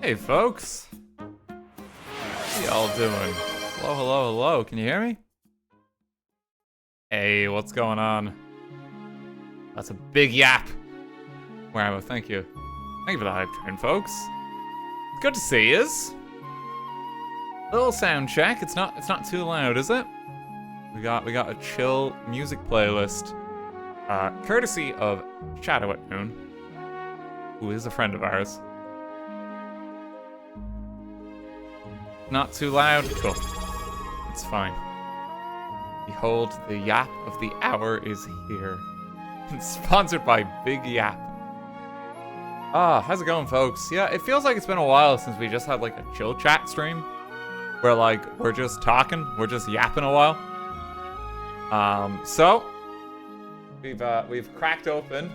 Hey, folks. How y'all doing? Hello, hello, hello. Can you hear me? Hey, what's going on? That's a big yap. Wow, thank you. Thank you for the hype train, folks. It's good to see yous. Little sound check. It's not too loud, is it? We got a chill music playlist, courtesy of Shadow at Noon, who is a friend of ours. Not too loud? Cool. It's fine. Behold, the yap of the hour is here. It's sponsored by Big Yap. Ah, how's it going, folks? Yeah, it feels like it's been a while since we just had like a chill chat stream. Where like, we're just talking, we're just yapping a while. So, we've cracked open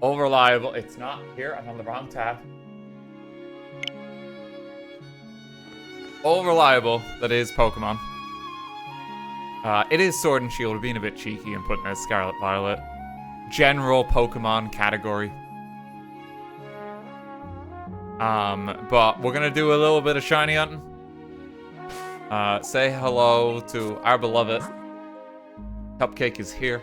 Over-Reliable. It's not here, I'm on the wrong tab. Over-Reliable, that is Pokemon. It is Sword and Shield. We're being a bit cheeky and putting it as Scarlet Violet. General Pokemon category. But we're gonna do a little bit of shiny hunting. Say hello to our beloved. Cupcake is here.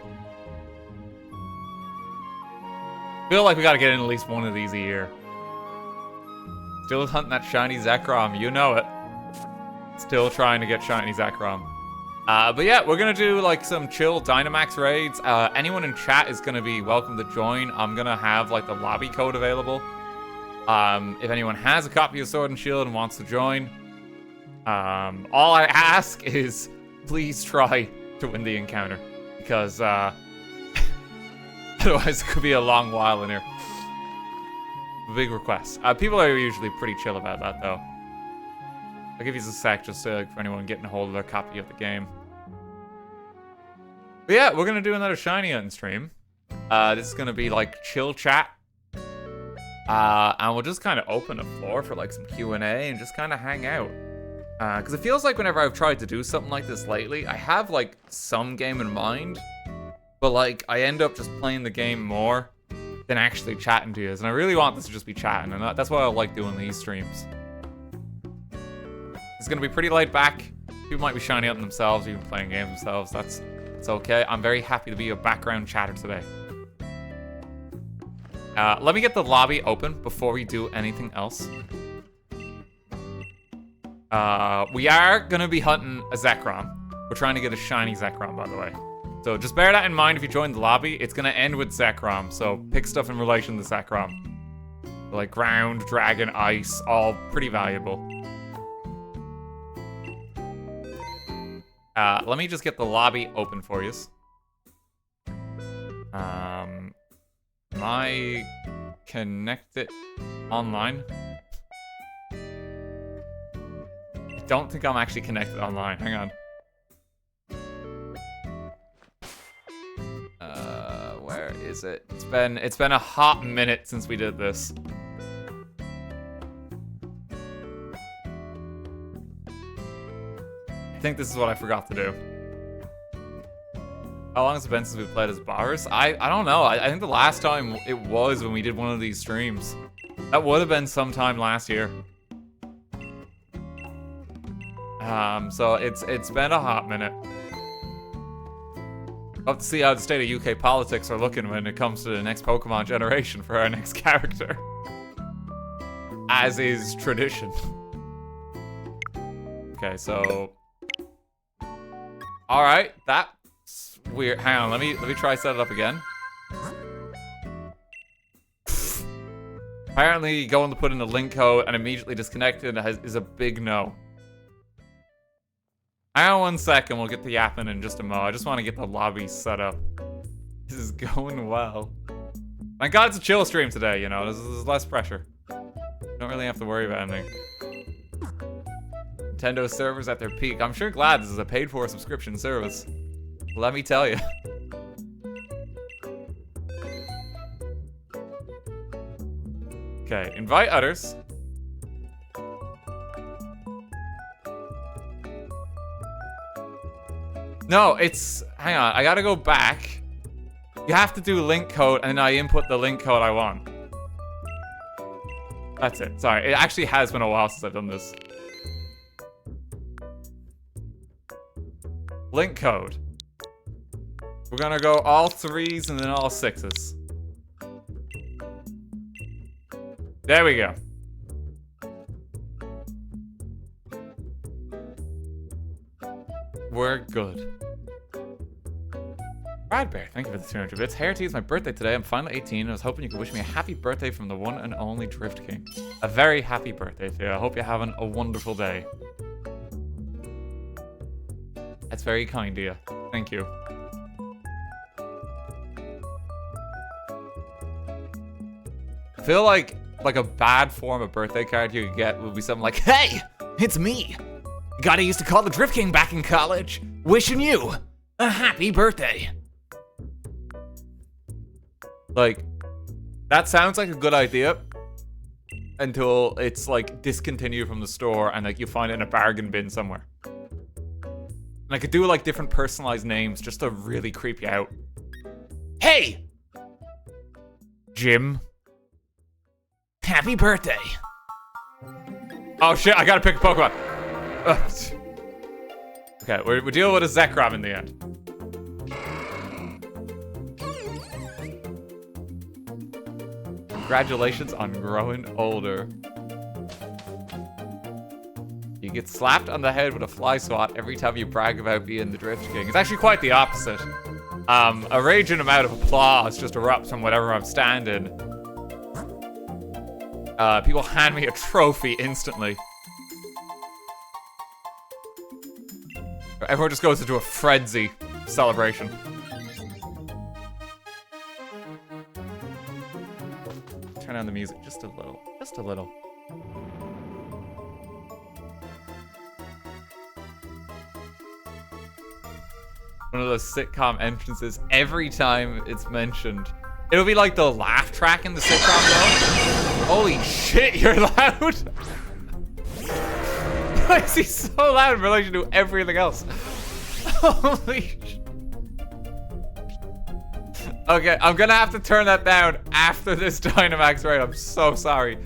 Feel like we gotta get in at least one of these a year. Still hunting that shiny Zekrom, you know it. Still trying to get shiny Zekrom. But yeah, we're gonna do like some chill Dynamax raids. Anyone in chat is gonna be welcome to join. I'm gonna have like the lobby code available. If anyone has a copy of Sword and Shield and wants to join, all I ask is please try to win the encounter, because otherwise it could be a long while in here. Big request. People are usually pretty chill about that though. I'll give you a sec just for anyone getting a hold of their copy of the game. But yeah, we're gonna do another shiny hunting stream. This is gonna be like chill chat. And we'll just kind of open the floor for like some Q&A and just kind of hang out. Because it feels like whenever I've tried to do something like this lately, I have like some game in mind, but like I end up just playing the game more than actually chatting to you. And I really want this to just be chatting, and that's why I like doing these streams. It's gonna be pretty laid back. People might be shiny hunting themselves, even playing games themselves. It's okay. I'm very happy to be a background chatter today. Let me get the lobby open before we do anything else. We are gonna be hunting a Zekrom. We're trying to get a shiny Zekrom, by the way. So just bear that in mind if you join the lobby. It's gonna end with Zekrom, so pick stuff in relation to Zekrom. Like ground, dragon, ice, all pretty valuable. Let me just get the lobby open for you. Am I connected online? I don't think I'm actually connected online. Hang on. Where is it? It's been a hot minute since we did this. I think this is what I forgot to do. How long has it been since we played as bars? I don't know. I think the last time it was when we did one of these streams. That would have been sometime last year. So it's been a hot minute. I'll have to see how the state of UK politics are looking when it comes to the next Pokemon generation for our next character. As is tradition. Okay, so... Alright, that's weird. Hang on, let me try set it up again. Apparently going to put in the link code and immediately disconnected is a big no. Hang on 1 second, we'll get the yapping in just a moment. I just want to get the lobby set up. This is going well. Thank God it's a chill stream today, you know, there's less pressure. Don't really have to worry about anything. Nintendo servers at their peak. I'm sure glad this is a paid-for subscription service. Let me tell you. Okay, invite others. No, it's... Hang on, I gotta go back. You have to do link code, and I input the link code I want. That's it. Sorry, it actually has been a while since I've done this. Link code. We're gonna go all 3s and then all 6s. There we go. We're good. Bradbear, thank you for the 200 bits. Hey, RT, it's my birthday today. I'm finally 18 and I was hoping you could wish me a happy birthday from the one and only Drift King. A very happy birthday to you. I hope you're having a wonderful day. That's very kind of you. Thank you. I feel like a bad form of birthday card you could get would be something like, hey, it's me. Gotta used to call the Drift King back in college. Wishing you a happy birthday. Like, that sounds like a good idea until it's like discontinued from the store and like you find it in a bargain bin somewhere. And I could do like different personalized names just to really creep you out. Hey! Jim. Happy birthday. Oh shit, I gotta pick a Pokemon. Okay, we're dealing with a Zekrom in the end. Congratulations on growing older. You get slapped on the head with a fly swat every time you brag about being the Drift King. It's actually quite the opposite. A raging amount of applause just erupts from whatever I'm standing. People hand me a trophy instantly. Everyone just goes into a frenzy celebration. Turn on the music just a little. Just a little. One of those sitcom entrances, every time it's mentioned. It'll be like the laugh track in the sitcom though. Holy shit, you're loud! Why is he so loud in relation to everything else? Holy shit. Okay, I'm gonna have to turn that down after this Dynamax raid. I'm so sorry.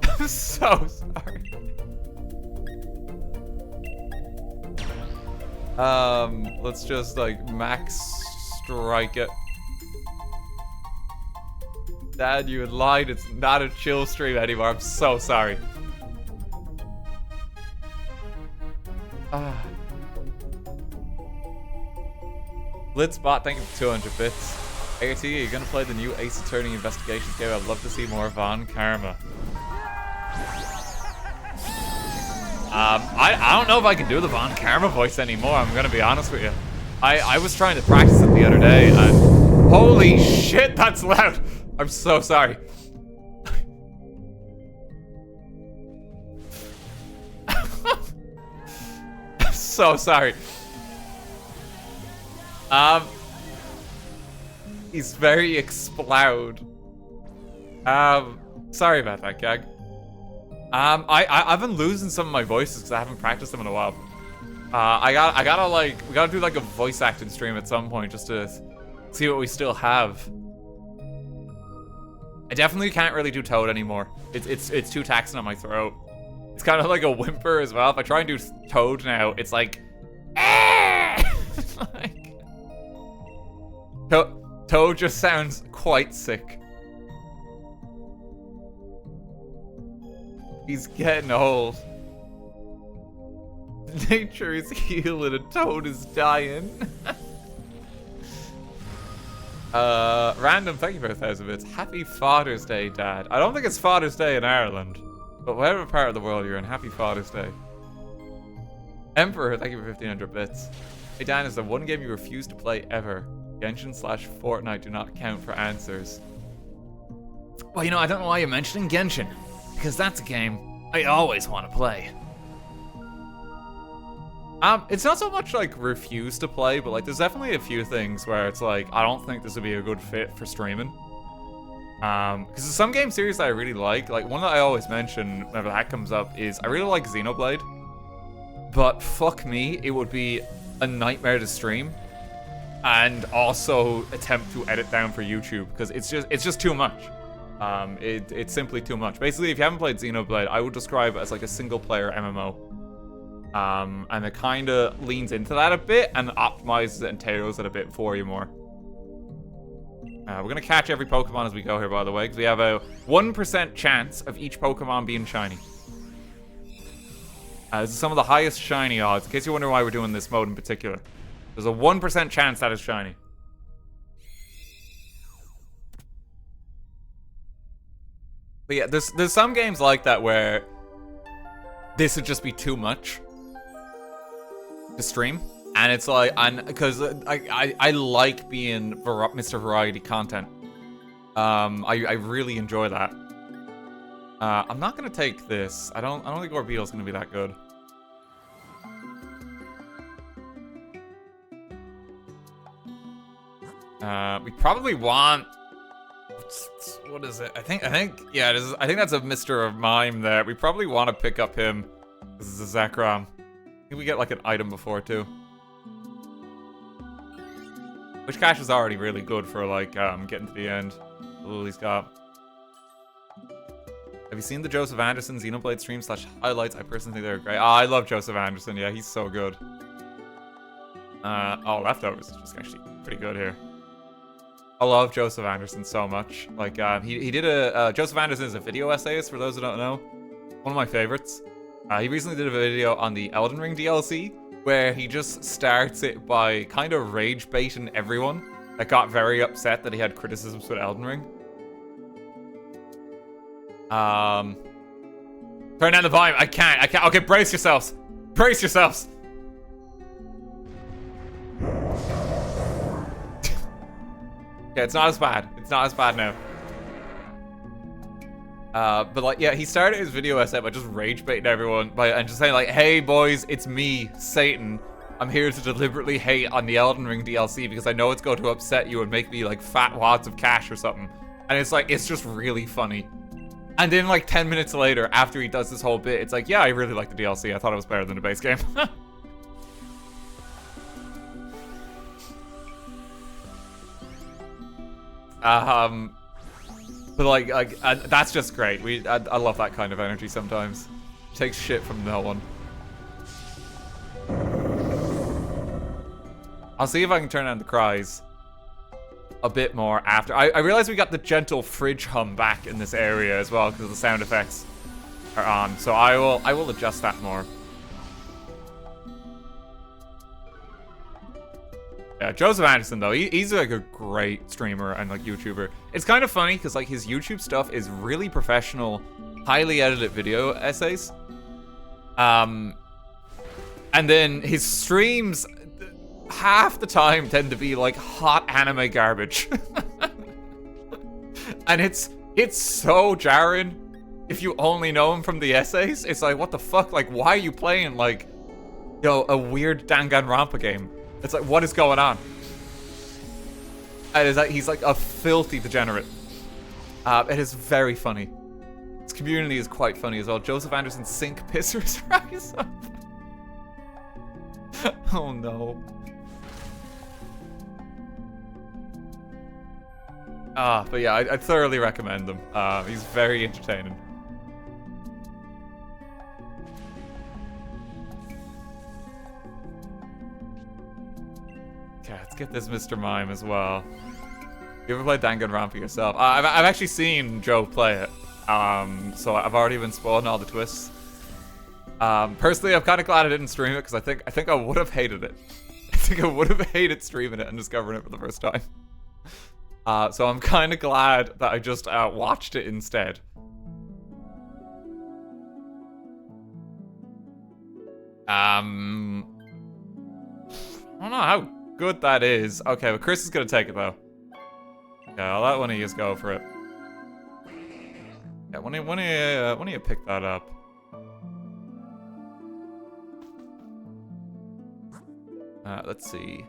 I'm so sorry. Let's just like max strike it. Dad, you had lied. It's not a chill stream anymore. I'm so sorry. Blitzbot, thank you for 200 bits. ART, are you gonna play the new Ace Attorney Investigations game? I'd love to see more Von Karma. I don't know if I can do the Von Karma voice anymore, I'm gonna be honest with you. I was trying to practice it the other day and holy shit, that's loud. I'm so sorry. I'm so sorry. He's very explode. Sorry about that, Gag. I've been losing some of my voices because I haven't practiced them in a while. We gotta do like a voice acting stream at some point just to see what we still have. I definitely can't really do Toad anymore. It's too taxing on my throat. It's kind of like a whimper as well. If I try and do Toad now, it's like, like Toad just sounds quite sick. He's getting old. Nature is healing and Toad is dying. Random, thank you for 1,000 bits. Happy Father's Day, Dad. I don't think it's Father's Day in Ireland, but whatever part of the world you're in, happy Father's Day. Emperor, thank you for 1,500 bits. Hey Dan, is there one game you refuse to play ever? Genshin/Fortnite do not count for answers. Well, you know, I don't know why you're mentioning Genshin, because that's a game I always want to play. It's not so much like refuse to play, but like there's definitely a few things where it's like I don't think this would be a good fit for streaming. Because there's some game series that I really like one that I always mention whenever that comes up is I really like Xenoblade. But fuck me, it would be a nightmare to stream and also attempt to edit down for YouTube because it's just too much. It's simply too much. Basically, if you haven't played Xenoblade, I would describe it as like a single-player MMO. And it kind of leans into that a bit and optimizes it and tailors it a bit for you more. We're going to catch every Pokemon as we go here, by the way, because we have a 1% chance of each Pokemon being shiny. This is some of the highest shiny odds, in case you wonder why we're doing this mode in particular. There's a 1% chance that is shiny. But yeah, there's some games like that where this would just be too much to stream. And it's like, because I like being Mr. Variety content. I really enjoy that. I'm not gonna take this. I don't think Orbeetle's gonna be that good. We probably want. What is it? I think yeah, it is. I think that's a Mr. Mime there. We probably want to pick up him. This is a Zekrom. I think we get like an item before too. Which cash is already really good for like getting to the end. Lily's got. Have you seen the Joseph Anderson Xenoblade stream / highlights? I personally think they're great. Oh, I love Joseph Anderson. Yeah, he's so good. Oh, Leftovers is just actually pretty good here. I love Joseph Anderson so much. Like, he did a... Joseph Anderson is a video essayist, for those who don't know. One of my favorites. He recently did a video on the Elden Ring DLC, where he just starts it by kind of rage baiting everyone that got very upset that he had criticisms with Elden Ring. Turn down the volume. I can't. Okay, brace yourselves. Brace yourselves. Okay, it's not as bad. It's not as bad now. But like, yeah, he started his video essay by just rage baiting everyone and just saying like, "Hey boys, it's me, Satan. I'm here to deliberately hate on the Elden Ring DLC because I know it's going to upset you and make me like fat wads of cash or something." And it's like, it's just really funny. And then like 10 minutes later, after he does this whole bit, it's like, yeah, I really like the DLC. I thought it was better than the base game. But like that's just great. I love that kind of energy sometimes. Takes shit from no one. I'll see if I can turn on the cries a bit more after. I realize we got the gentle fridge hum back in this area as well because the sound effects are on. So I will adjust that more. Yeah, Joseph Anderson though, he's like a great streamer and like YouTuber. It's kind of funny because like his YouTube stuff is really professional, highly edited video essays. And then his streams half the time tend to be like hot anime garbage. And it's so jarring if you only know him from the essays. It's like, what the fuck? Like, why are you playing like, yo, a weird Danganronpa game? It's like, what is going on? And it's like, he's like a filthy degenerate. It is very funny. His community is quite funny as well. Joseph Anderson sink pissers rise up. Oh no. But yeah, I thoroughly recommend them. He's very entertaining. Okay, let's get this Mr. Mime as well. You ever played Danganronpa yourself? I've actually seen Joe play it. So I've already been spoiling all the twists. Personally, I'm kind of glad I didn't stream it because I think I would have hated it. I think I would have hated streaming it and discovering it for the first time. So I'm kind of glad that I just watched it instead. I don't know how good that is. Okay, but Chris is gonna take it though. Okay, I'll let one of you go for it. Yeah, one of you pick that up. Let's see.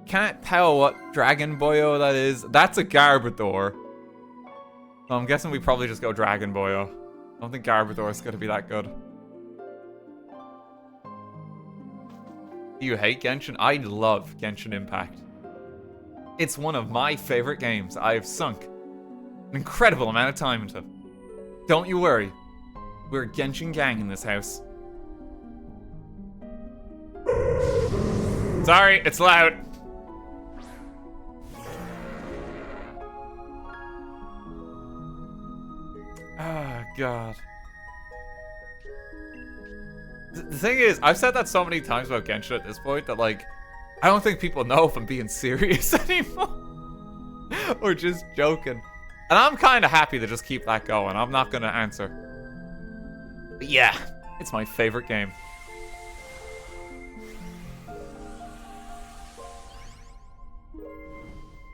Can't tell what Dragon Boyo that is. That's a Garbodor. So I'm guessing we probably just go Dragon Boyo. I don't think Garbodor is gonna be that good. Do you hate Genshin? I love Genshin Impact. It's one of my favorite games. I've sunk an incredible amount of time into. Don't you worry. We're a Genshin gang in this house. Sorry, it's loud. Ah, God. The thing is, I've said that so many times about Genshin at this point that, like, I don't think people know if I'm being serious anymore. Or just joking. And I'm kind of happy to just keep that going. I'm not going to answer. But yeah, it's my favorite game.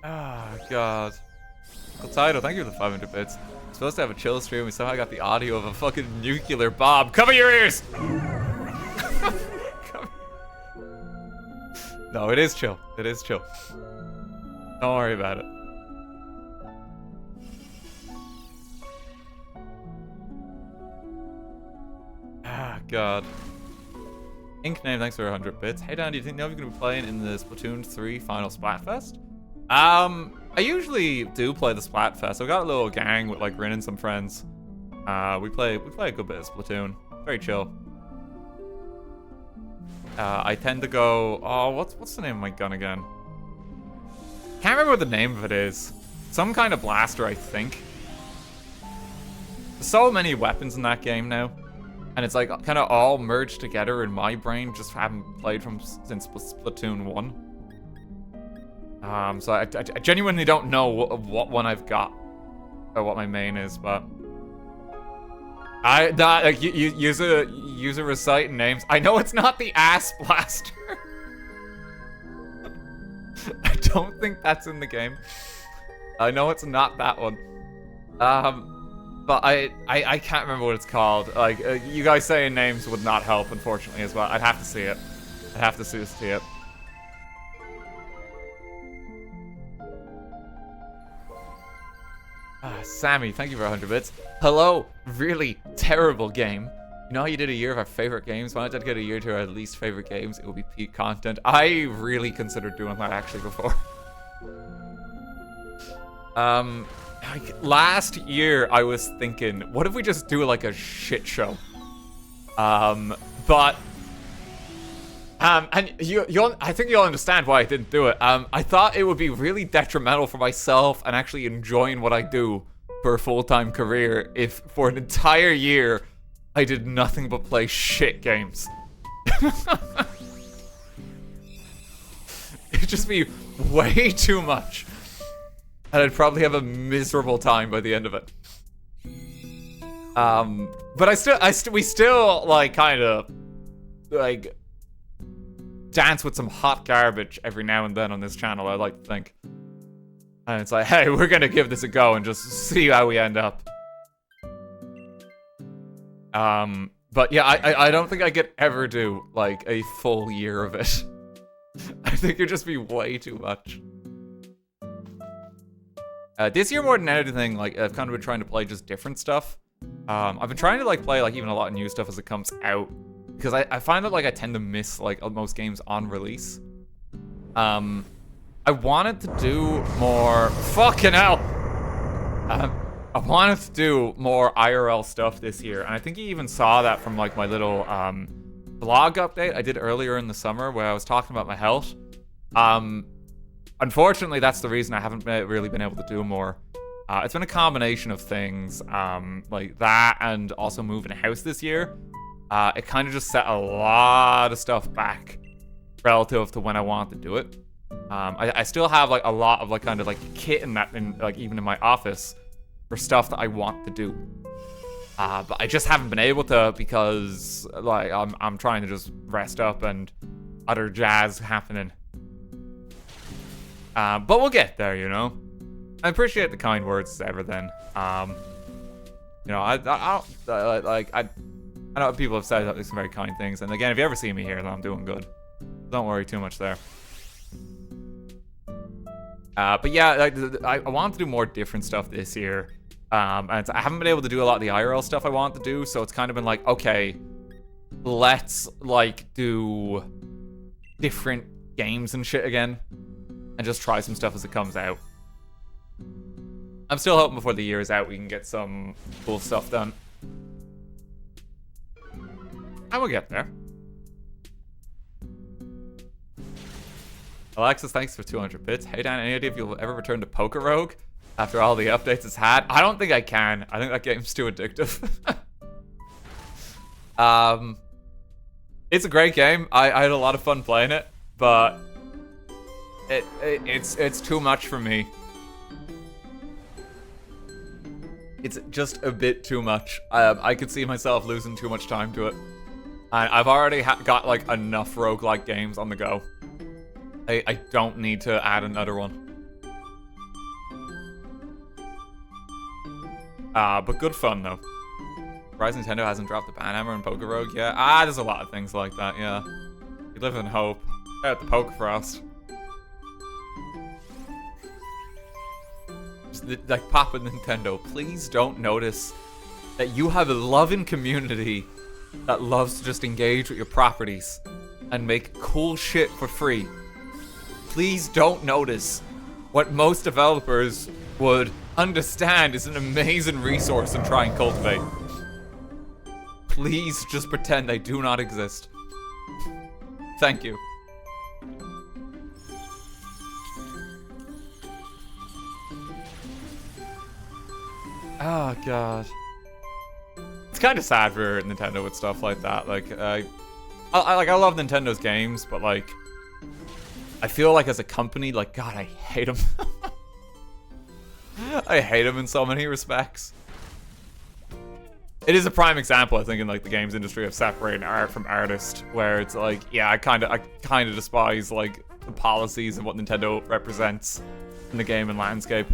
Ah, God. Title, thank you for the 500 bits. I'm supposed to have a chill stream. We somehow got the audio of a fucking nuclear bomb. Cover your ears! No, it is chill. It is chill. Don't worry about it. Ah, God. Ink name, thanks for 100 bits. Hey, Dan, do you know if you're going to be playing in the Splatoon 3 final Splatfest? I usually do play the Splatfest. I've got a little gang with, like, Rin and some friends. We play a good bit of Splatoon. Very chill. I tend to go... Oh, what's the name of my gun again? Can't remember what the name of it is. Some kind of blaster, I think. There's so many weapons in that game now. And it's like kind of all merged together in my brain. Just haven't played since Splatoon 1. So I genuinely don't know what one I've got. Or what my main is, but... User reciting names. I know it's not the ass blaster. I don't think that's in the game. I know it's not that one. But I can't remember what it's called. Like, you guys saying names would not help, unfortunately, as well. I'd have to see it. I'd have to see it. Sammy, thank you for 100 bits. Hello, really terrible game. You know how you did a year of our favorite games? Why not dedicate a year to our least favorite games? It will be peak content. I really considered doing that actually before. Like last year I was thinking, what if we just do like a shit show? And I think you'll understand why I didn't do it. I thought it would be really detrimental for myself and actually enjoying what I do for a full-time career if for an entire year I did nothing but play shit games. It'd just be way too much. And I'd probably have a miserable time by the end of it. But we still like kind of like dance with some hot garbage every now and then on this channel, I like to think. And it's like, hey, we're gonna give this a go and just see how we end up. But yeah, I don't think I could ever do like a full year of it. I think it'd just be way too much. This year more than anything, like I've kind of been trying to play just different stuff. I've been trying to like play like even a lot of new stuff as it comes out. Because I find that like I tend to miss like most games on release. I wanted to do more... Fucking hell! I wanted to do more IRL stuff this year. And I think you even saw that from like my little blog update I did earlier in the summer where I was talking about my health. Unfortunately, that's the reason I haven't really been able to do more. It's been a combination of things like that and also moving house this year. It kind of just set a lot of stuff back relative to when I wanted to do it. I still have like a lot of like kind of like kit in that, like even in my office for stuff that I want to do. But I just haven't been able to because like I'm trying to just rest up and other jazz happening. But we'll get there, you know. I appreciate the kind words as ever. Then, you know, I know people have said some very kind things, and again, if you ever see me here, then I'm doing good. Don't worry too much there. But yeah, like, I want to do more different stuff this year. And I haven't been able to do a lot of the IRL stuff I want to do, so it's kind of been like, okay, let's like do different games and shit again, and just try some stuff as it comes out. I'm still hoping before the year is out we can get some cool stuff done. I will get there. Alexis, thanks for 200 bits. Hey Dan, any idea if you'll ever return to Poker Rogue after all the updates it's had? I don't think I can. I think that game's too addictive. It's a great game. I had a lot of fun playing it, but it's too much for me. It's just a bit too much. I could see myself losing too much time to it. And I've already got like enough roguelike games on the go. I don't need to add another one. But good fun though. Surprised Nintendo hasn't dropped the Banhammer in Poker Rogue yet. There's a lot of things like that, yeah. You live in hope. Out the Poker Frost. Just like Papa Nintendo, please don't notice that you have a loving community that loves to just engage with your properties and make cool shit for free. Please don't notice what most developers would understand is an amazing resource and try and cultivate. Please just pretend they do not exist. Thank you. Oh god. It's kind of sad for Nintendo with stuff like that. Like, I love Nintendo's games, but like, I feel like as a company, like, God, I hate them. I hate them in so many respects. It is a prime example, I think, in like the games industry of separating art from artist, where it's like, yeah, I kind of despise like the policies and what Nintendo represents in the gaming landscape.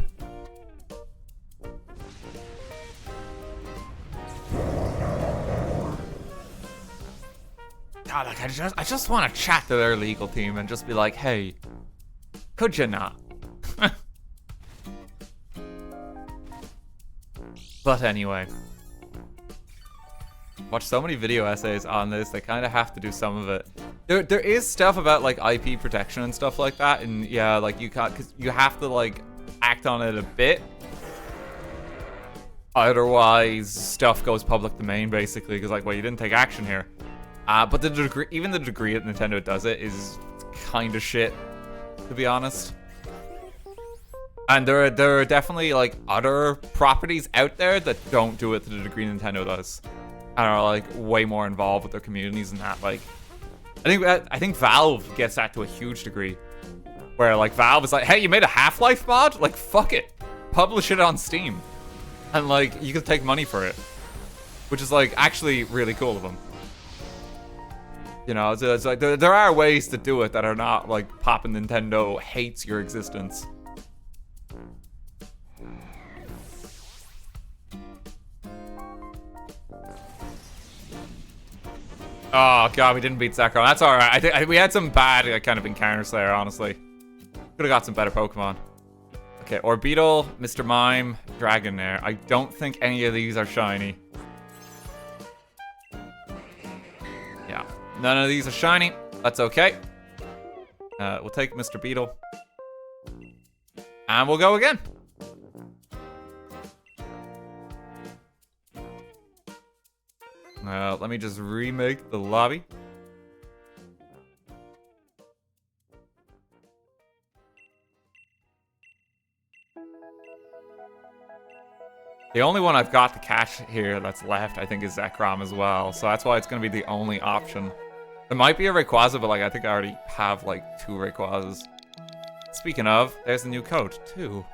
God, like I just want to chat to their legal team and just be like, hey, could you not? But anyway. Watch so many video essays on this, they kind of have to do some of it. There is stuff about like IP protection and stuff like that, and yeah, like you can't, cause you have to like act on it a bit. Otherwise, stuff goes public domain basically, because like, well, you didn't take action here. But the degree, even the degree that Nintendo does it is kind of shit, to be honest. And there are definitely like other properties out there that don't do it to the degree Nintendo does. And are like way more involved with their communities and that. Like, I think Valve gets that to a huge degree, where like Valve is like, hey, you made a Half-Life mod? Like, fuck it, publish it on Steam, and like you could take money for it, which is like actually really cool of them. You know, it's like there are ways to do it that are not like Papa Nintendo hates your existence. Oh god, we didn't beat Zekrom. That's alright. I think we had some bad kind of encounters there, honestly. Could have got some better Pokemon. Okay, Orbeetle, Mr. Mime, Dragonair. I don't think any of these are shiny. Yeah, none of these are shiny. That's okay. We'll take Mr. Beetle. And we'll go again. Let me just remake the lobby. The only one I've got to catch here that's left, I think, is Zekrom as well. So that's why it's going to be the only option. There might be a Rayquaza, but like I think I already have like 2 Rayquazas. Speaking of, there's a new code, too.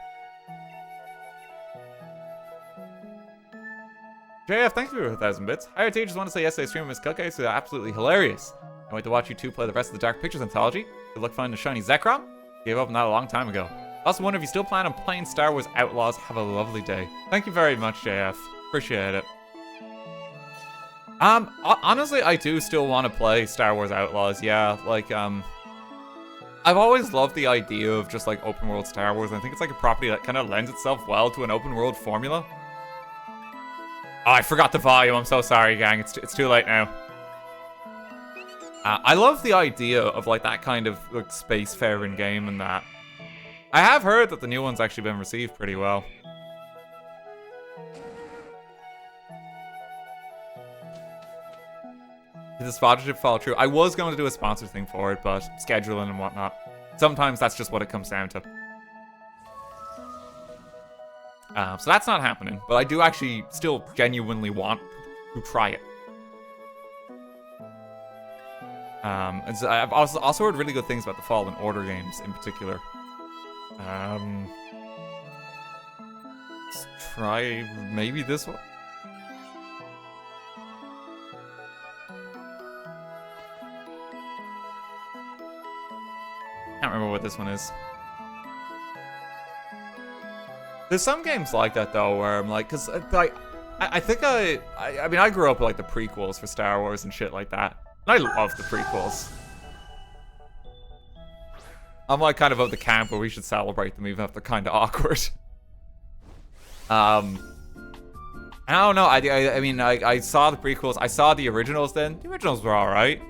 JF, thanks for 1,000 bits. IRT, just want to say yesterday's stream with Miss Cupcakes was absolutely hilarious. Can't wait to watch you two play the rest of the Dark Pictures anthology. Good luck finding a shiny Zekrom. Gave up on that a long time ago. Also wonder if you still plan on playing Star Wars Outlaws. Have a lovely day. Thank you very much, JF. Appreciate it. Honestly, I do still want to play Star Wars Outlaws. Yeah, like, I've always loved the idea of just like open world Star Wars. I think it's like a property that kind of lends itself well to an open world formula. Oh, I forgot the volume. I'm so sorry, gang. It's too late now. I love the idea of like that kind of like spacefaring game and that. I have heard that the new one's actually been received pretty well. Did the sponsorship fall through? I was going to do a sponsor thing for it, but scheduling and whatnot. Sometimes that's just what it comes down to. So that's not happening, but I do actually still genuinely want to try it. And so I've also heard really good things about the Fallen Order games in particular. Let's try maybe this one. Can't remember what this one is. There's some games like that though, where I'm like, cause like, I think I mean I grew up with like the prequels for Star Wars and shit like that, and I love the prequels. I'm like kind of the camp where we should celebrate them even if they're kind of awkward. I don't know. I mean I saw the prequels. I saw the originals. Then the originals were all right.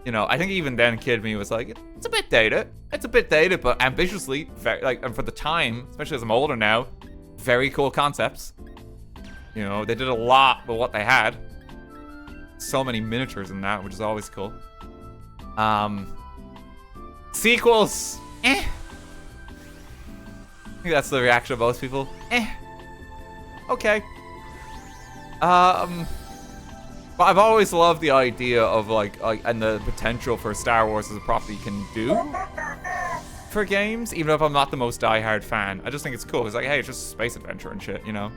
You know, I think even then, kid me was like, it's a bit dated. It's a bit dated, but ambitiously, very, like, and for the time, especially as I'm older now, very cool concepts. You know, they did a lot with what they had. So many miniatures in that, which is always cool. Sequels, eh. I think that's the reaction of most people. Eh. Okay. But I've always loved the idea of like and the potential for Star Wars as a property can do for games, even if I'm not the most diehard fan. I just think it's cool. It's like, hey, it's just space adventure and shit, you know?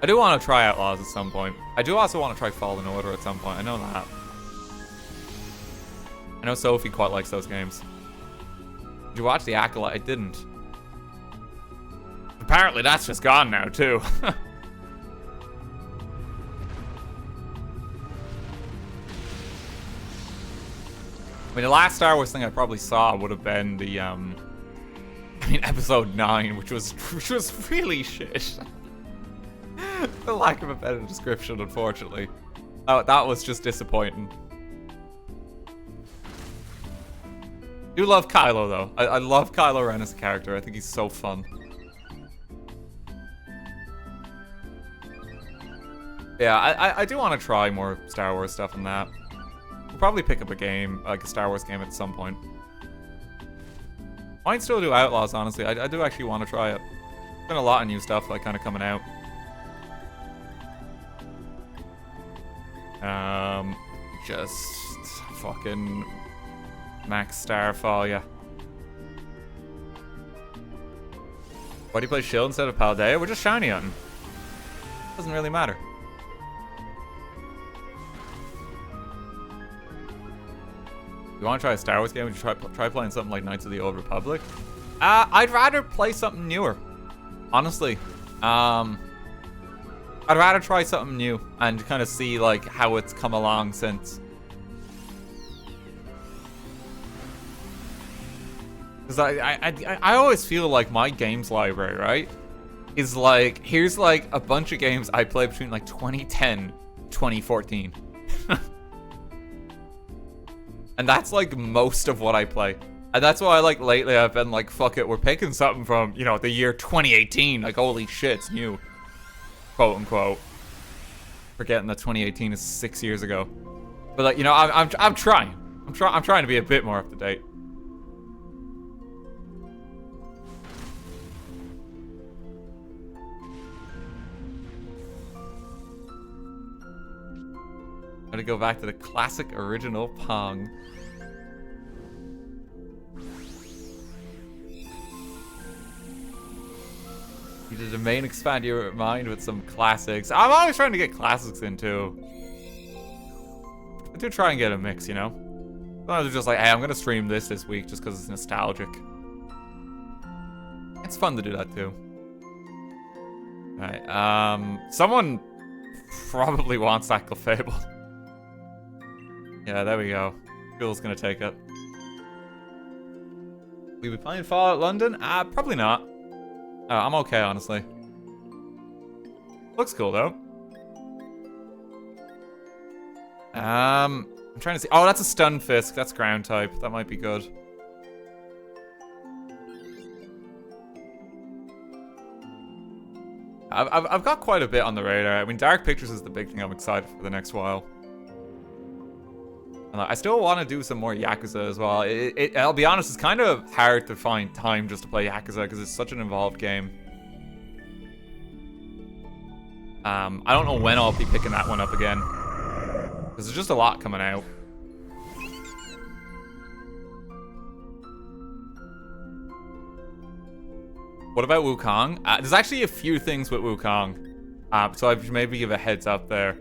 I do want to try Outlaws at some point. I do also want to try Fallen Order at some point. I know that. I know Sophie quite likes those games. Did you watch The Acolyte? I didn't. Apparently that's just gone now, too. I mean, the last Star Wars thing I probably saw would have been the, Episode 9, which was really shit. For lack of a better description, unfortunately. Oh, that was just disappointing. I do love Kylo, though. I love Kylo Ren as a character. I think he's so fun. Yeah, I do want to try more Star Wars stuff than that. We'll probably pick up a game, like a Star Wars game at some point. Might still do Outlaws, honestly. I do actually want to try it. There's been a lot of new stuff like kind of coming out. Just fucking Max Starfall, yeah. Why do you play Shield instead of Paldea? We're just shiny hunting. Doesn't really matter. You want to try a Star Wars game? Would you try playing something like Knights of the Old Republic? I'd rather play something newer. Honestly. I'd rather try something new and kind of see like how it's come along since. Because I always feel like my games library, right, is like, here's like a bunch of games I played between like 2010, 2014. And that's like most of what I play. And that's why like lately I've been like, fuck it, we're picking something from, you know, the year 2018. Like, holy shit, it's new. Quote unquote. Forgetting that 2018 is 6 years ago. But like, you know, I'm trying. I'm trying to be a bit more up to date. Gotta go back to the classic original Pong. You did the main expand your mind with some classics. I'm always trying to get classics in too. I do try and get a mix, you know? Sometimes it's just like, hey, I'm gonna stream this week just because it's nostalgic. It's fun to do that too. Alright, someone probably wants that Clefable. Yeah, there we go. Bill's gonna take it. We be playing Fallout London? Probably not. I'm okay, honestly. Looks cool, though. I'm trying to see. Oh, that's a Stun Fisk. That's ground type. That might be good. I've got quite a bit on the radar. I mean, Dark Pictures is the big thing I'm excited for the next while. And I still want to do some more Yakuza as well. I'll be honest, it's kind of hard to find time just to play Yakuza because it's such an involved game. I don't know when I'll be picking that one up again. Because there's just a lot coming out. What about Wukong? There's actually a few things with Wukong. So I should maybe give a heads up there.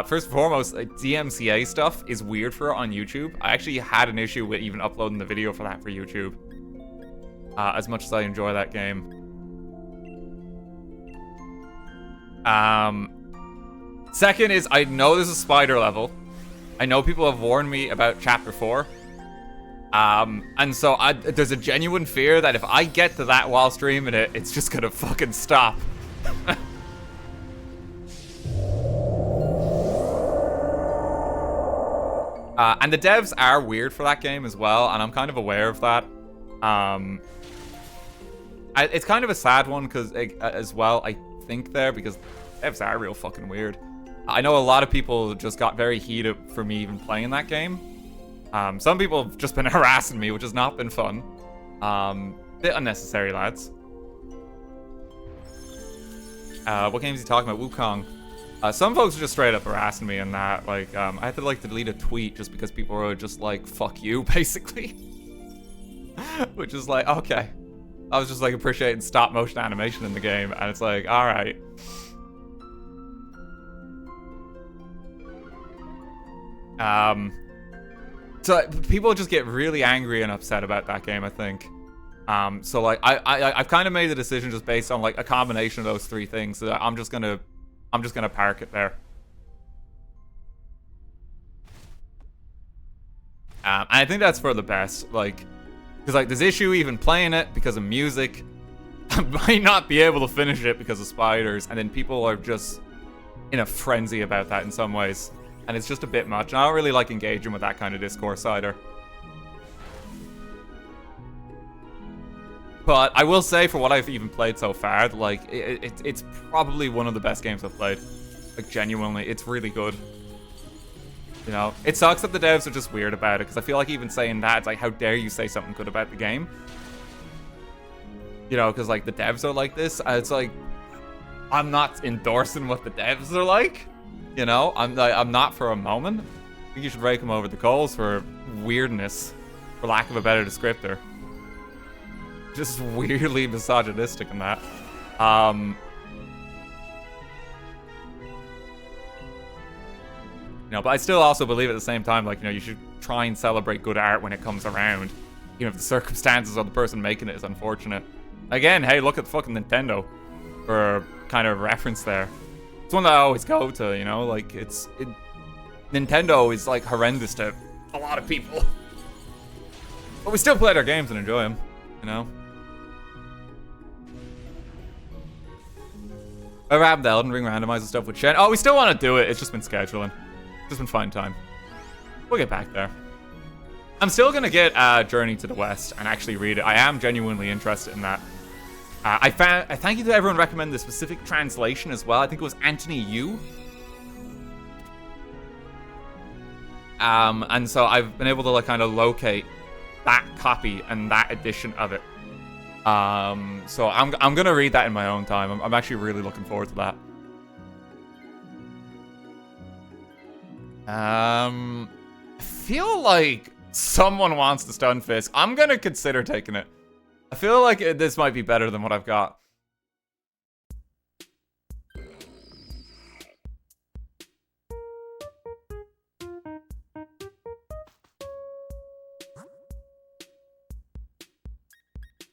First and foremost, DMCA stuff is weird for it on YouTube. I actually had an issue with even uploading the video for that for YouTube. As much as I enjoy that game. Second is, I know there's a spider level. I know people have warned me about Chapter 4. And so there's a genuine fear that if I get to that while streaming it, it's just gonna fucking stop. And the devs are weird for that game as well, and I'm kind of aware of that. It's kind of a sad one because as well, I think there, because devs are real fucking weird. I know a lot of people just got very heated for me even playing that game. Some people have just been harassing me, which has not been fun. Bit unnecessary, lads. What game is he talking about? Wukong. Some folks are just straight up harassing me in that. Like, I had to like delete a tweet just because people were just like, "Fuck you," basically. Which is like, okay. I was just like appreciating stop motion animation in the game, and it's like, all right. So people just get really angry and upset about that game, I think. So like I've kind of made the decision just based on like a combination of those three things that I'm just gonna park it there. And I think that's for the best, like, because like there's issue even playing it because of music. I might not be able to finish it because of spiders, and then people are just in a frenzy about that in some ways. And it's just a bit much. And I don't really like engaging with that kind of discourse either. But I will say, for what I've even played so far, like, it's probably one of the best games I've played. Like, genuinely, it's really good. You know, it sucks that the devs are just weird about it, because I feel like even saying that, it's like, how dare you say something good about the game? You know, because, like, the devs are like this. It's like, I'm not endorsing what the devs are like. You know, I'm not for a moment. I think you should rake them over the coals for weirdness, for lack of a better descriptor. Just weirdly misogynistic in that. You know, but I still also believe at the same time, like, you know, you should try and celebrate good art when it comes around. You know, if the circumstances of the person making it is unfortunate. Again, hey, look at fucking Nintendo for kind of reference there. It's one that I always go to, you know, like, Nintendo is, like, horrendous to a lot of people. But we still play their games and enjoy them, you know? I wrapped the Elden Ring randomizer stuff with Shen. Oh, we still want to do it. It's just been scheduling. Just been finding time. We'll get back there. I'm still going to get Journey to the West and actually read it. I am genuinely interested in that. I thank you to everyone recommending the specific translation as well. I think it was Anthony Yu. And so I've been able to like kind of locate that copy and that edition of it. So I'm gonna read that in my own time. I'm actually really looking forward to that. I feel like someone wants the Stun Fist. I'm gonna consider taking it. I feel like this might be better than what I've got.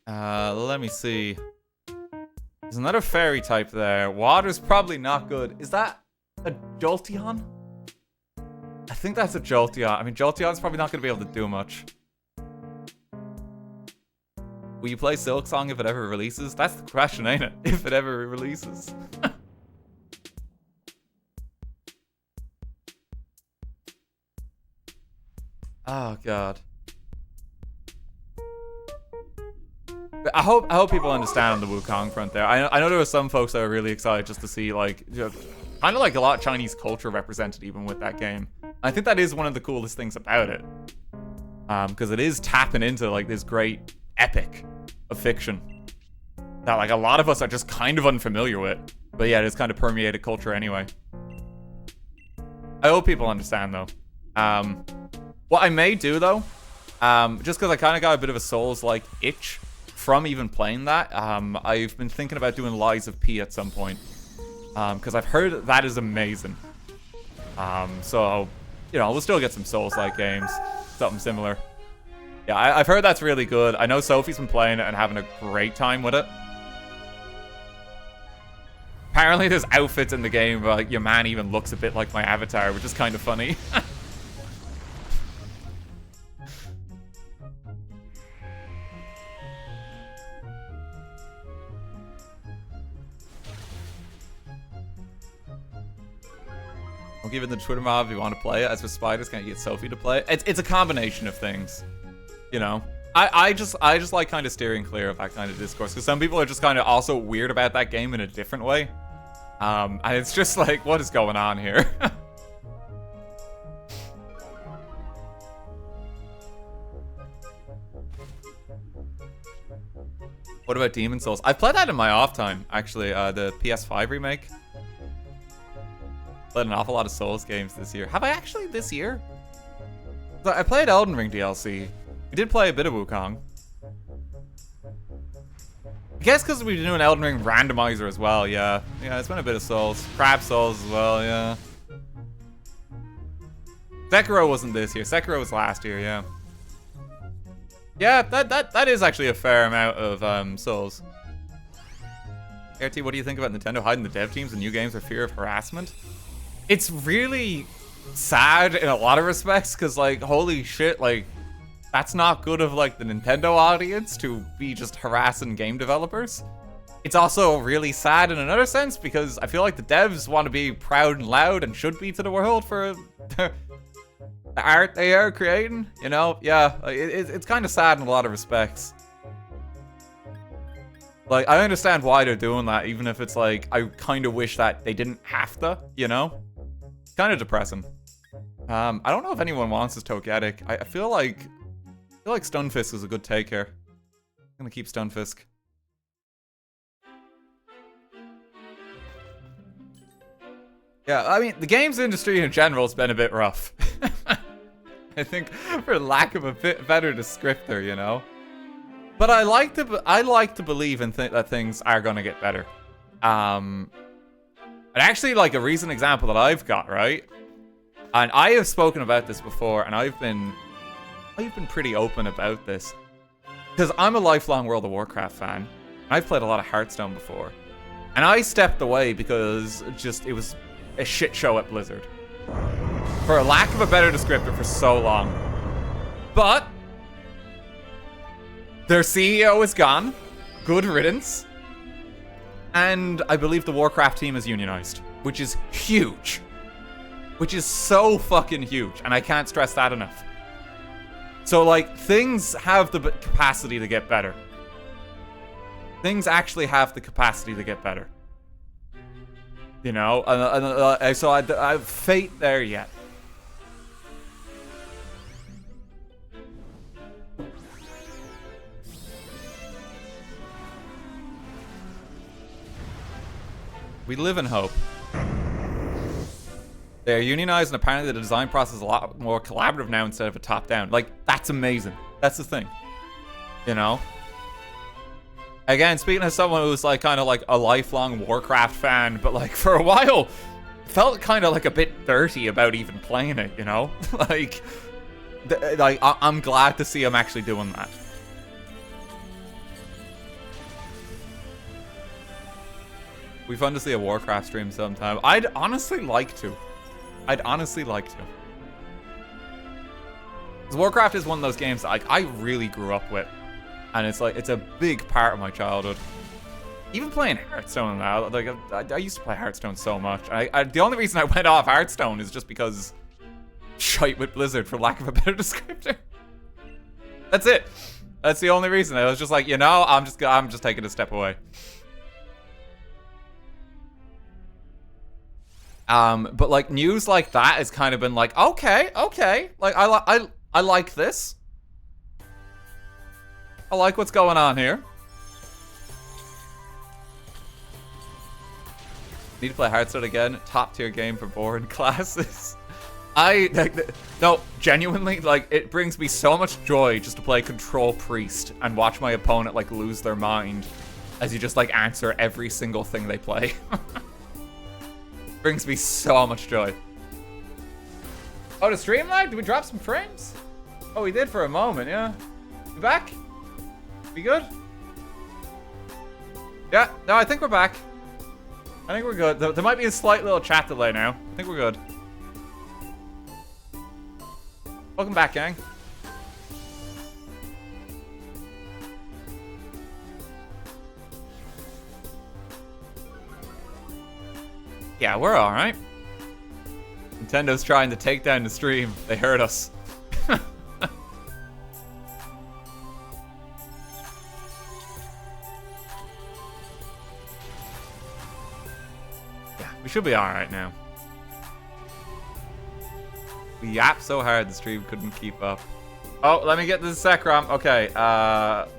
Let me see. There's another fairy type there. Water's probably not good. Is that a Jolteon? I think that's a Jolteon. I mean, Jolteon's probably not going to be able to do much. Will you play Silk Song if it ever releases? That's the question, ain't it? If it ever releases. Oh, God. I hope people understand on the Wukong front there. I know there were some folks that were really excited just to see like kind of like a lot of Chinese culture represented even with that game. I think that is one of the coolest things about it, because it is tapping into like this great epic of fiction that like a lot of us are just kind of unfamiliar with. But yeah, it's kind of permeated culture anyway. I hope people understand though. What I may do though, just because I kind of got a bit of a Souls-like itch from even playing that, I've been thinking about doing Lies of P at some point, because I've heard that is amazing. So, you know, we'll still get some Souls-like games, something similar. Yeah, I've heard that's really good. I know Sophie's been playing it and having a great time with it. Apparently there's outfits in the game where like, your man even looks a bit like my avatar, which is kind of funny. I'll give it the Twitter mob if you want to play it. As for Spiders, can I get Sophie to play it? It's a combination of things, you know. I just like kind of steering clear of that kind of discourse, because some people are just kind of also weird about that game in a different way. And it's just like, what is going on here? What about Demon Souls? I've played that in my off time, actually. The PS5 remake. Played an awful lot of Souls games this year. Have I actually this year? I played Elden Ring DLC. We did play a bit of Wukong. I guess because we've been doing Elden Ring randomizer as well, yeah. Yeah, it's been a bit of Souls. Crab Souls as well, yeah. Sekiro wasn't this year. Sekiro was last year, yeah. Yeah, that is actually a fair amount of Souls. RT, what do you think about Nintendo hiding the dev teams in new games for fear of harassment? It's really sad in a lot of respects, because, like, holy shit, like, that's not good of, like, the Nintendo audience to be just harassing game developers. It's also really sad in another sense, because I feel like the devs want to be proud and loud and should be to the world for the art they are creating, you know? Yeah, like, it's kind of sad in a lot of respects. Like, I understand why they're doing that, even if it's like, I kind of wish that they didn't have to, you know? It's kind of depressing. I don't know if anyone wants this Togetic. I feel like Stunfisk is a good take here. I'm gonna keep Stunfisk. Yeah, I mean, the games industry in general has been a bit rough. I think, for lack of a bit better descriptor, you know? But I like to believe in that things are gonna get better. And actually, like, a recent example that I've got, right? And I have spoken about this before, and I've been pretty open about this. Because I'm a lifelong World of Warcraft fan. I've played a lot of Hearthstone before. And I stepped away because it was a shit show at Blizzard. For a lack of a better descriptor, for so long. But their CEO is gone. Good riddance. And I believe the Warcraft team is unionized, which is huge. Which is so fucking huge, and I can't stress that enough. So, like, things have the capacity to get better. Things actually have the capacity to get better. You know? So I have faith there yet. We live in hope. They're unionized, and apparently the design process is a lot more collaborative now instead of a top-down. Like, that's amazing. That's the thing. You know? Again, speaking as someone who's, like, kind of like a lifelong Warcraft fan, but, like, for a while, felt kind of, like, a bit dirty about even playing it, you know? I'm glad to see them actually doing that. We fun to see a Warcraft stream sometime. I'd honestly like to. I'd honestly like to. Because Warcraft is one of those games that, like, I really grew up with. And it's like, it's a big part of my childhood. Even playing Hearthstone now, like, I used to play Hearthstone so much. The only reason I went off Hearthstone is just because shite with Blizzard, for lack of a better descriptor. That's it. That's the only reason. I was just like, you know, I'm just taking a step away. But like news like that has kind of been like, okay, like I like this. I like what's going on here. Need to play Hearthstone again. Top tier game for boring classes. No, genuinely, like, it brings me so much joy just to play Control Priest and watch my opponent, like, lose their mind as you just, like, answer every single thing they play. Brings me so much joy. Oh, the stream lag? Did we drop some frames? Oh, we did for a moment, yeah. We back? We good? Yeah, no, I think we're back. I think we're good. There might be a slight little chat delay now. I think we're good. Welcome back, gang. Yeah, we're alright. Nintendo's trying to take down the stream. They heard us. Yeah, we should be alright now. We yapped so hard the stream couldn't keep up. Oh, let me get this Zekrom. Okay,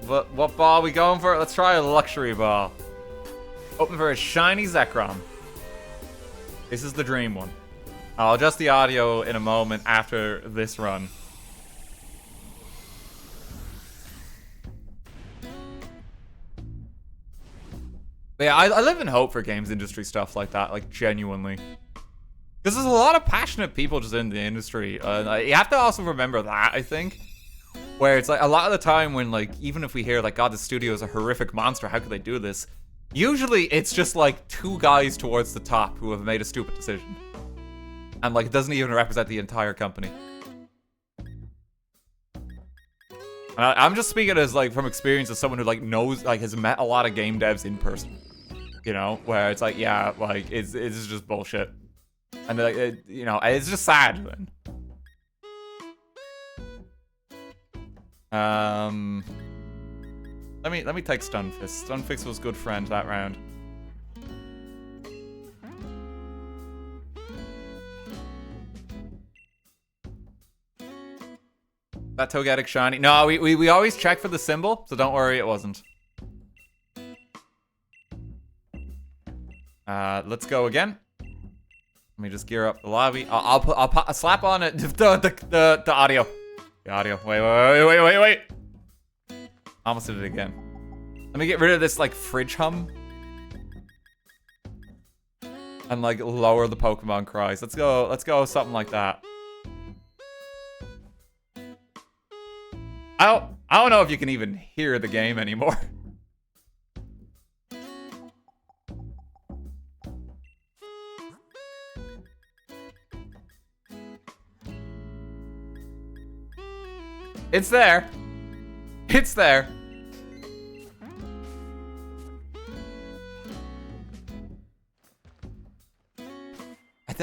what ball are we going for? Let's try a luxury ball. Open for a shiny Zekrom. This is the dream one. I'll adjust the audio in a moment after this run. But yeah, I live in hope for games industry stuff like that, like genuinely. Because there's a lot of passionate people just in the industry. You have to also remember that, I think. Where it's like, a lot of the time when, like, even if we hear, like, God, the studio is a horrific monster, how could they do this? Usually, it's just, like, two guys towards the top who have made a stupid decision. And, like, it doesn't even represent the entire company. I'm just speaking as, like, from experience as someone who, like, knows, like, has met a lot of game devs in person. You know? Where it's like, yeah, like, it's just bullshit. And like, you know, it's just sad. Let me take Stunfist. Stunfist was good friend that round. That Togetic shiny. No, we always check for the symbol, so don't worry, it wasn't. Let's go again. Let me just gear up the lobby. I'll slap on it. The audio. The audio. Wait. Almost did it again. Let me get rid of this, like, fridge hum. And, like, lower the Pokemon cries. Let's go something like that. I don't know if you can even hear the game anymore. It's there. It's there.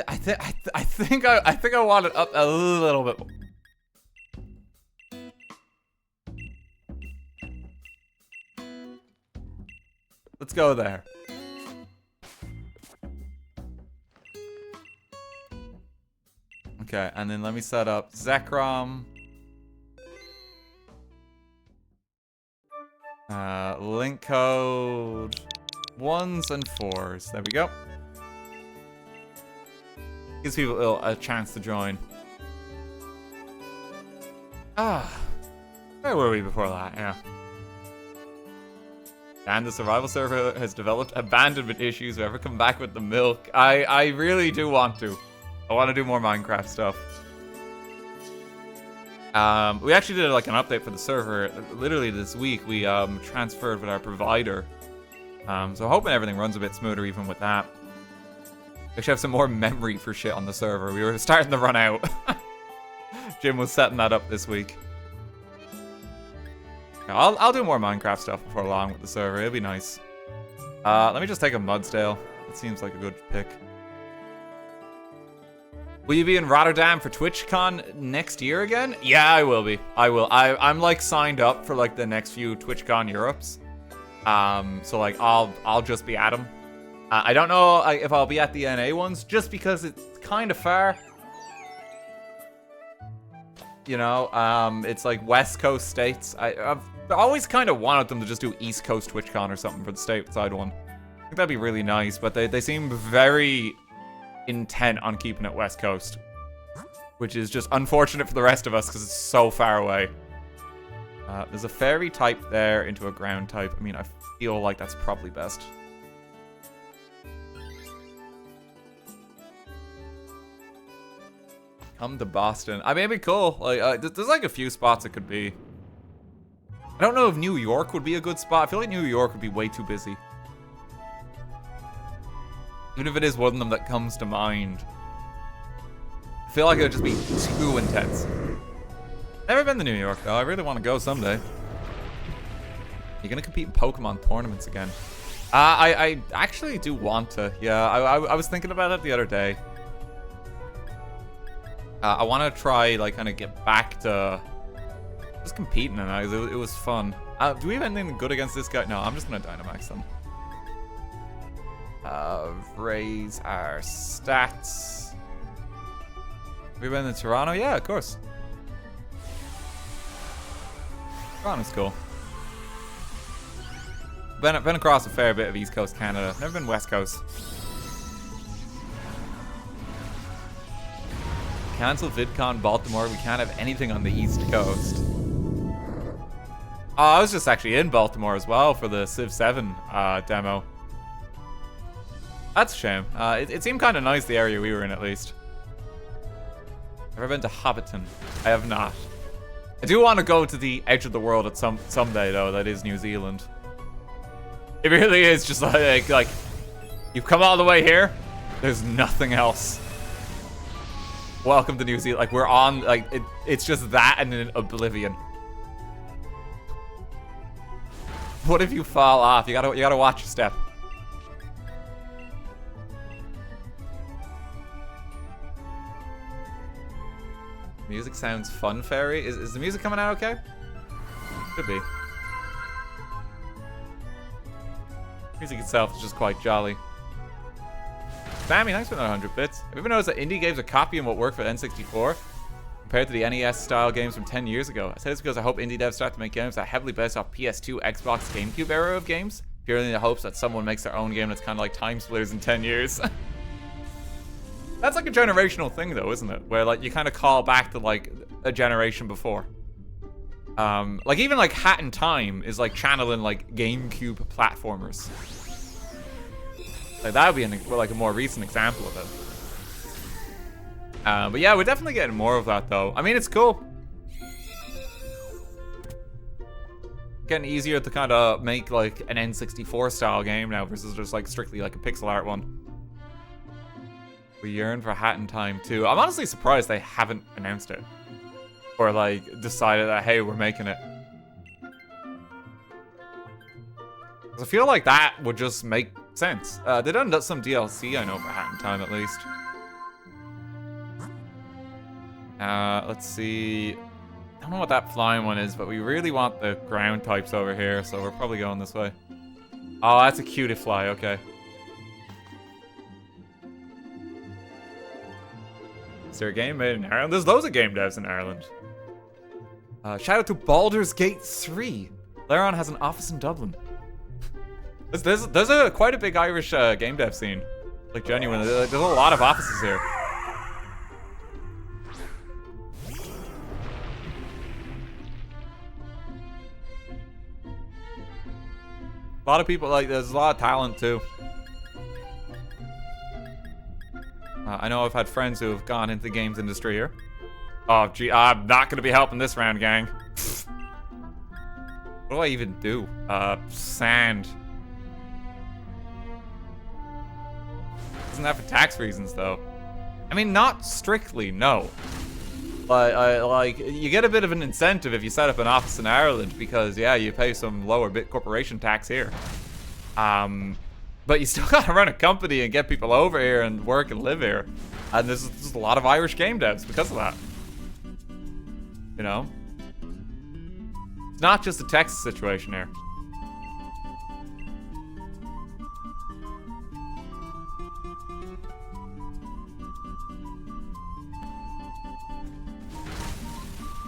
I think I want it up a little bit more. Let's go there. Okay, and then let me set up Zekrom. Link code 1s and 4s. There we go. Gives people a chance to join. Where were we before that? Yeah. And the survival server has developed abandonment issues. Whoever come back with the milk. I really do want to. I want to do more Minecraft stuff. We actually did like an update for the server literally this week. We transferred with our provider. So hoping everything runs a bit smoother even with that. We actually have some more memory for shit on the server. We were starting to run out. Jim was setting that up this week. I'll do more Minecraft stuff before long with the server. It'll be nice. Let me just take a Mudsdale. It seems like a good pick. Will you be in Rotterdam for TwitchCon next year again? Yeah, I will be. I will. I'm like signed up for like the next few TwitchCon Europes. So like I'll just be at them. I don't know if I'll be at the NA ones just because it's kind of far. You know, it's like West Coast states. I've always kind of wanted them to just do East Coast TwitchCon or something for the stateside one. I think that'd be really nice, but they seem very intent on keeping it West Coast, which is just unfortunate for the rest of us because it's so far away. There's a fairy type there into a ground type. I mean, I feel like that's probably best. Come to Boston. I mean, it'd be cool. Like, there's like a few spots it could be. I don't know if New York would be a good spot. I feel like New York would be way too busy. Even if it is one of them that comes to mind. I feel like it would just be too intense. Never been to New York, though. I really want to go someday. You're going to compete in Pokemon tournaments again. I actually do want to. Yeah, I was thinking about it the other day. I want to try, like, kind of get back to just competing in that. It was fun. Do we have anything good against this guy? No, I'm just going to Dynamax them. Raise our stats. Have we been in Toronto? Yeah, of course. Toronto's cool. Been across a fair bit of East Coast Canada. Never been West Coast. Cancel VidCon Baltimore. We can't have anything on the East Coast. Oh, I was just actually in Baltimore as well for the Civ 7 demo. That's a shame. It seemed kind of nice, the area we were in, at least. Ever been to Hobbiton? I have not. I do want to go to the edge of the world at someday, though. That is New Zealand. It really is just like you've come all the way here. There's nothing else. Welcome to New Zealand. Like, we're on, like, it's just that and an oblivion. What if you fall off? You gotta watch your step. Music sounds fun, Fairy. Is the music coming out okay? Could be. Music itself is just quite jolly. Sammy, thanks for another 100 bits. Have you ever noticed that indie games are copying what worked for N64 compared to the NES-style games from 10 years ago? I say this because I hope indie devs start to make games that heavily based off PS2, Xbox, GameCube era of games, purely in the hopes that someone makes their own game that's kind of like Time Splitters in 10 years. That's like a generational thing, though, isn't it? Where like you kind of call back to like a generation before. Like even like Hat in Time is like channeling like GameCube platformers. Like that would be like a more recent example of it. But yeah, we're definitely getting more of that, though. I mean, it's cool. Getting easier to kind of make like an N64 style game now versus just like strictly like a pixel art one. We yearn for Hat in Time too. I'm honestly surprised they haven't announced it. Or like decided that, hey, we're making it. I feel like that would just make sense. They done some DLC, I know, for Hat in Time at least. Let's see. I don't know what that flying one is, but we really want the ground types over here, so we're probably going this way. Oh, that's a Cutifly, okay. Is there a game made in Ireland? There's loads of game devs in Ireland. Shout out to Baldur's Gate 3. Laron has an office in Dublin. There's quite a big Irish game dev scene. Like, genuinely. There's a lot of offices here. A lot of people, like, there's a lot of talent, too. I know I've had friends who have gone into the games industry here. Oh, gee, I'm not going to be helping this round, gang. What do I even do? Sand. Isn't that for tax reasons, though? I mean, not strictly, no. But, like, you get a bit of an incentive if you set up an office in Ireland because, yeah, you pay some lower bit corporation tax here. But you still gotta run a company and get people over here and work and live here. And there's a lot of Irish game devs because of that. You know? It's not just a Texas situation here.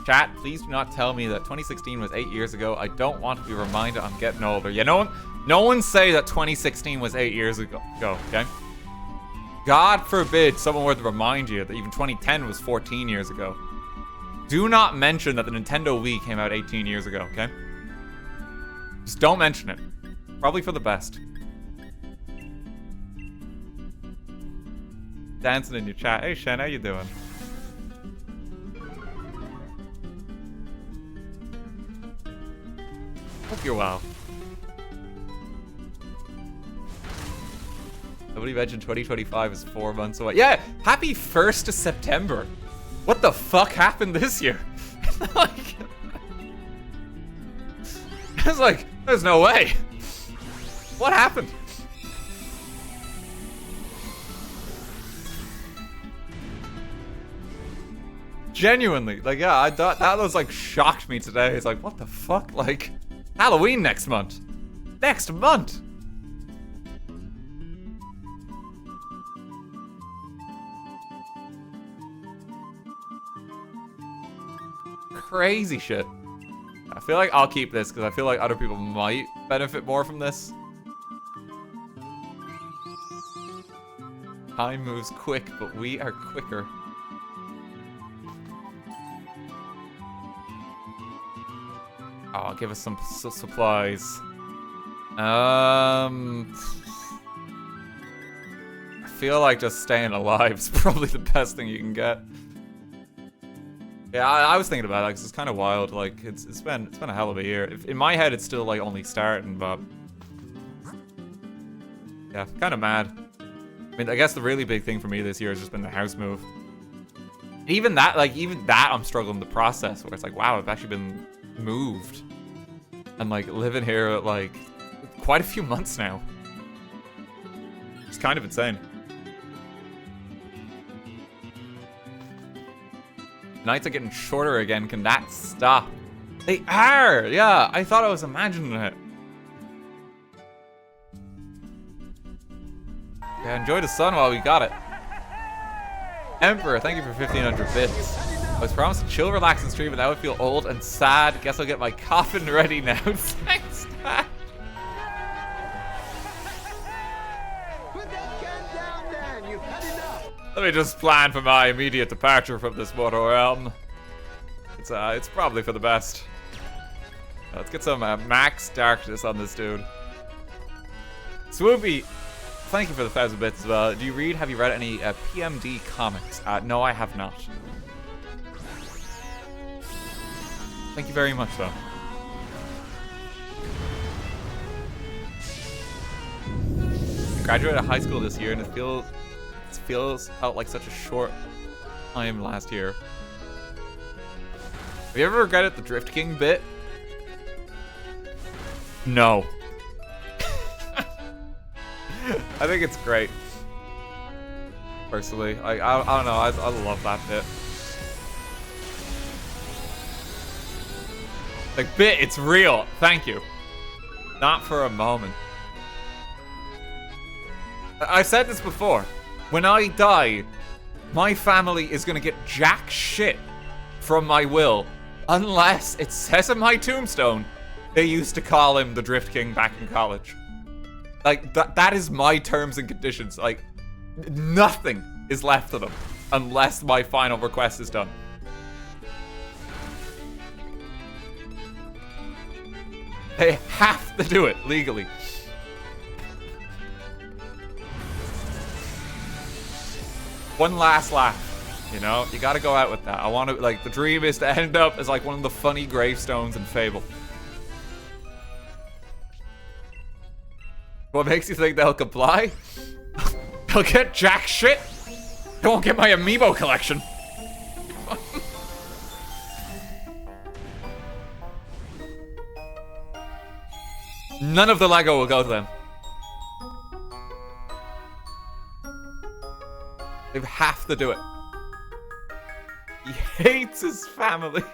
Chat, please do not tell me that 2016 was 8 years ago. I don't want to be reminded I'm getting older. Yeah, no one say that 2016 was 8 years ago, okay? God forbid someone were to remind you that even 2010 was 14 years ago. Do not mention that the Nintendo Wii came out 18 years ago, okay? Just don't mention it. Probably for the best. Dancing in your chat. Hey, Shen, how you doing? Hope you're well. Nobody mentioned 2025 is 4 months away. Yeah, happy 1st of September. What the fuck happened this year? Like, I was like, there's no way. What happened? Genuinely, like, yeah, I thought that was like shocked me today. It's like, what the fuck? Like, Halloween next month. Next month. Crazy shit. I feel like I'll keep this because I feel like other people might benefit more from this. Time moves quick, but we are quicker. Oh, give us some supplies. I feel like just staying alive is probably the best thing you can get. Yeah, I was thinking about that because it's kind of wild. Like, it's been a hell of a year. In my head, it's still like only starting, but yeah, kind of mad. I mean, I guess the really big thing for me this year has just been the house move. Even that, I'm struggling to process. Where it's like, wow, I've actually been moved and like living here like quite a few months now. It's kind of insane. Nights are getting shorter again. Can that stop? They are! Yeah, I thought I was imagining it. Yeah, enjoy the sun while we got it. Emperor, thank you for 1,500 bits. I was promised to chill, relax, and stream, but now I feel old and sad. Guess I'll get my coffin ready now. Thanks, Dad. Let me just plan for my immediate departure from this mortal realm. It's probably for the best. Let's get some max darkness on this dude. Swoopy, thank you for the 1,000 bits as well. Have you read any PMD comics? No, I have not. Thank you very much, though. I graduated high school this year, and it felt like such a short time last year. Have you ever regretted the Drift King bit? No. I think it's great. Personally, I don't know. I love that bit. Like, bit, it's real. Thank you. Not for a moment. I've said this before. When I die, my family is gonna get jack shit from my will. Unless it says in my tombstone, they used to call him the Drift King back in college. Like, that is my terms and conditions. Like, nothing is left of them unless my final request is done. They have to do it legally. One last laugh, you know? You gotta go out with that. I want to, like, the dream is to end up as, like, one of the funny gravestones in Fable. What makes you think they'll comply? They'll get jack shit. They won't get my amiibo collection. None of the Lego will go to them. They have to do it. He hates his family.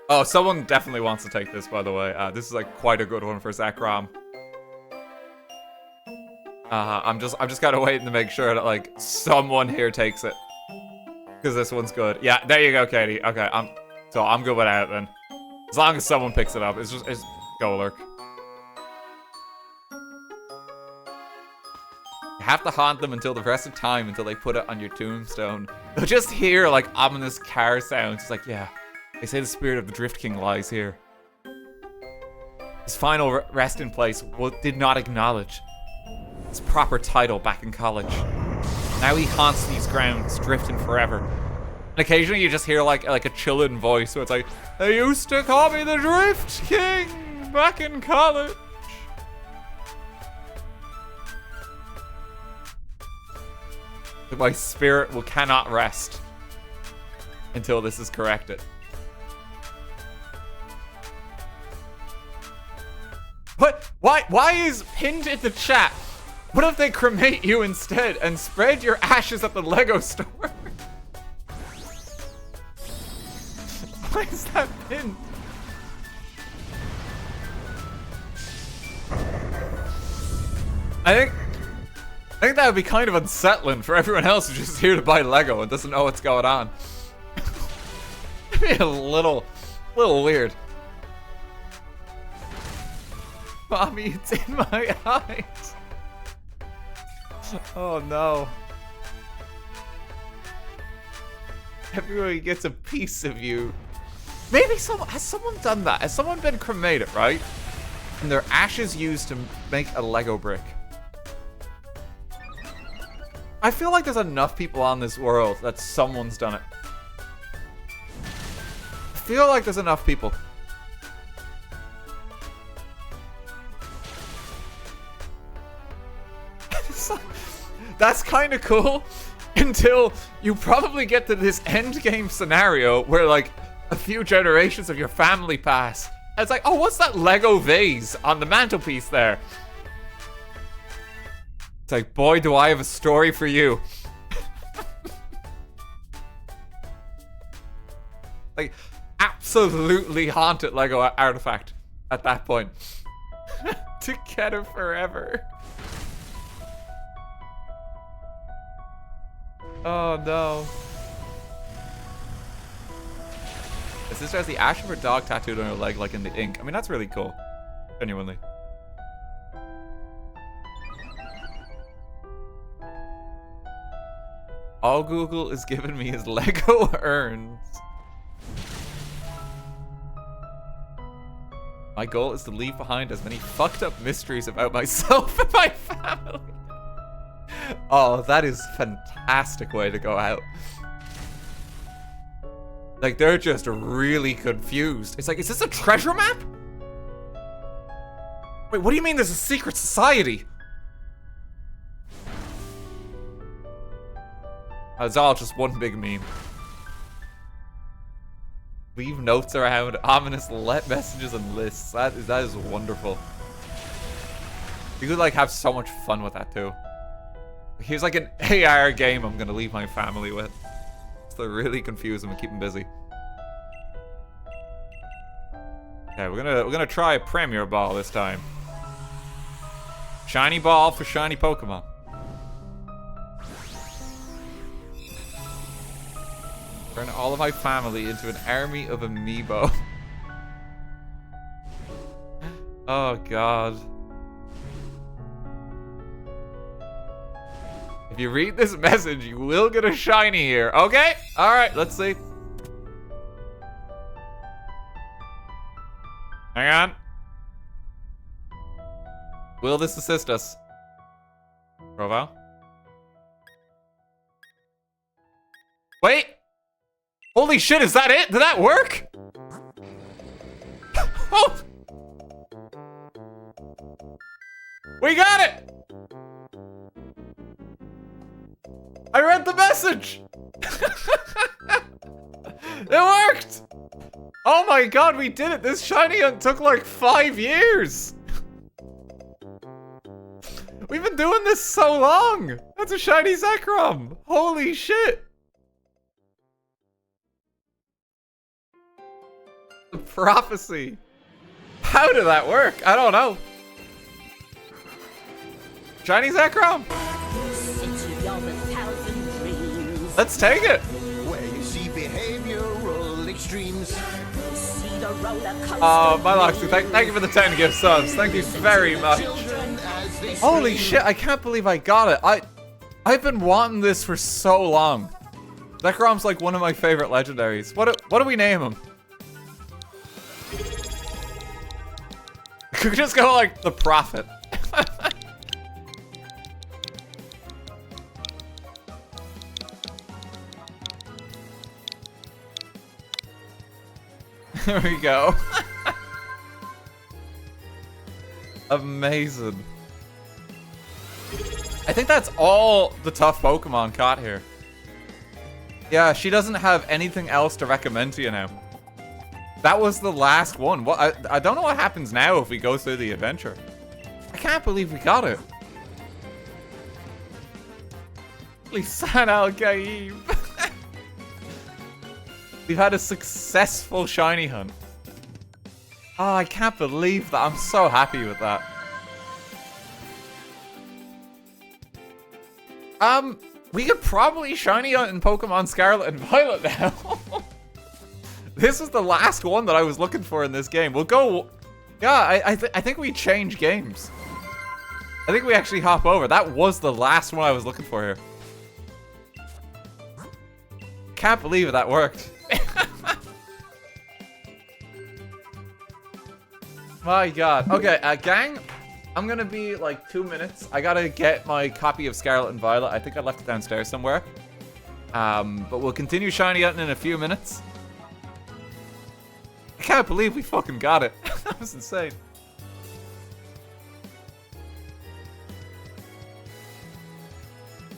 Oh, someone definitely wants to take this, by the way. This is like quite a good one for Zekrom. I'm just kind of waiting to make sure that like someone here takes it, because this one's good. Yeah, there you go, Katie. Okay, I'm good without it then. As long as someone picks it up, it's go lurk. You have to haunt them until the rest of time, until they put it on your tombstone. They'll just hear like ominous car sounds. It's like, yeah, they say the spirit of the Drift King lies here. His final resting place did not acknowledge his proper title back in college. Now he haunts these grounds, drifting forever. And occasionally you just hear like a chilling voice where it's like, they used to call me the Drift King back in college. My spirit cannot rest until this is corrected. What? Why is pinned in the chat? What if they cremate you instead and spread your ashes at the Lego store? Why is that pinned? I think that would be kind of unsettling for everyone else who's just here to buy Lego and doesn't know what's going on. It'd be a little weird. Mommy, it's in my eyes. Oh no. Everybody gets a piece of you. Maybe has someone done that? Has someone been cremated, right? And their ashes used to make a Lego brick. I feel like there's enough people on this world that someone's done it. I feel like there's enough people. That's kind of cool until you probably get to this end game scenario where like a few generations of your family pass. And it's like, oh, what's that Lego vase on the mantelpiece there? It's like, boy, do I have a story for you. Like, absolutely haunted Lego artifact at that point. Together forever. Oh no. My sister has the ash of her dog tattooed on her leg like in the ink. I mean, that's really cool. Genuinely. All Google is giving me is Lego urns. My goal is to leave behind as many fucked up mysteries about myself and my family. Oh, that is a fantastic way to go out. Like, they're just really confused. It's like, is this a treasure map? Wait, what do you mean there's a secret society? It's all just one big meme. Leave notes around, ominous messages and lists. That is wonderful. You could like have so much fun with that too. Here's like an AR game I'm gonna leave my family with. So really confuse them and keep them busy. Okay, we're gonna try a Premier Ball this time. Shiny Ball for shiny Pokemon. Turn all of my family into an army of amiibo. Oh god. If you read this message, you will get a shiny here. Okay? Alright, let's see. Hang on. Will this assist us? Profile? Wait! Holy shit, is that it? Did that work? Oh! We got it! I read the message! It worked! Oh my god, we did it! This shiny hunt took like 5 years! We've been doing this so long. That's a shiny Zekrom. Holy shit. The prophecy. How did that work? I don't know. Shiny Zekrom. Let's take it. Where you see behavioral extremes. Oh, my Loxy, thank you for the 10 gift subs. Thank you very much. Holy shit, I can't believe I got it. I've been wanting this for so long. Zekrom's like one of my favorite legendaries. What do we name him? Could we just go like the Prophet? There we go. Amazing. I think that's all the tough Pokemon caught here. Yeah, she doesn't have anything else to recommend to you now. That was the last one. What? I don't know what happens now if we go through the adventure. I can't believe we got it. Lisan Al-Gaib. We've had a successful shiny hunt. Oh, I can't believe that. I'm so happy with that. We could probably shiny hunt in Pokemon Scarlet and Violet now. This is the last one that I was looking for in this game. We'll go... Yeah, I think we change games. I think we actually hop over. That was the last one I was looking for here. Can't believe that worked. My god. Okay, gang, I'm gonna be like 2 minutes. I gotta get my copy of Scarlet and Violet. I think I left it downstairs somewhere. But we'll continue shiny hunting in a few minutes. I can't believe we fucking got it. That was insane.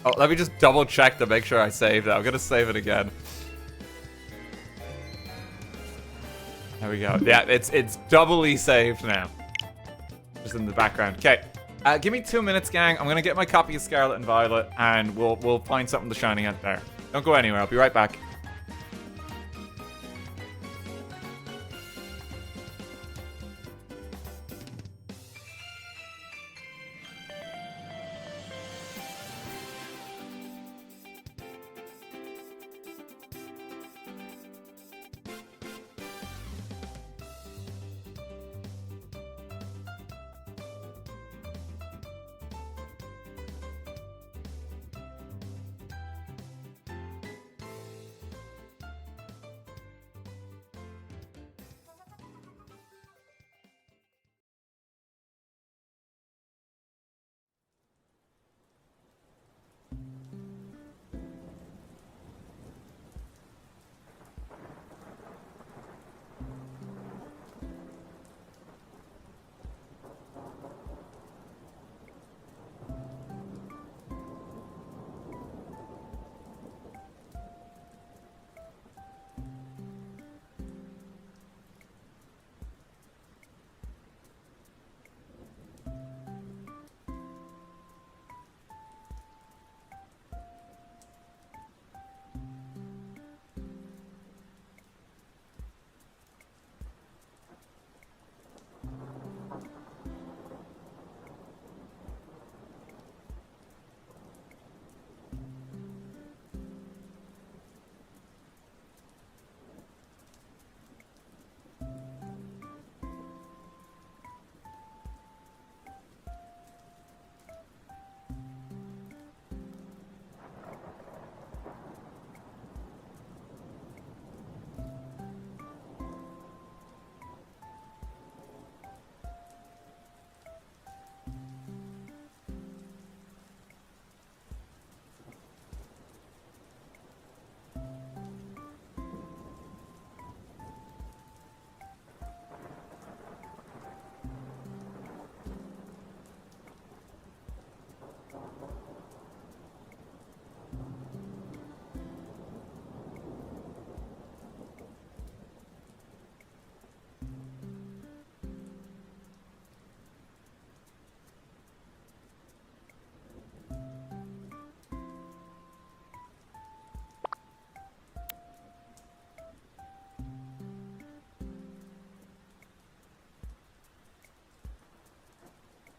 Oh, let me just double check to make sure I saved it. I'm gonna save it again. There we go. Yeah, it's doubly saved now. Just in the background. Okay. Give me 2 minutes, gang. I'm gonna get my copy of Scarlet and Violet, and we'll find something to shiny hunt there. Don't go anywhere. I'll be right back.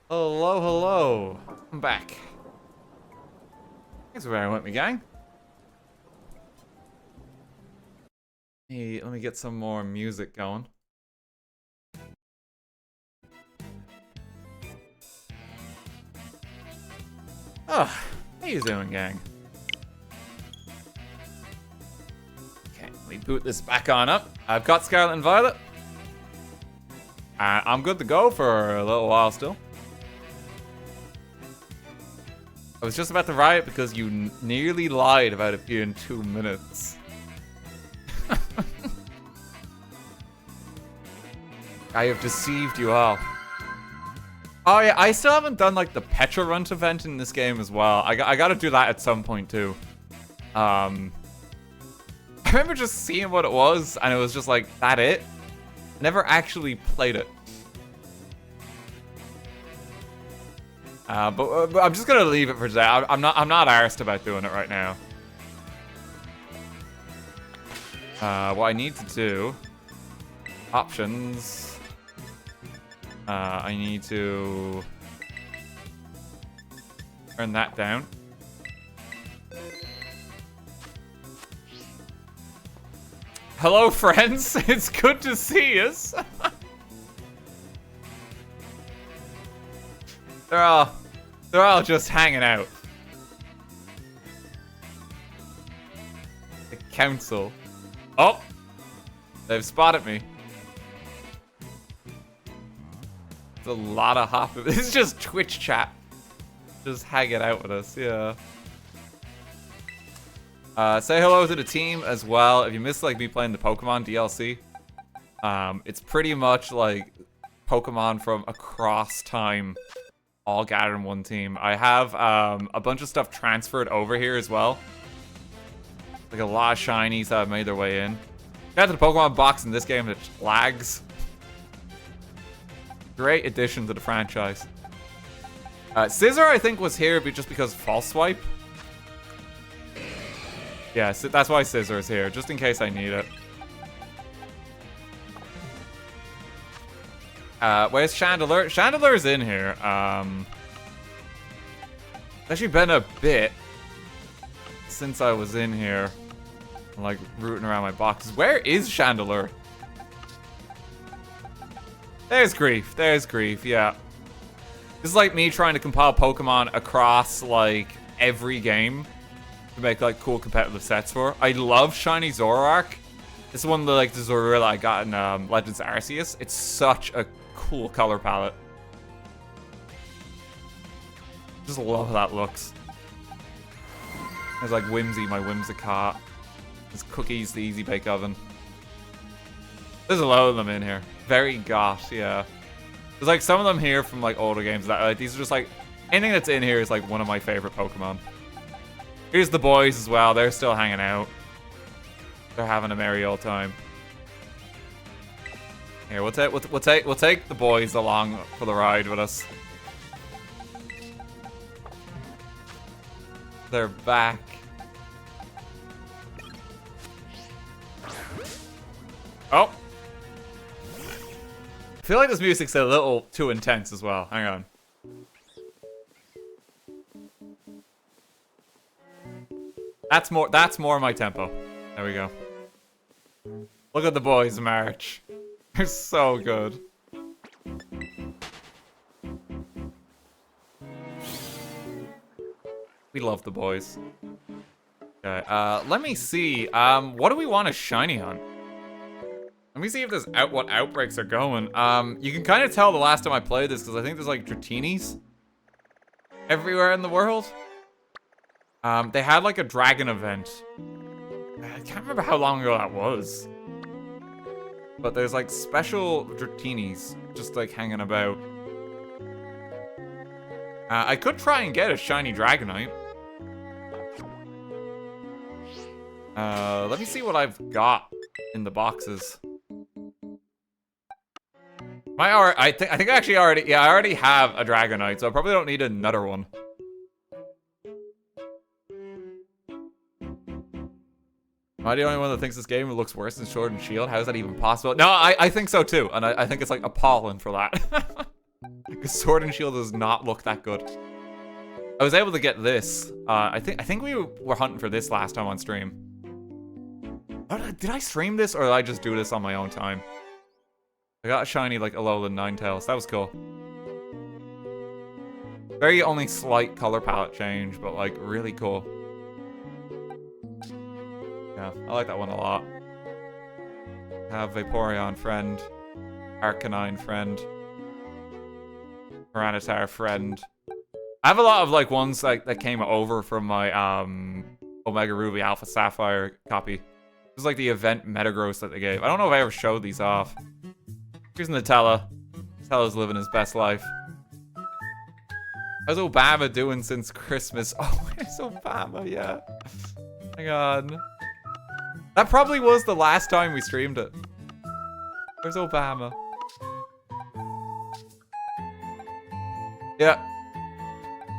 Hello, hello. I'm back. Thanks for bearing with me, gang. Hey, let me get some more music going. Oh, how you doing, gang? Okay, let me boot this back on up. I've got Scarlet and Violet. I'm good to go for a little while still. I was just about to riot because you nearly lied about it being 2 minutes. I have deceived you all. Oh yeah, I still haven't done like the Petra Runt event in this game as well. I gotta do that at some point too. I remember just seeing what it was and it was just like, that it? Never actually played it. But I'm just gonna leave it for today. I'm not arsed about doing it right now. What I need to do, options. I need to turn that down. Hello, friends. It's good to see us. They're all just hanging out. The council. Oh, they've spotted me. It's a lot of hopping. This is just Twitch chat. Just hanging out with us, yeah. Say hello to the team as well. If you miss like me playing the Pokemon DLC, it's pretty much like Pokemon from across time, all gathered in one team. I have a bunch of stuff transferred over here as well. Like a lot of shinies that have made their way in. Got to the Pokemon box in this game that lags. Great addition to the franchise. Scissor, I think, was here just because False Swipe. Yeah, so that's why Scissor is here, just in case I need it. Where's Chandelure? Chandelure's in here. It's actually been a bit since I was in here. I'm, like, rooting around my boxes. Where is Chandelure? There's Grief. There's Grief, yeah. This is like me trying to compile Pokemon across, like, every game to make, like, cool competitive sets for. I love Shiny Zoroark. This is one of the, like, the Zorilla I got in Legends Arceus. It's such a cool color palette. Just love how that looks. There's, like, Whimsy, my Whimsicott. There's Cookies, the Easy Bake Oven. There's a lot of them in here. Very goth, yeah. There's like some of them here from like older games that like these are just like anything that's in here is like one of my favorite Pokemon. Here's the boys as well. They're still hanging out. They're having a merry old time. Here, we'll take the boys along for the ride with us. They're back. Oh. I feel like this music's a little too intense as well. Hang on. That's more my tempo. There we go. Look at the boys march. They're so good. We love the boys. Okay, let me see. What do we want to shiny hunt? Let me see if there's what outbreaks are going. You can kind of tell the last time I played this because I think there's like Dratinis everywhere in the world. They had like a dragon event. I can't remember how long ago that was. But there's like special Dratinis just like hanging about. I could try and get a shiny Dragonite. Let me see what I've got in the boxes. I think I actually already, I already have a Dragonite, so I probably don't need another one. Am I the only one that thinks this game looks worse than Sword and Shield? How is that even possible? No, I think so too, and I think it's like appalling for that. His Sword and Shield does not look that good. I was able to get this. I think we were hunting for this last time on stream. Did I stream this or did I just do this on my own time? I got a shiny like Alolan Ninetales. That was cool. Very only slight color palette change, but like really cool. Yeah, I like that one a lot. Have Vaporeon friend, Arcanine friend, Tyranitar friend. I have a lot of like ones like that came over from my Omega Ruby Alpha Sapphire copy. It was like the event Metagross that they gave. I don't know if I ever showed these off. Here's Nutella. Nutella's living his best life. How's Obama doing since Christmas? Oh, it's Obama, yeah. Hang on. That probably was the last time we streamed it. Where's Obama? Yeah.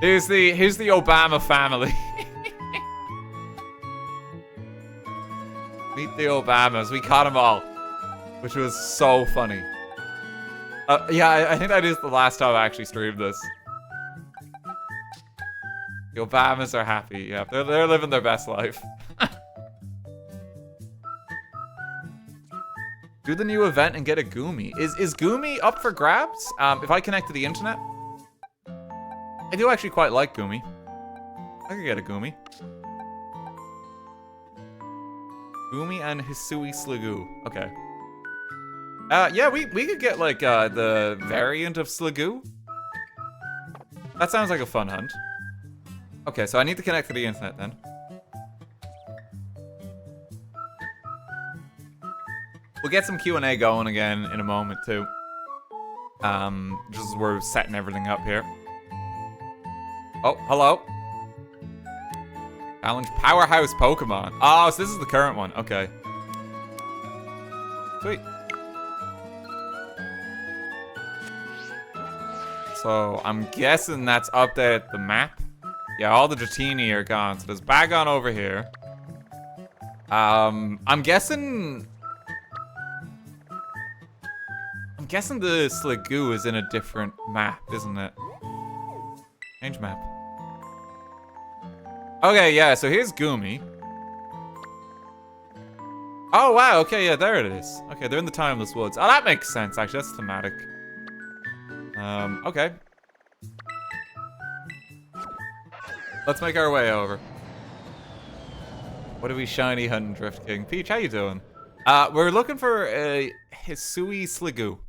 Here's the Obama family. Meet the Obamas. We caught them all. Which was so funny. Yeah, I think that is the last time I actually streamed this. The Obamas are happy. Yeah, they're living their best life. Do the new event and get a Goomy. Is Goomy up for grabs? If I connect to the internet? I do actually quite like Goomy. I could get a Goomy. Goomy and Hisui Sliggoo. Okay. Yeah, we could get like the variant of Sliggoo. That sounds like a fun hunt. Okay, so I need to connect to the internet then. We'll get some Q&A going again in a moment too. Just as we're setting everything up here. Oh, hello. Challenge Powerhouse Pokemon. Oh, so this is the current one. Okay. Sweet. So, I'm guessing that's updated the map. Yeah, all the Dratini are gone. So there's Bagon over here. I'm guessing the Sliggoo is in a different map, isn't it? Change map. Okay, yeah, so here's Goomy. Oh, wow, okay, yeah, there it is. Okay, they're in the Timeless Woods. Oh, that makes sense, actually, that's thematic. Okay. Let's make our way over. What are we shiny hunting, Drift King? Peach, how you doing? We're looking for a Hisui Sliggoo,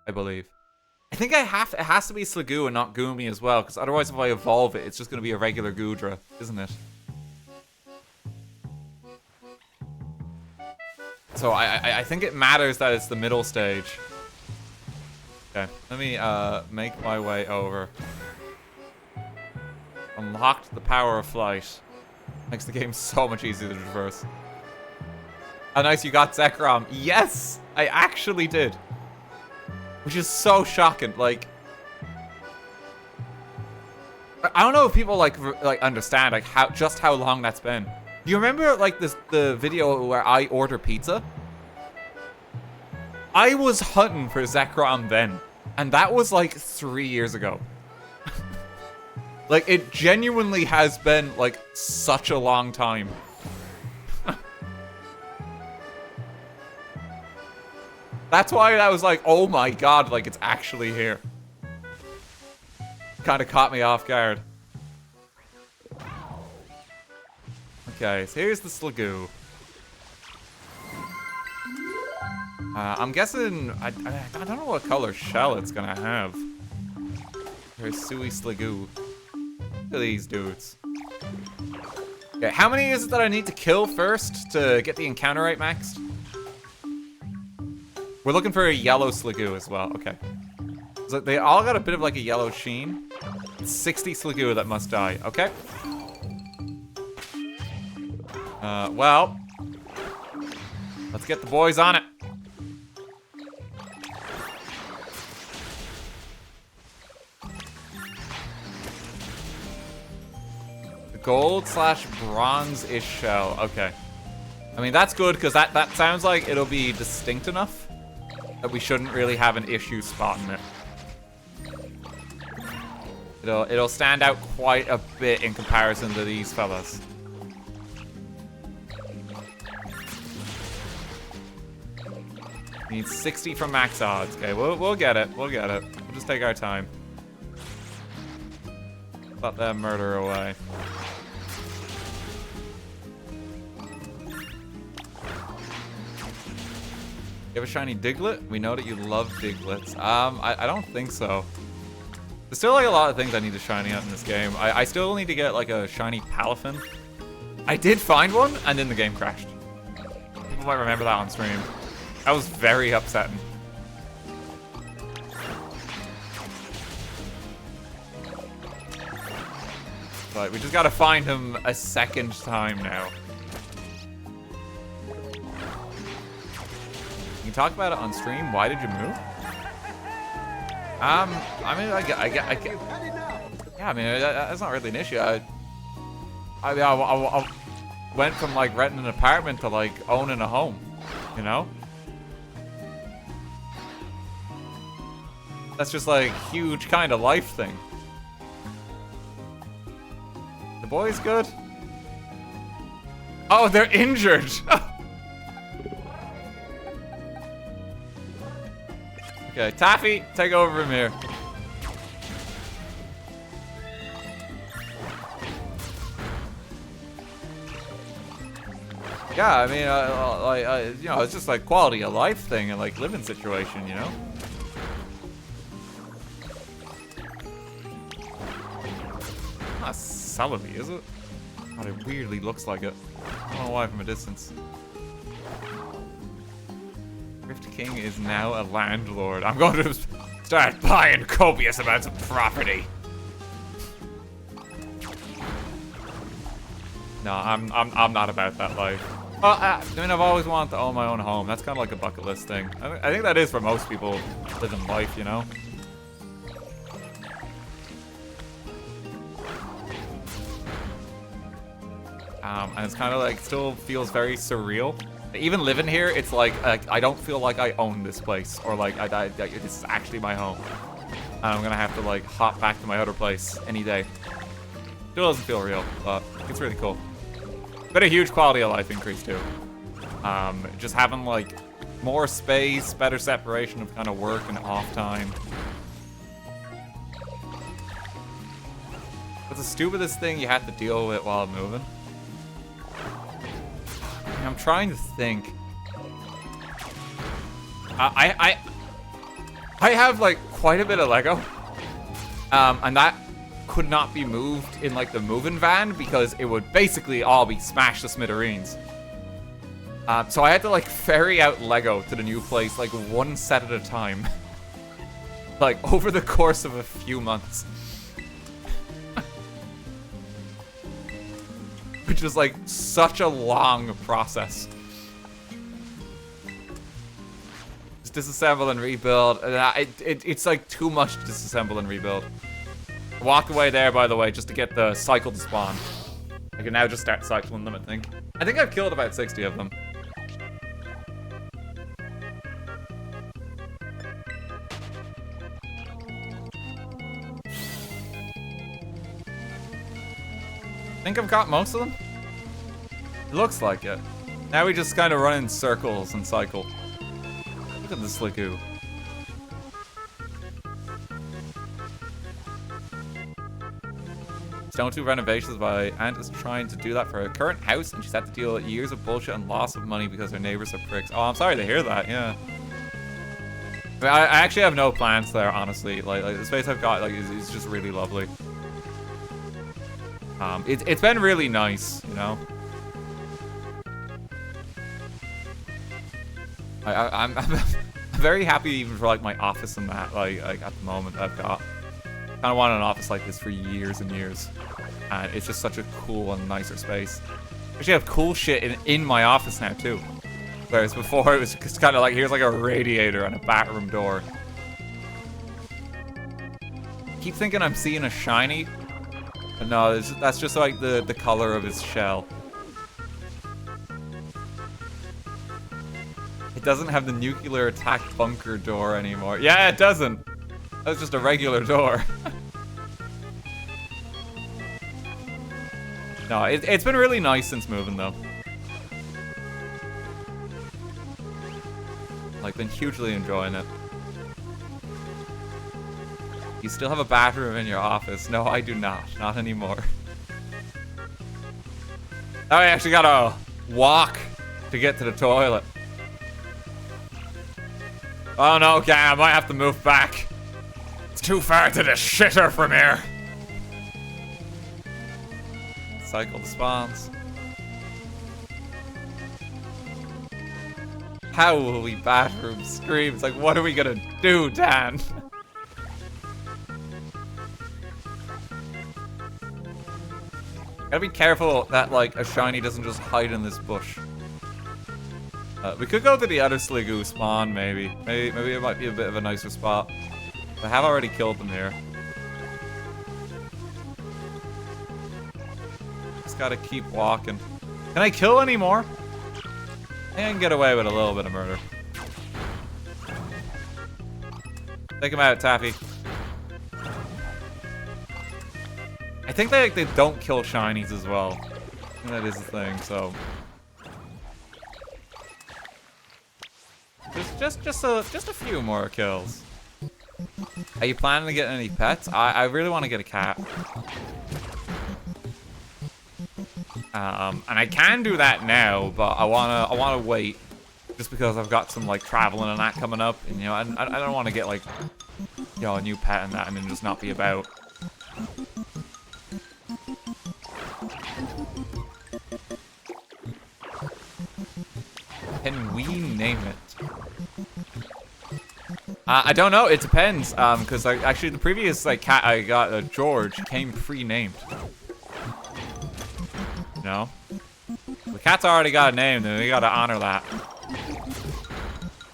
I believe. I think it has to be Sliggoo and not Goomy as well, because otherwise if I evolve it, it's just going to be a regular Goodra, isn't it? So I think it matters that it's the middle stage. Okay, let me make my way over. Unlocked the power of flight. Makes the game so much easier to traverse. How nice you got Zekrom. Yes! I actually did. Which is so shocking, like... I don't know if people, like understand, like, how long that's been. Do you remember, like, the video where I order pizza? I was hunting for Zekrom then, and that was, like, 3 years ago. Like, it genuinely has been, like, such a long time. That's why I was like, oh my god, like, it's actually here. Kind of caught me off guard. Okay, so here's the Sliggoo. I'm guessing, I don't know what color shell it's gonna have. Here's Sui Sliggoo. Look at these dudes. Okay, how many is it that I need to kill first to get the encounter rate maxed? We're looking for a yellow Sliggoo as well. Okay. So they all got a bit of like a yellow sheen. It's 60 Sliggoo that must die. Okay. Well. Let's get the boys on it. The gold/bronze-ish shell. Okay. I mean, that's good because that sounds like it'll be distinct enough that we shouldn't really have an issue spotting it. It'll stand out quite a bit in comparison to these fellas. Need 60 from max odds. Okay, we'll get it. We'll get it. We'll just take our time. Let that murder away. You have a shiny Diglett? We know that you love Diglets. I don't think so. There's still like a lot of things I need to shiny out in this game. I still need to get like a shiny Palafin. I did find one, and then the game crashed. People might remember that on stream. That was very upsetting. But we just gotta find him a second time now. You can talk about it on stream. Why did you move? I mean, yeah, I mean, that's not really an issue. I went from like renting an apartment to like owning a home, you know? That's just like huge kind of life thing. The boy's good. Oh, they're injured. Okay, Taffy, take over from here. Yeah, I mean, you know, it's just like quality of life thing and like living situation, you know. Not Celebi, is it? God, it weirdly looks like it. I don't know why from a distance. Rift King is now a landlord. I'm going to start buying copious amounts of property. No, I'm not about that life. Well, I mean, I've always wanted to own my own home. That's kind of like a bucket list thing. I think that is for most people living life, you know? And it's kind of like, still feels very surreal. Even living here, it's like I don't feel like I own this place, or like this is actually my home. And I'm gonna have to like hop back to my other place any day. Still doesn't feel real, but it's really cool. But a huge quality of life increase too. Just having like more space, better separation of kind of work and off time. What's the stupidest thing you have to deal with while moving? I'm trying to think. I have like quite a bit of Lego, and that could not be moved in like the moving van because it would basically all be smashed to smithereens. So I had to like ferry out Lego to the new place like one set at a time, like over the course of a few months. Which is like such a long process. Just disassemble and rebuild. It's like too much to disassemble and rebuild. I walked away there, by the way, just to get the cycle to spawn. I can now just start cycling them, I think. I think I've killed about 60 of them. I think I've got most of them. It looks like it. Now we just kind of run in circles and cycle. Look at this Slicku. Stone 2 renovations by Aunt is trying to do that for her current house, and she's had to deal with years of bullshit and loss of money because her neighbors are pricks. Oh, I'm sorry to hear that, yeah. I mean, I actually have no plans there, honestly. Like the space I've got like is just really lovely. It's been really nice, you know. I'm very happy even for like my office and that. Like at the moment I've got. Kind of wanted an office like this for years and years, and it's just such a cool and nicer space. I actually have cool shit in my office now too, whereas before it was just kind of like here's like a radiator and a bathroom door. Keep thinking I'm seeing a shiny. No, that's just like the color of his shell. It doesn't have the nuclear attack bunker door anymore. Yeah, it doesn't. That's just a regular door. No, it's been really nice since moving, though. Like, been hugely enjoying it. You still have a bathroom in your office. No, I do not. Not anymore. Oh, I actually gotta walk to get to the toilet. Oh no, okay, I might have to move back. It's too far to the shitter from here. Cycle the spawns. How will we bathroom screams? Like, what are we gonna do, Dan? Gotta be careful that, like, a shiny doesn't just hide in this bush. We could go to the other Sliggoo spawn, maybe. Maybe it might be a bit of a nicer spot. I have already killed them here. Just gotta keep walking. Can I kill any more? I can get away with a little bit of murder. Take him out, Taffy. I think they don't kill shinies as well. I think that is the thing, so. Just a few more kills. Are you planning to get any pets? I really want to get a cat. And I can do that now, but I wanna wait, just because I've got some like traveling and that coming up, and you know I don't want to get like, you know, a new pet and that and then just not be about. Can we name it? I don't know. It depends. Because actually the previous like cat I got, George, came pre-named. No, the cat's already got a name, then we gotta honor that.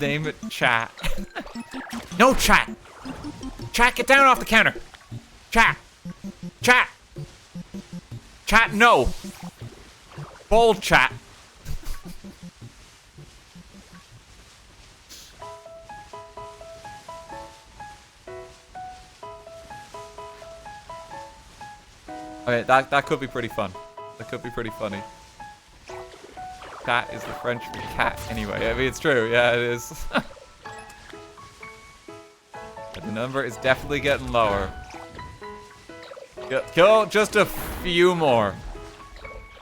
Name it Chat. No, Chat. Chat, get down off the counter. Chat. Chat. Chat, no. Bold Chat. Okay, that could be pretty fun. That could be pretty funny. Cat is the French for cat anyway. I mean, it's true. Yeah, it is. But the number is definitely getting lower. Kill just a few more.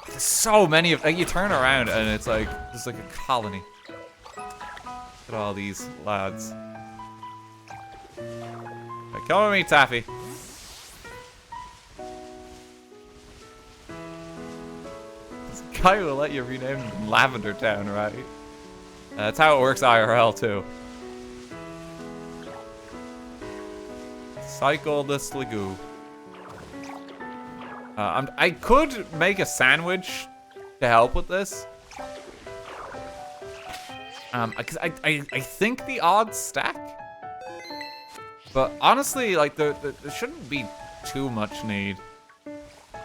There's so many of, like, you turn around and it's like, there's like a colony. Look at all these lads. Okay, come with me, Taffy. Guy will let you rename Lavender Town, right? That's how it works IRL too. Cycle the Sliggoo. I could make a sandwich to help with this. Cause I think the odds stack. But honestly, like there shouldn't be too much need.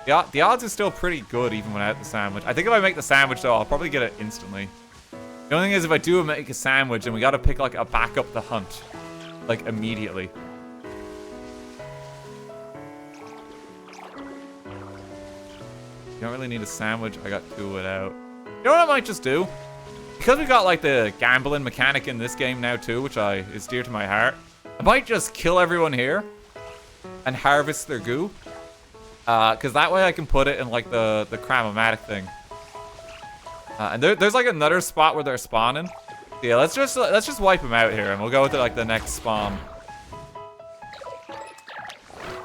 Yeah, the odds are still pretty good even without the sandwich. I think if I make the sandwich though, I'll probably get it instantly. The only thing is if I do make a sandwich, then we gotta pick like a backup the hunt. Like immediately. You don't really need a sandwich, I got two without. You know what I might just do? Because we got like the gambling mechanic in this game now too, which is dear to my heart. I might just kill everyone here and harvest their goo. Cause that way I can put it in like the Cram-O-Matic thing. And there's like another spot where they're spawning. Yeah, let's just wipe them out here and we'll go with like the next spawn.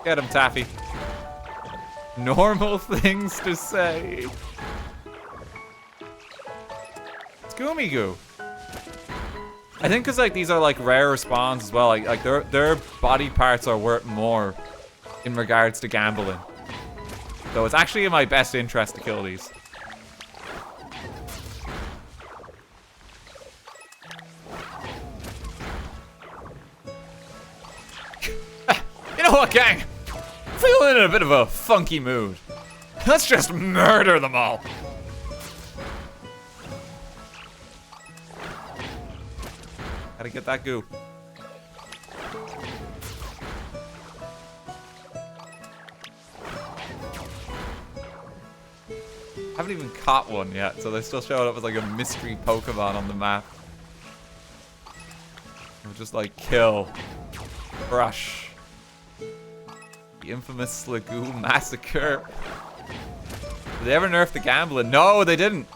Get him, Taffy. Normal things to say. It's Goomy Goo. I think cause like these are like rare spawns as well. Like their body parts are worth more in regards to gambling. So it's actually in my best interest to kill these. You know what, gang? I'm feeling in a bit of a funky mood. Let's just murder them all. Gotta get that goo. haven't even caught one yet, so they still showing up as like a mystery Pokemon on the map. We'll just like kill, crush. The infamous Sligoo Massacre. Did they ever nerf the gambling? No, they didn't.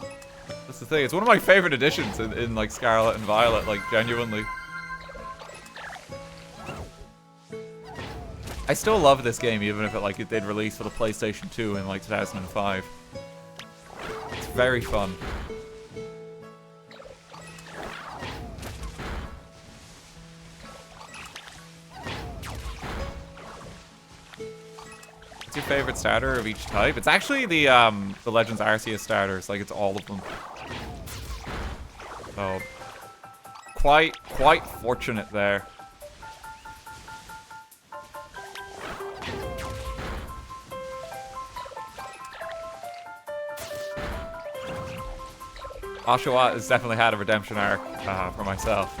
That's the thing. It's one of my favorite additions in like Scarlet and Violet, like genuinely. I still love this game, even if it they'd release for the PlayStation 2 in like 2005. It's very fun. What's your favorite starter of each type? It's actually the Legends Arceus starters. Like, it's all of them. So, quite fortunate there. Oshawott has definitely had a redemption arc for myself.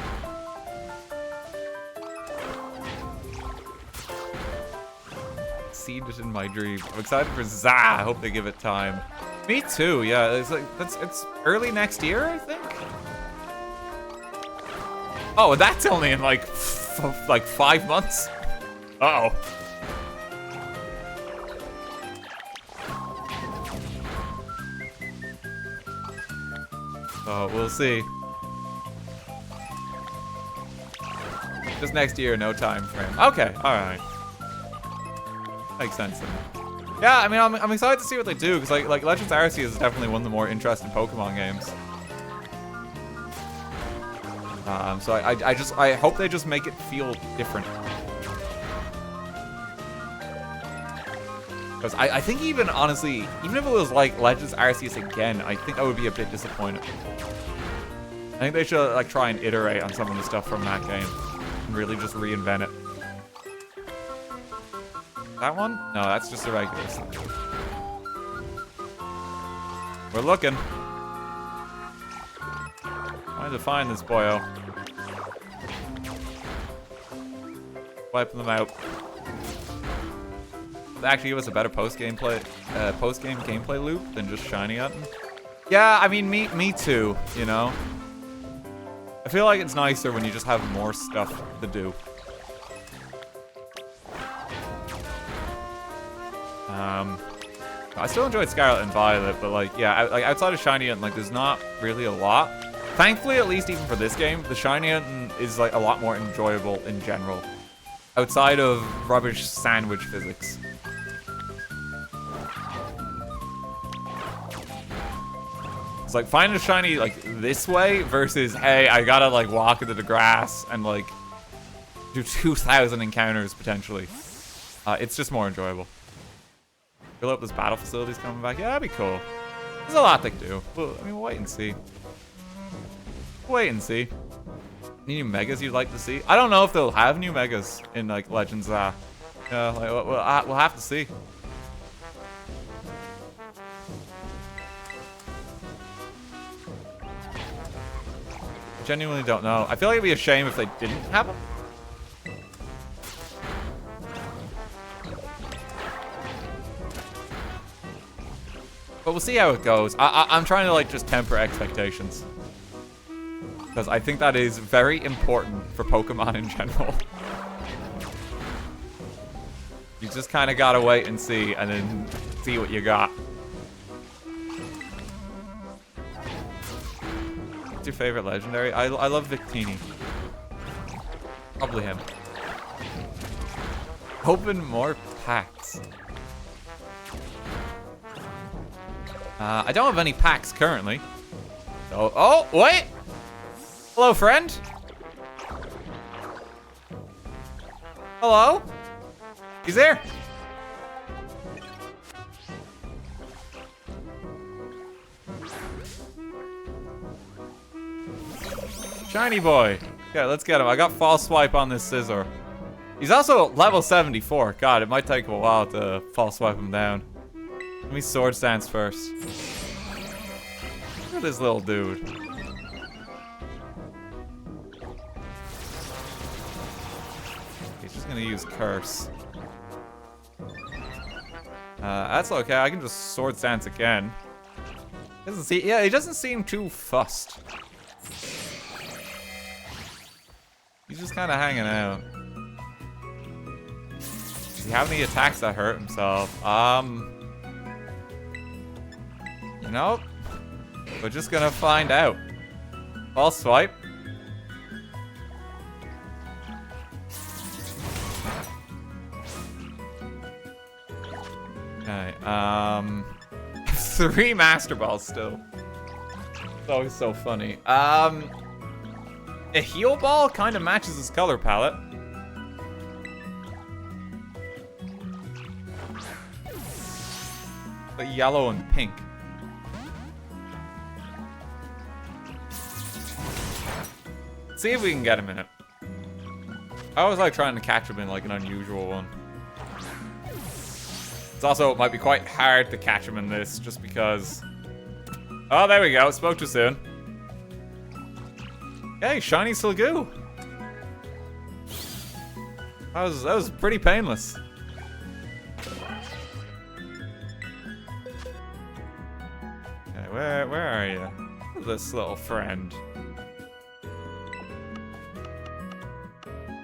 Seen it in my dream. I'm excited for Za. I hope they give it time. Me too. Yeah, it's like it's early next year, I think. Oh, that's only in like 5 months. Uh-oh. So we'll see. Just next year, no time frame. Okay, all right. Makes sense then. Yeah, I mean, I'm excited to see what they do because like Legends Arceus is definitely one of the more interesting Pokemon games. So I hope they just make it feel different. Because I think even honestly, even if it was like Legends Arceus again, I think I would be a bit disappointed. I think they should like try and iterate on some of the stuff from that game and really just reinvent it. That one? No, that's just a regular slide. We're looking. Trying to find this boyo. Wiping them out. They actually give us a better post-game gameplay loop than just shiny hunting. Yeah, I mean, me too, you know? I feel like it's nicer when you just have more stuff to do. I still enjoyed Scarlet and Violet, but like, yeah, like outside of shiny hunting, like, there's not really a lot. Thankfully, at least even for this game, the shiny hunting is like a lot more enjoyable in general, outside of rubbish sandwich physics. It's like finding a shiny like this way versus, hey, I gotta like walk into the grass and like do 2,000 encounters potentially. It's just more enjoyable. Fill up this battle facilities coming back. Yeah, that'd be cool. There's a lot they can do. Well, I mean, we'll wait and see. Wait and see. Any new megas you'd like to see? I don't know if they'll have new megas in like Legends. Like, we'll have to see. I genuinely don't know. I feel like it'd be a shame if they didn't have them. But we'll see how it goes. I'm trying to like just temper expectations. Because I think that is very important for Pokemon in general. You just kind of gotta wait and see, and then see what you got. What's your favorite legendary? I love Victini. Probably him. Open more packs. I don't have any packs currently. So, oh, wait! Hello, friend? Hello? He's there? Shiny boy. Okay, let's get him. I got false swipe on this scissor. He's also level 74. God, it might take a while to false swipe him down. Let me sword stance first. Look at this little dude. He's just gonna use curse. That's okay. I can just sword stance again. Yeah, he doesn't seem too fussed. He's just kind of hanging out. Does he have any attacks that hurt himself? You know, we're just gonna find out. False swipe. Okay, 3 Master Balls still. It's always so funny. A Heal Ball kind of matches his color palette. But yellow and pink. Let's see if we can get him in it. I always like trying to catch him in like an unusual one. It's also, it might be quite hard to catch him in this, just because... Oh, there we go. Spoke too soon. Hey, Shiny Silgoo. That was pretty painless. Okay, where are you? This little friend.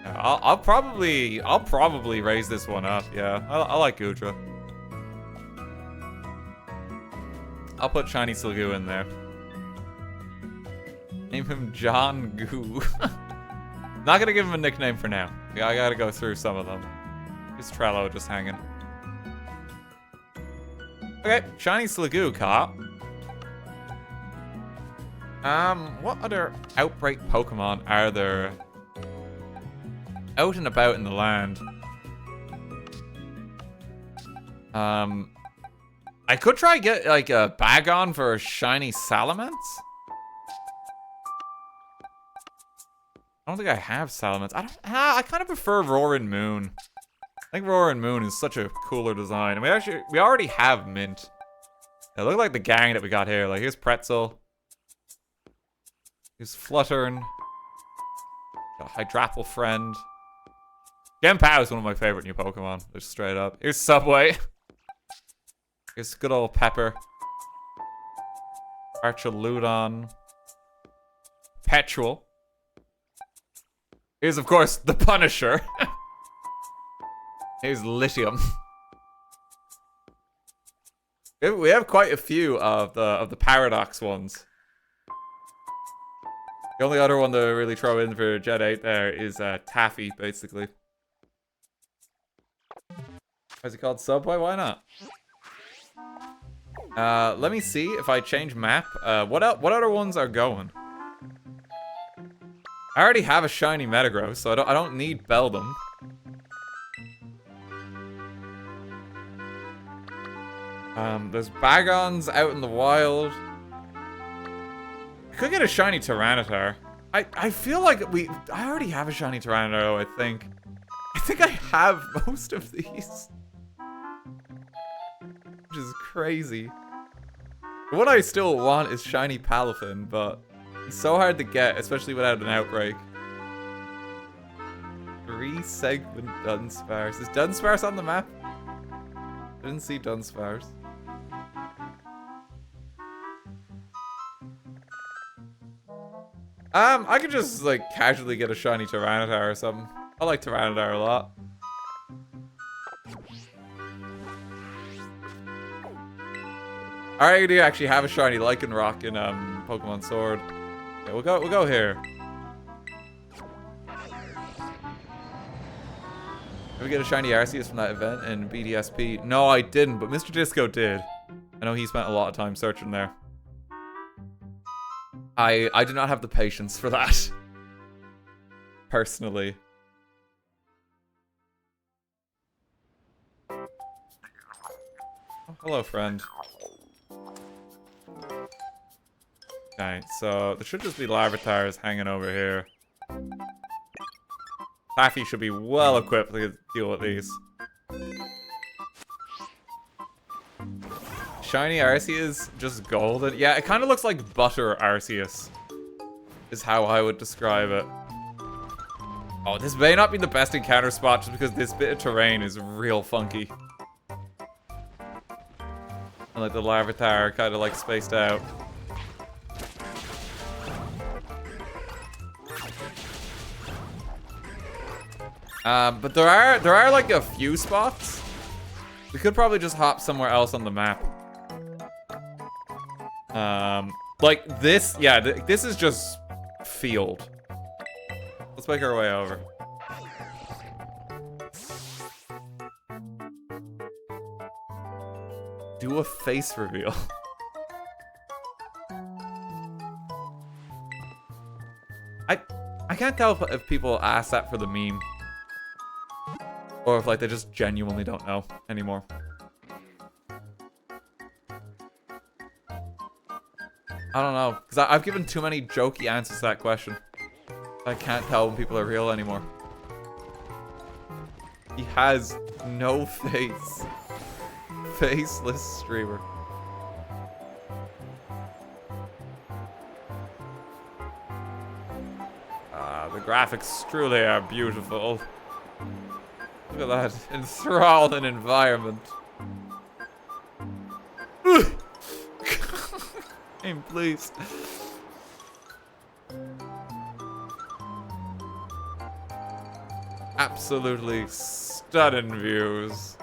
Yeah, I'll probably raise this one up. Yeah, I like Goodra. I'll put Shiny Silgoo in there. Name him John Goo. Not gonna give him a nickname for now. Yeah, I gotta go through some of them. Here's Trello just hanging. Okay, Shiny Silgoo caught. What other outbreak Pokemon are there out and about in the land? I could try get like a Bagon for a Shiny Salamence. I don't think I have Salamence. I kind of prefer Roaring Moon. I think Roaring Moon is such a cooler design. And we already have Mint. They look like the gang that we got here. Like here's Pretzel. Here's Fluttern. A Hydrapple friend. Genpao is one of my favorite new Pokemon. Just straight up. Here's Subway. Here's good old Pepper. Archaludon. Petrol. Here's, of course, the Punisher. Here's Lithium. We have quite a few of the Paradox ones. The only other one to really throw in for Jet 8 there is Taffy, basically. What's it called? Subway? Why not? Let me see if I change map. What other ones are going? I already have a shiny Metagross, so I don't need Beldum. There's Bagons out in the wild. I could get a shiny Tyranitar. I feel like I already have a shiny Tyranitar though, I think. I think I have most of these. Which is crazy. What I still want is shiny Palafin, but it's so hard to get, especially without an outbreak. 3-segment Dunsparce. Is Dunsparce on the map? I didn't see Dunsparce. I could just, like, casually get a shiny Tyranitar or something. I like Tyranitar a lot. I already do actually have a shiny Lycanroc in Pokemon Sword. Okay, we'll go here. Did we get a shiny Arceus from that event in BDSP? No, I didn't, but Mr. Disco did. I know he spent a lot of time searching there. I do not have the patience for that. Personally. Oh, hello, friend. Okay, so there should just be Larvatars hanging over here. Taffy should be well equipped to deal with these. Shiny Arceus, just golden. Yeah, it kind of looks like butter Arceus. Is how I would describe it. Oh, this may not be the best encounter spot just because this bit of terrain is real funky. And like the Larvitar kind of like spaced out. But there are like a few spots. We could probably just hop somewhere else on the map. Like this, yeah, this is just field. Let's make our way over. Do a face reveal. I can't tell if people ask that for the meme. Or if like they just genuinely don't know anymore. I don't know, because I've given too many jokey answers to that question. I can't tell when people are real anymore. He has no face. Faceless streamer. The graphics truly are beautiful. Look at that enthralling environment. Game, please. Absolutely stunning views.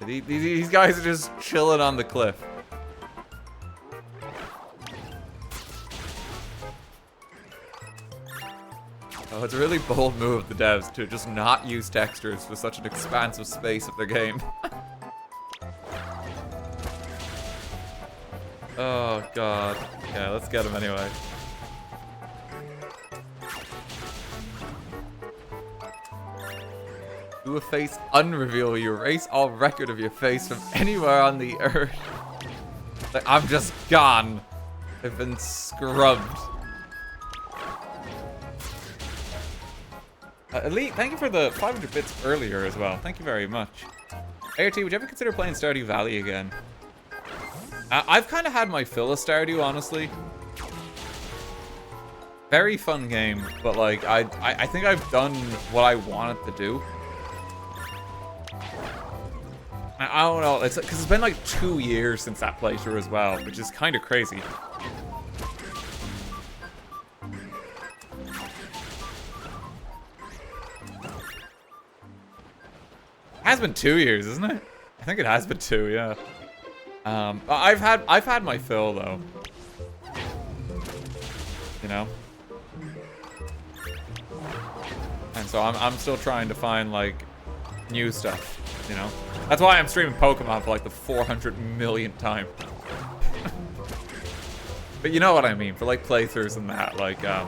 These guys are just chilling on the cliff. Oh, it's a really bold move of the devs to just not use textures for such an expansive space of their game. Oh god. Yeah, let's get him anyway. Do a face unreveal. You erase all record of your face from anywhere on the earth. Like, I'm just gone. I've been scrubbed. Elite, thank you for the 500 bits earlier as well. Thank you very much. ART, would you ever consider playing Stardew Valley again? I've kind of had my fill of Stardew, honestly. Very fun game, but like, I think I've done what I wanted to do. I don't know, it's because it's been like 2 years since that playthrough as well, which is kind of crazy. It has been 2 years, isn't it? I think it has been 2, yeah. I've had my fill though. You know? And so I'm still trying to find like new stuff, you know? That's why I'm streaming Pokemon for like the 400 millionth time. But you know what I mean, for like playthroughs and that, like I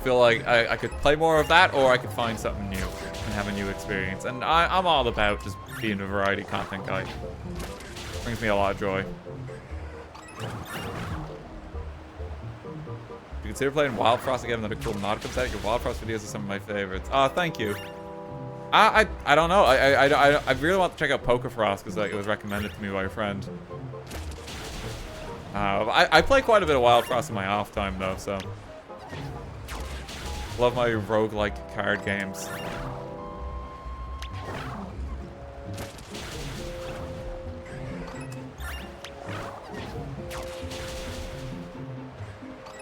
feel like I could play more of that, or I could find something new and have a new experience. And I'm all about just being a variety content guy. Brings me a lot of joy. You consider playing Wild Frost again when a cool mod comes out? Your Wild Frost videos are some of my favorites. Thank you. I don't know. I really want to check out Poker Frost because like, it was recommended to me by a friend. I play quite a bit of Wild Frost in my off time though, so. Love my roguelike card games.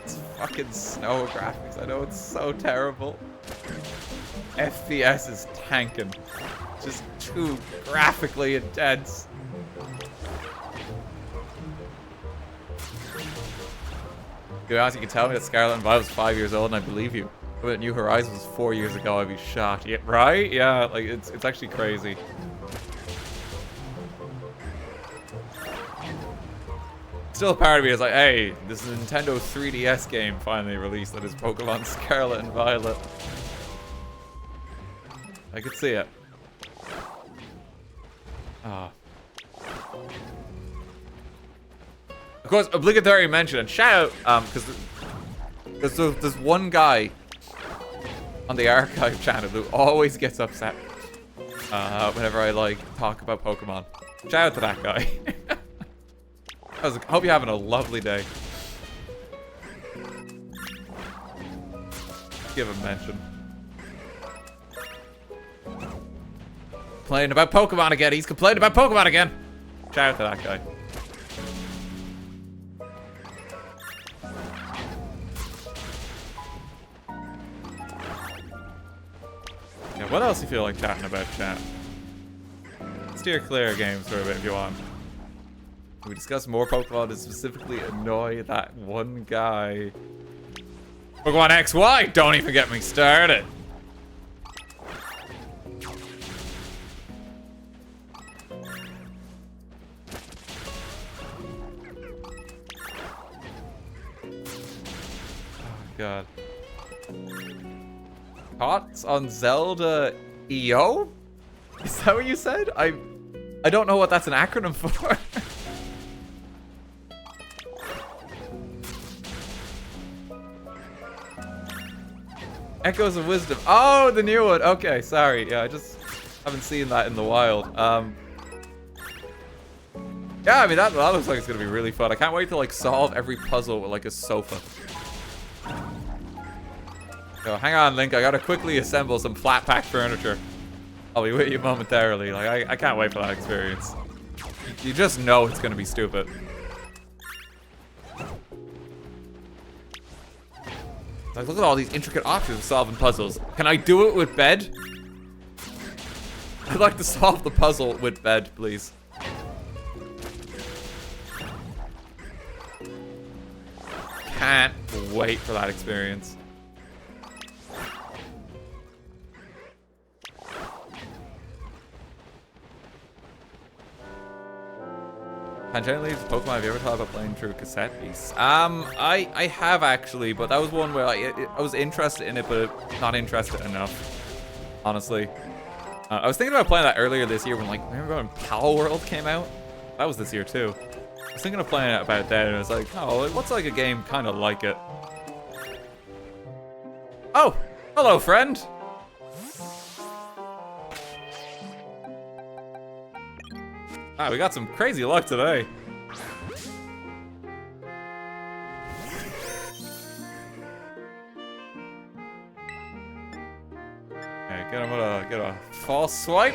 It's fucking snow graphics. I know it's so terrible. FPS is tanking. Just too graphically intense. To be honest, you can tell me that Scarlet and Violet was 5 years old and I believe you. But New Horizons was 4 years ago, I'd be shocked. Yeah, right? Yeah, like it's actually crazy. Still a part of me is like, hey, this Nintendo 3DS game finally released that is Pokemon Scarlet and Violet. I could see it. Ah. Of course, obligatory mention and shout out, because there's one guy on the archive channel who always gets upset whenever I like talk about Pokemon. Shout out to that guy. I hope you're having a lovely day. Give a mention. complaining about Pokemon again. He's complaining about Pokemon again. Shout out to that guy. Yeah, what else do you feel like chatting about, chat? Steer clear of games for a bit if you want. We discuss more Pokemon to specifically annoy that one guy. Pokemon XY, don't even get me started. Oh god. Thoughts on Zelda EO? Is that what you said? I don't know what that's an acronym for. Echoes of Wisdom. Oh, the new one. Okay, sorry. Yeah, I just haven't seen that in the wild. Yeah, I mean, that looks like it's going to be really fun. I can't wait to, like, solve every puzzle with, like, a sofa. So, hang on, Link. I got to quickly assemble some flat pack furniture. I'll be with you momentarily. Like, I can't wait for that experience. You just know it's going to be stupid. Like, look at all these intricate options of solving puzzles. Can I do it with bed? I'd like to solve the puzzle with bed, please. Can't wait for that experience. Tangentially, Pokemon, have you ever thought about playing through cassette piece? I have actually, but that was one where I was interested in it, but not interested enough, honestly. I was thinking about playing that earlier this year when, like, remember when Pal World came out? That was this year too. I was thinking of playing it about that, and it was like, oh, what's like a game kind of like it? Oh, hello, friend. Ah, we got some crazy luck today. Okay, get a false swipe.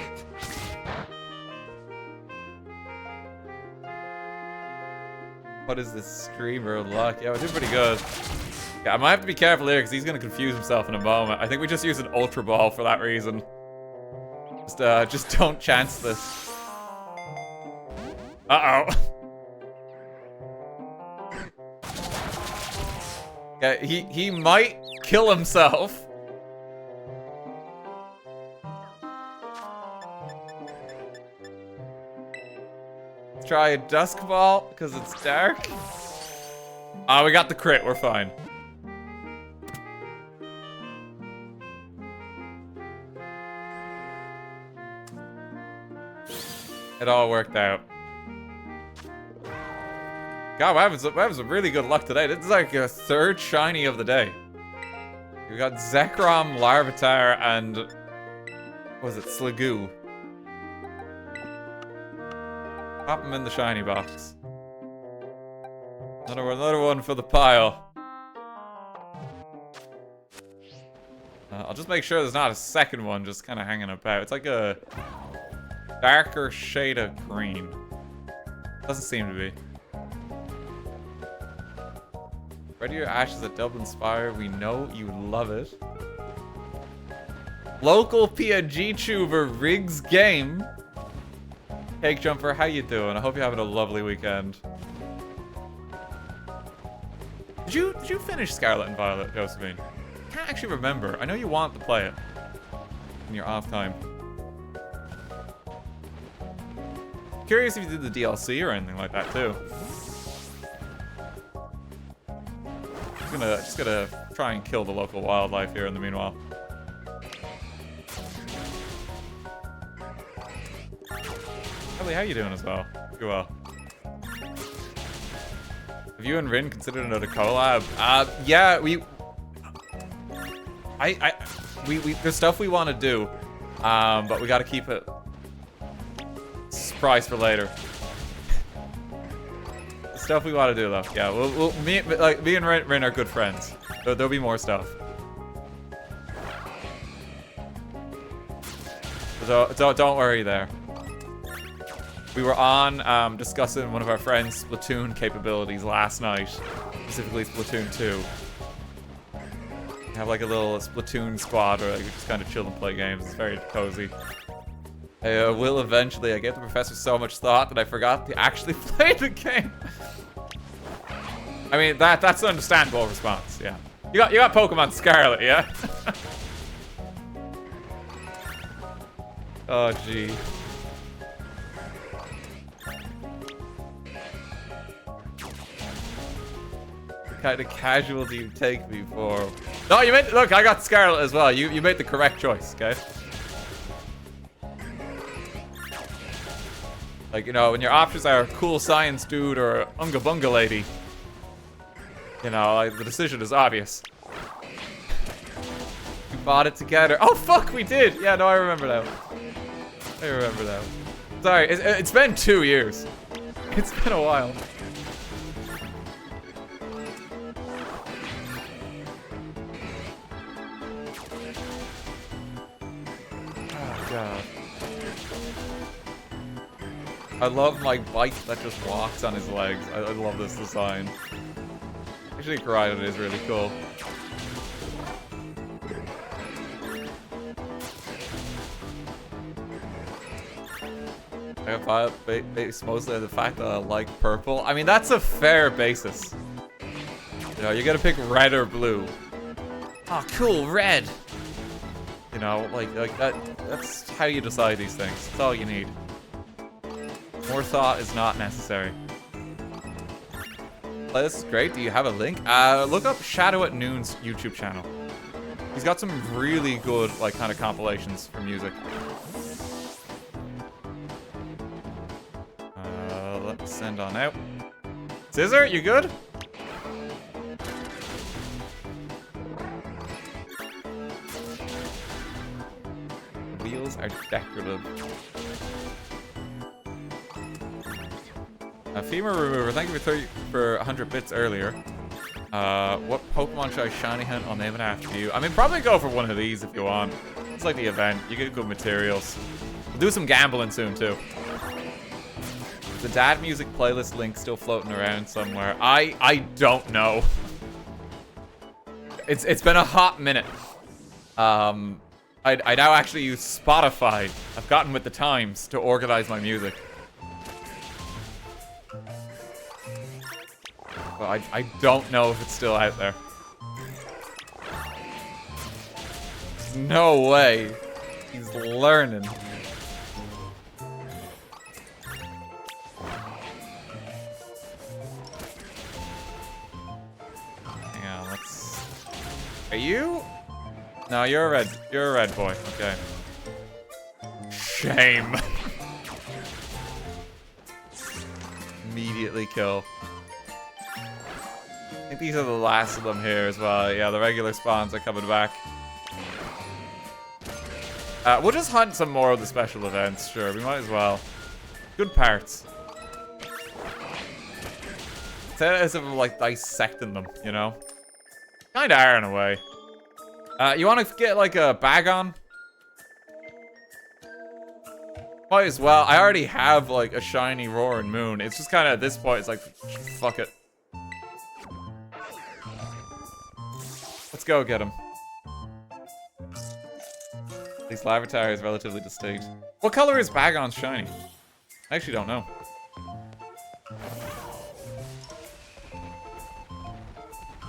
What is this streamer luck? Yeah, we're doing pretty good. Yeah, I might have to be careful here because he's gonna confuse himself in a moment. I think we just use an Ultra Ball for that reason. Just don't chance this. Uh-oh. Yeah, he might kill himself. Let's try a Dusk Ball, because it's dark. Ah, we got the crit, we're fine. It all worked out. God, we're having some really good luck today. This is like a third shiny of the day. We got Zekrom, Larvitar, and... what was it? Sliggoo. Pop them in the shiny box. Another one for the pile. I'll just make sure there's not a second one just kind of hanging about. It's like a darker shade of green. Doesn't seem to be. Ready your ashes at Dublin Spire. We know you love it. Local PNG tuber Riggs Game. Cake Jumper, how you doing? I hope you're having a lovely weekend. Did you finish Scarlet and Violet, Josephine? I can't actually remember. I know you want to play it in your off time. Curious if you did the DLC or anything like that too. Just gonna try and kill the local wildlife here in the meanwhile. Ellie, how you doing as well? You well. Have you and Rin considered another collab? Yeah, we there's stuff we want to do, but we got to keep it surprise for later. Stuff we want to do though. Yeah, me and Rin are good friends. There'll be more stuff. Don't worry there. We were on discussing one of our friends' Splatoon capabilities last night, specifically Splatoon 2. We have like a little Splatoon squad where like, we just kind of chill and play games. It's very cozy. I will eventually. I gave the professor so much thought that I forgot to actually play the game. I mean, that's an understandable response, yeah. You got Pokemon Scarlet, yeah? Oh, gee. What kind of casual do you take me for? No, you made... Look, I got Scarlet as well. You made the correct choice, okay? Like, you know, when your options are a cool science dude or a Unga Bunga lady, you know, like, the decision is obvious. We bought it together. Oh, fuck, we did! Yeah, no, I remember that. I remember that. Sorry, it's been 2 years. It's been a while. Oh, God. I love my bike that just walks on his legs. I love this design. Actually, Koraidon is really cool. I thought it's mostly the fact that I like purple. I mean, that's a fair basis. You know, you gotta pick red or blue. Oh, cool, red. You know, like that's how you decide these things. That's all you need. More thought is not necessary. Oh, this is great. Do you have a link? Look up Shadow at Noon's YouTube channel. He's got some really good, like, kind of compilations for music. Let's send on out. Scissor, you good? Wheels are decorative. Femur Remover, thank you for 100 bits earlier. What Pokemon should I shiny hunt? I'll name it after you. I mean, probably go for one of these if you want. It's like the event. You get good materials. We'll do some gambling soon, too. The dad music playlist link still floating around somewhere. I don't know. It's been a hot minute. I now actually use Spotify. I've gotten with the times to organize my music. Well, I don't know if it's still out there. No way. He's learning. Hang on, let's... Are you? No, you're a red. You're a red boy. Okay. Shame. Immediately kill. I think these are the last of them here as well. Yeah, the regular spawns are coming back. We'll just hunt some more of the special events. Sure, we might as well. Good parts. As if I'm like dissecting them, you know? Kinda are in a way. You wanna get like a bag on? Might as well. I already have like a shiny Roaring Moon. It's just kinda at this point, it's like, fuck it. Let's go get him. At least Larvitar is relatively distinct. What color is Bagon's shiny? I actually don't know.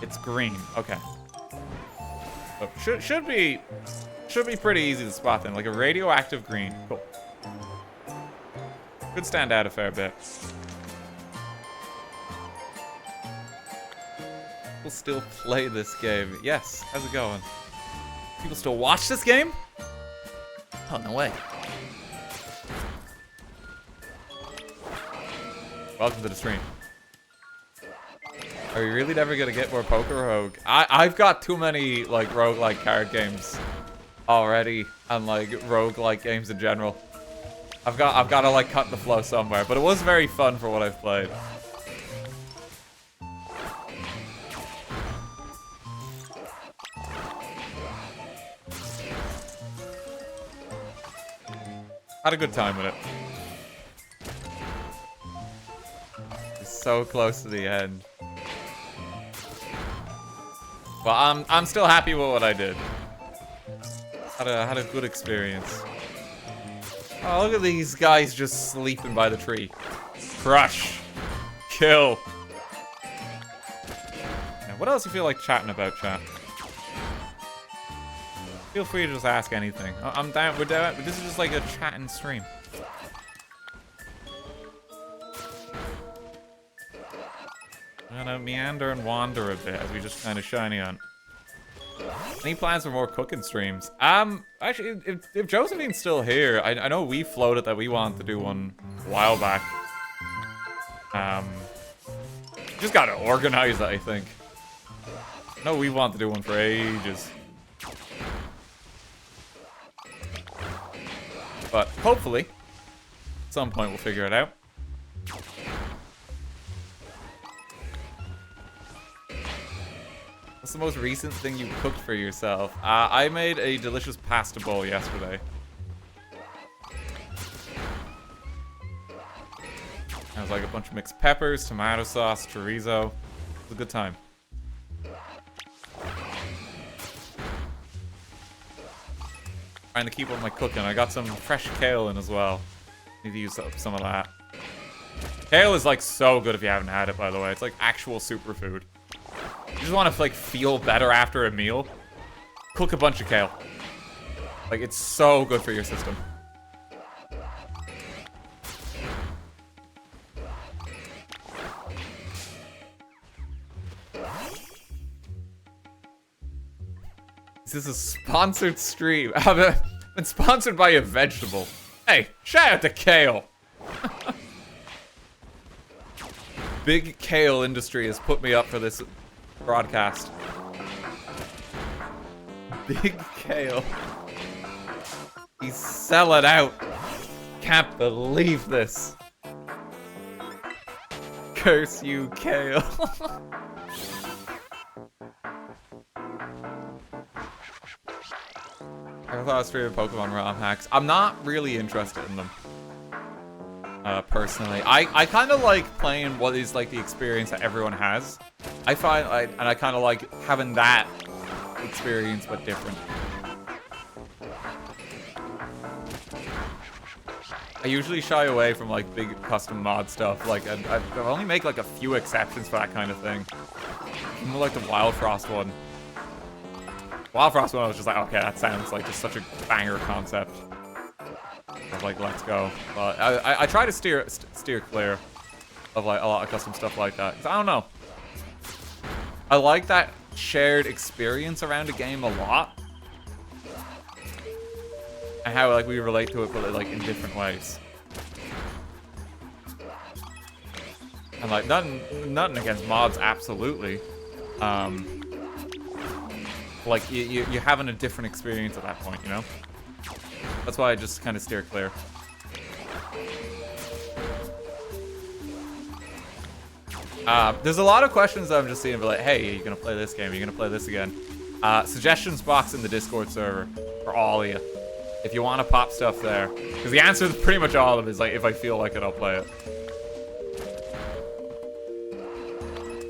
It's green. Okay. But should be pretty easy to spot then. Like a radioactive green. Cool. Could stand out a fair bit. People still play this game. Yes. How's it going? People still watch this game? Oh, no way. Welcome to the stream. Are we really never gonna get more Poker Rogue? I've got too many like roguelike card games already, and like roguelike games in general. I've got to like cut the flow somewhere, but it was very fun for what I've played. Had a good time with it. It's so close to the end. Well, I'm still happy with what I did. Had a good experience. Oh, look at these guys just sleeping by the tree. Crush. Kill. Now, what else do you feel like chatting about, chat? Feel free to just ask anything. I'm down. We're down. This is just like a chat and stream. I'm gonna meander and wander a bit as we just kind of shiny hunt. Any plans for more cooking streams? Actually, if Josephine's still here, I know we floated that we wanted to do one a while back. Just gotta organize it, I think. I know we want to do one for ages. But hopefully, at some point we'll figure it out. What's the most recent thing you cooked for yourself? I made a delicious pasta bowl yesterday. It was like a bunch of mixed peppers, tomato sauce, chorizo. It was a good time. Trying to keep up my cooking. I got some fresh kale in as well. Need to use up some of that. Kale is like so good if you haven't had it, by the way. It's like actual superfood. You just want to like feel better after a meal. Cook a bunch of kale. Like it's so good for your system. This is a sponsored stream. I've been sponsored by a vegetable. Hey, shout out to kale. Big kale industry has put me up for this broadcast. Big kale. He's selling out. Can't believe this. Curse you, kale. I thought I was streaming Pokemon ROM hacks. I'm not really interested in them. Personally. I kind of like playing what is like the experience that everyone has. I find, and I kind of like having that experience, but different. I usually shy away from like big custom mod stuff. Like I only make like a few exceptions for that kind of thing. More like the Wild Frost one. Wild Frost one, I was just like, okay, that sounds like just such a banger concept. I was like, let's go. But I try to steer clear of like a lot of custom stuff like that. 'Cause I don't know. I like that shared experience around a game a lot, and how like we relate to it, but like in different ways. And like nothing against mods, absolutely. Like you're having a different experience at that point, you know. That's why I just kind of steer clear. There's a lot of questions that I'm just seeing, but like, hey, are you gonna play this game? Are you gonna play this again? Suggestions box in the Discord server for all of you. If you want to pop stuff there, because the answer to pretty much all of it is like, if I feel like it, I'll play it.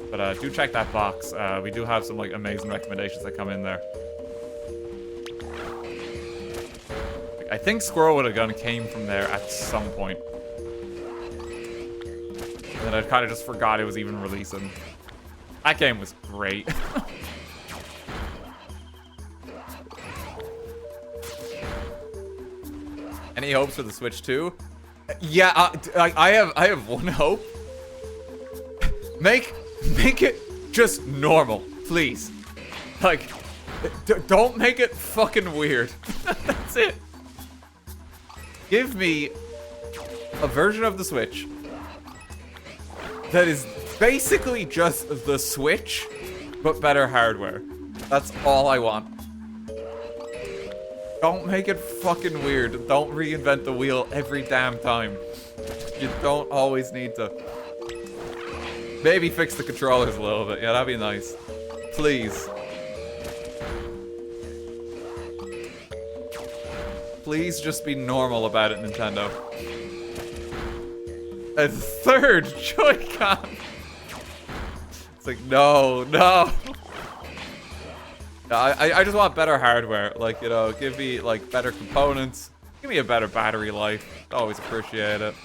But do check that box. We do have some like amazing recommendations that come in there. I think Squirrel with a Gun came from there at some point. And then I kind of just forgot it was even releasing. That game was great. Any hopes for the Switch 2? Yeah, I have one hope. Make it just normal, please. Like, don't make it fucking weird. That's it. Give me a version of the Switch that is basically just the Switch, but better hardware. That's all I want. Don't make it fucking weird. Don't reinvent the wheel every damn time. You don't always need to. Maybe fix the controllers a little bit. Yeah, that'd be nice. Please. Please just be normal about it, Nintendo. A third Joy-Con. It's like, no. I just want better hardware. Like, you know, give me, like, better components. Give me a better battery life. Always appreciate it.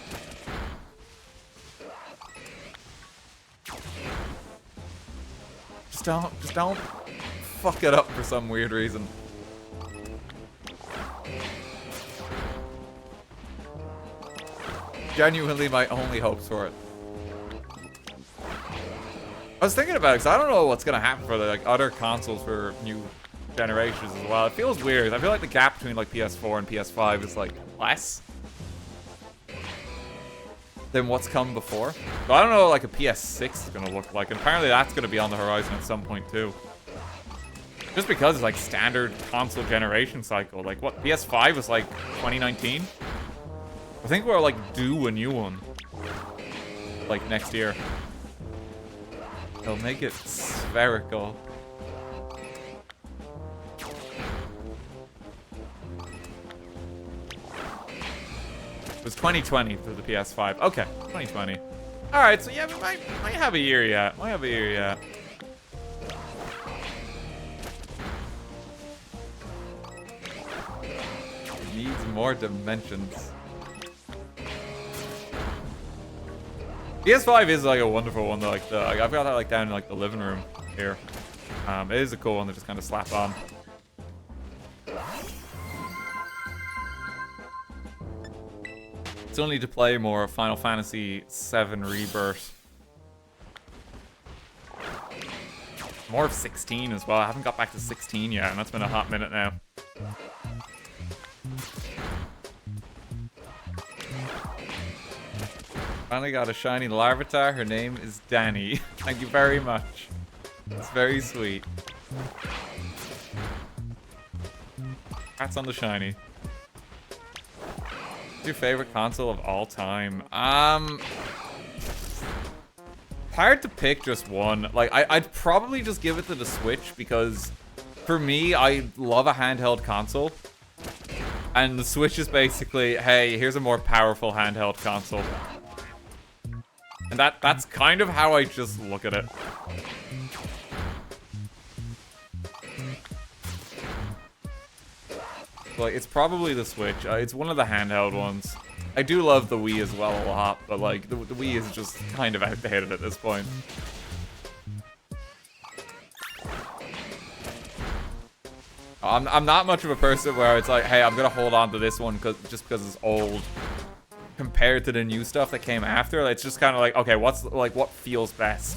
Just don't fuck it up for some weird reason. Genuinely my only hopes for it. I was thinking about it because I don't know what's gonna happen for the like other consoles for new generations as well. It feels weird. I feel like the gap between like PS4 and PS5 is like less than what's come before. So I don't know what like a PS6 is gonna look like. And apparently that's gonna be on the horizon at some point too. Just because it's like standard console generation cycle. Like what, PS5 was like 2019? I think we're like due a new one. Like next year. They'll make it spherical. It was 2020 for the PS5. Okay, 2020. Alright, so yeah, we might have a year yet. It needs more dimensions. PS5 is like a wonderful one. Like I've got that like down in like the living room here. It is a cool one to just kind of slap on. Still need to play more Final Fantasy VII Rebirth. More of 16 as well. I haven't got back to 16 yet, and that's been a hot minute now. Finally got a shiny Larvitar. Her name is Danny. Thank you very much. It's very sweet. Congrats on the shiny. What's your favorite console of all time? Hard to pick just one. Like, I'd probably just give it to the Switch because for me, I love a handheld console. And the Switch is basically, hey, here's a more powerful handheld console. And that's kind of how I just look at it. Like, it's probably the Switch. It's one of the handheld ones. I do love the Wii as well a lot, but like, the Wii is just kind of outdated at this point. I'm not much of a person where it's like, hey, I'm gonna hold on to this one just because it's old. Compared to the new stuff that came after, it's just kind of like, okay, what feels best?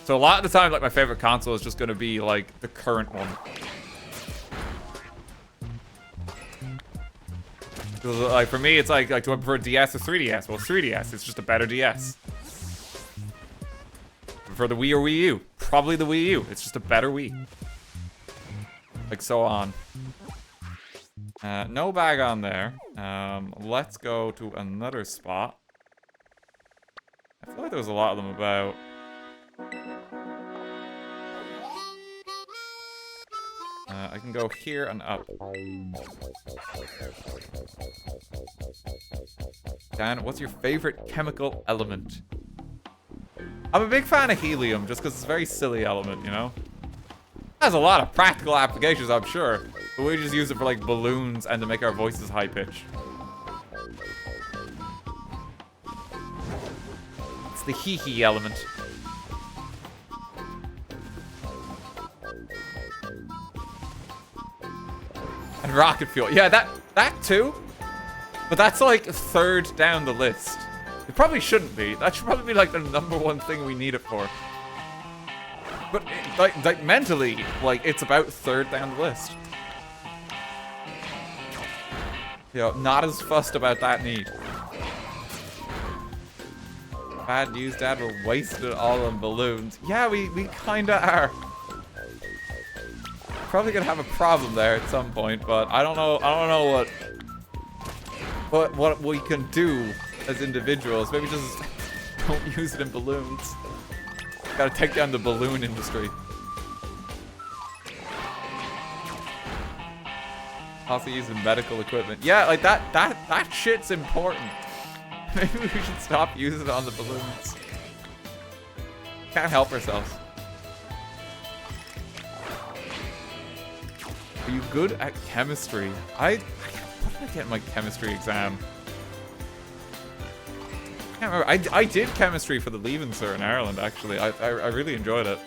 So a lot of the time, like my favorite console is just gonna be like the current one. Like for me, it's like do I prefer DS or 3DS? Well, 3DS. It's just a better DS. Prefer the Wii or Wii U? Probably the Wii U. It's just a better Wii. Like so on. No bag on there. Let's go to another spot. I feel like there was a lot of them about. I can go here and up. Dan, what's your favorite chemical element? I'm a big fan of helium, just because it's a very silly element, you know? It has a lot of practical applications, I'm sure. But we just use it for, like, balloons and to make our voices high-pitched. It's the hee-hee element. And rocket fuel. Yeah, that too. But that's like third down the list. It probably shouldn't be. That should probably be like the #1 thing we need it for. But like mentally, like it's about third down the list. Yo, not as fussed about that need. Bad news, Dad. We're wasting it all on balloons. Yeah, we kinda are. Probably gonna have a problem there at some point, but I don't know what we can do as individuals. Maybe just don't use it in balloons. Gotta take down the balloon industry. Also using medical equipment. Yeah, like that shit's important. Maybe we should stop using it on the balloons. Can't help ourselves. Are you good at chemistry? What did I get in my chemistry exam? I can't remember. I did chemistry for the Leaving Cert in Ireland, actually. I really enjoyed it.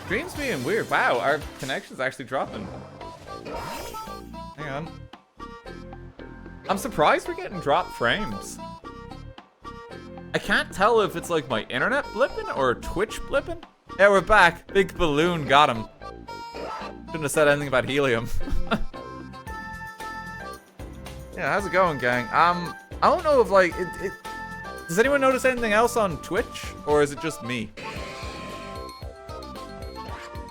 Stream's being weird. Wow, our connection's actually dropping. Hang on. I'm surprised we're getting dropped frames. I can't tell if it's like my internet blipping or Twitch blipping. Yeah, we're back. Big balloon got him. Shouldn't have said anything about helium. Yeah, how's it going, gang? I don't know if like does anyone notice anything else on Twitch, or is it just me?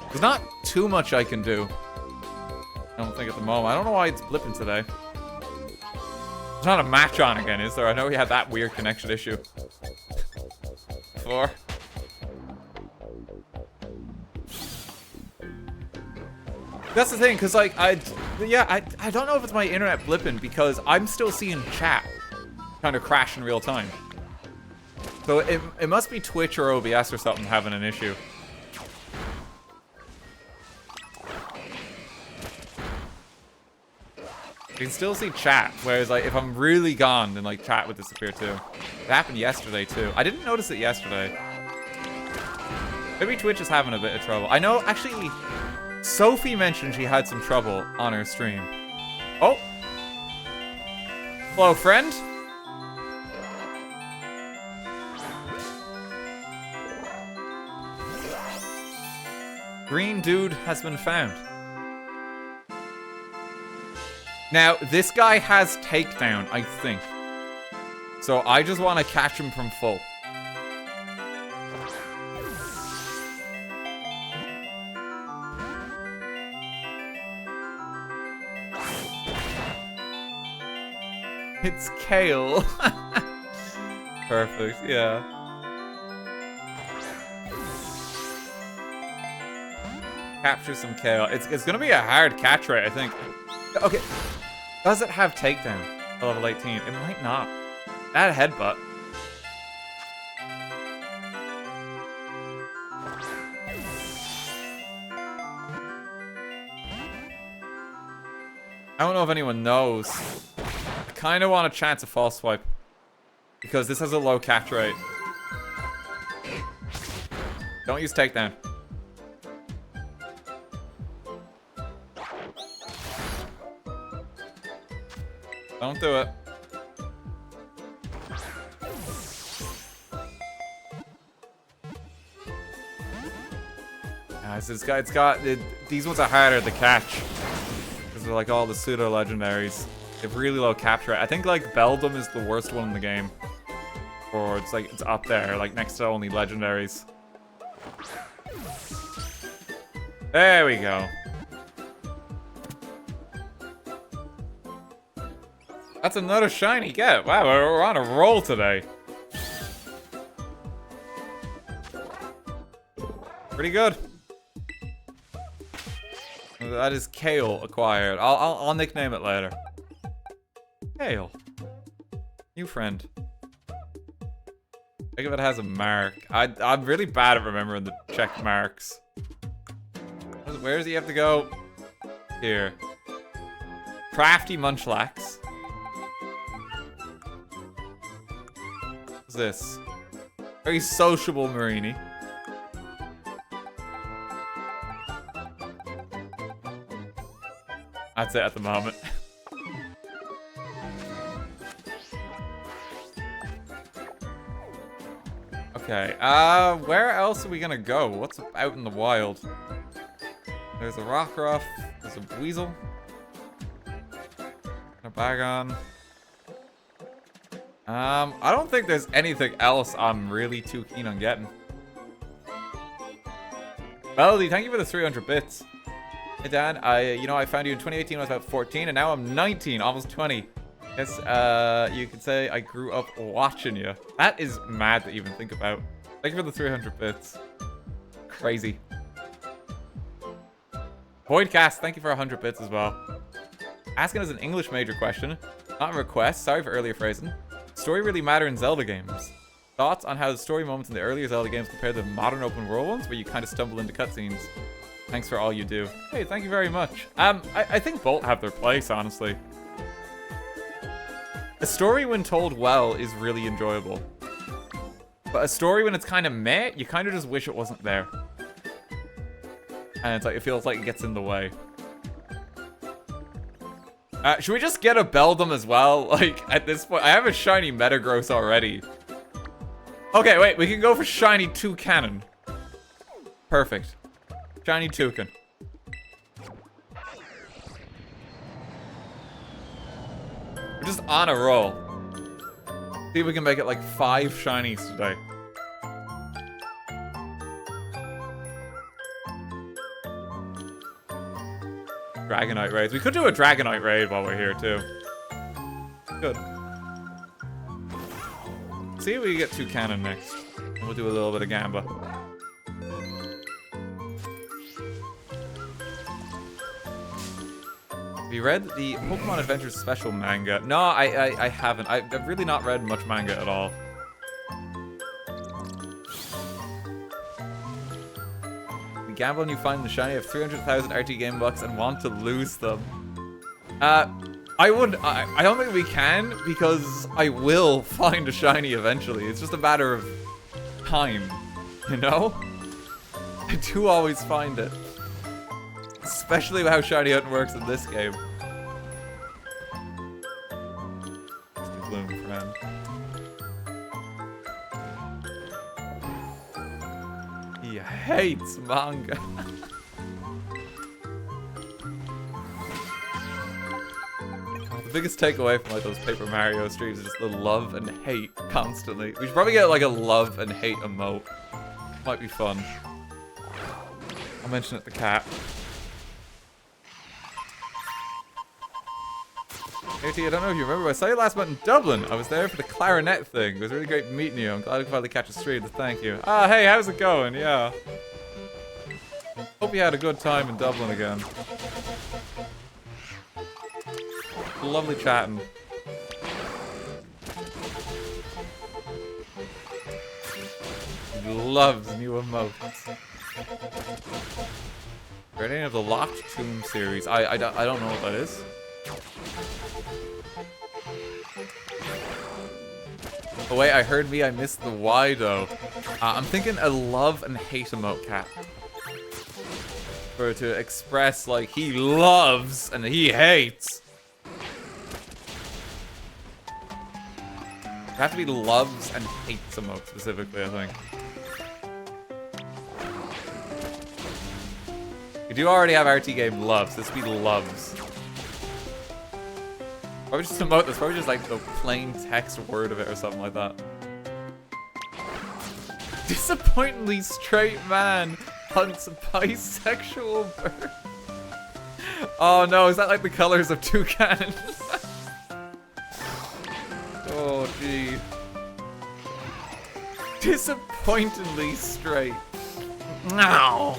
There's not too much I can do. I don't think at the moment. I don't know why it's blipping today. There's not a match on again, is there? I know we had that weird connection issue before. That's the thing, because like I don't know if it's my internet blipping, because I'm still seeing chat kind of crash in real time. So it must be Twitch or OBS or something having an issue. You can still see chat, whereas like if I'm really gone, then like chat would disappear too. It happened yesterday too. I didn't notice it yesterday. Maybe Twitch is having a bit of trouble. I know, actually, Sophie mentioned she had some trouble on her stream. Oh. Hello, friend. Green dude has been found. Now, this guy has takedown, I think. So I just want to catch him from full. It's kale. Perfect, yeah. Capture some kale. It's gonna be a hard catch rate, I think. Okay. Does it have takedown at level 18? It might not. Add headbutt. I don't know if anyone knows. I kind of want a chance of false swipe, because this has a low catch rate. Don't use takedown. Don't do it. This guy, these ones are harder to catch. Because they're like all the pseudo legendaries. They have really low capture rate. I think like Beldum is the worst one in the game. Or it's like, it's up there, like next to only legendaries. There we go. That's another shiny get. Wow, we're on a roll today. Pretty good. That is Kale acquired. I'll nickname it later. Kale. New friend. I think if it has a mark. I'm really bad at remembering the check marks. Where does he have to go? Here. Crafty Munchlax. What's this? Very sociable Marini. That's it at the moment. Okay, where else are we gonna go? What's out in the wild? There's a Rockruff, there's a Weasel, a Bagon. I don't think there's anything else I'm really too keen on getting. Melody, thank you for the 300 bits. Hey Dan, I found you in 2018 when I was about 14, and now I'm 19, almost 20. Yes, you could say I grew up watching you. That is mad to even think about. Thank you for the 300 bits. Crazy. Voidcast, thank you for 100 bits as well. Asking us an English major question, not a request. Sorry for earlier phrasing. Story really matter in Zelda games? Thoughts on how the story moments in the earlier Zelda games compare to the modern open world ones where you kind of stumble into cutscenes? Thanks for all you do. Hey, thank you very much. I think both have their place, honestly. A story when told well is really enjoyable. But a story when it's kind of meh, you kind of just wish it wasn't there. And it's like, it feels like it gets in the way. Should we just get a Beldum as well? Like, at this point, I have a shiny Metagross already. Okay, wait, we can go for shiny Toucannon. Perfect. Shiny Toucan. We're just on a roll. See if we can make it like 5 shinies today. Dragonite raids. We could do a Dragonite raid while we're here too. Good. See if we can get Toucannon next. We'll do a little bit of Gamba. Have you read the Pokemon Adventures special manga? No, I haven't. I've really not read much manga at all. You gamble and you find the shiny of 300,000 RTGame bucks and want to lose them. I don't think we can, because I will find a shiny eventually. It's just a matter of time, you know? I do always find it. Especially how shiny hunting works in this game. Mr. Bloom, friend. He hates manga. The biggest takeaway from like those Paper Mario streams is just the love and hate constantly. We should probably get like a love and hate emote. Might be fun. I'll mention it to Cat. AT, I don't know if you remember, I saw you last month in Dublin. I was there for the clarinet thing. It was really great meeting you. I'm glad I could finally catch a stream, so thank you. Ah, hey, how's it going? Yeah. Hope you had a good time in Dublin again. Lovely chatting. He loves new emotes. Are any of the Locked Tomb series? I don't know what that is. Oh wait, I heard me, I missed the Y though. I'm thinking a love and hate emote, Cat. For to express like he loves and he hates. It have to be loves and hates emote specifically, I think. We do already have RTGame loves. This would be loves. Probably just emote this. Probably just like the plain text word of it or something like that. Disappointingly straight man hunts a bisexual bird. Oh no, is that like the colors of Toucannon? Oh gee. Disappointingly straight. No.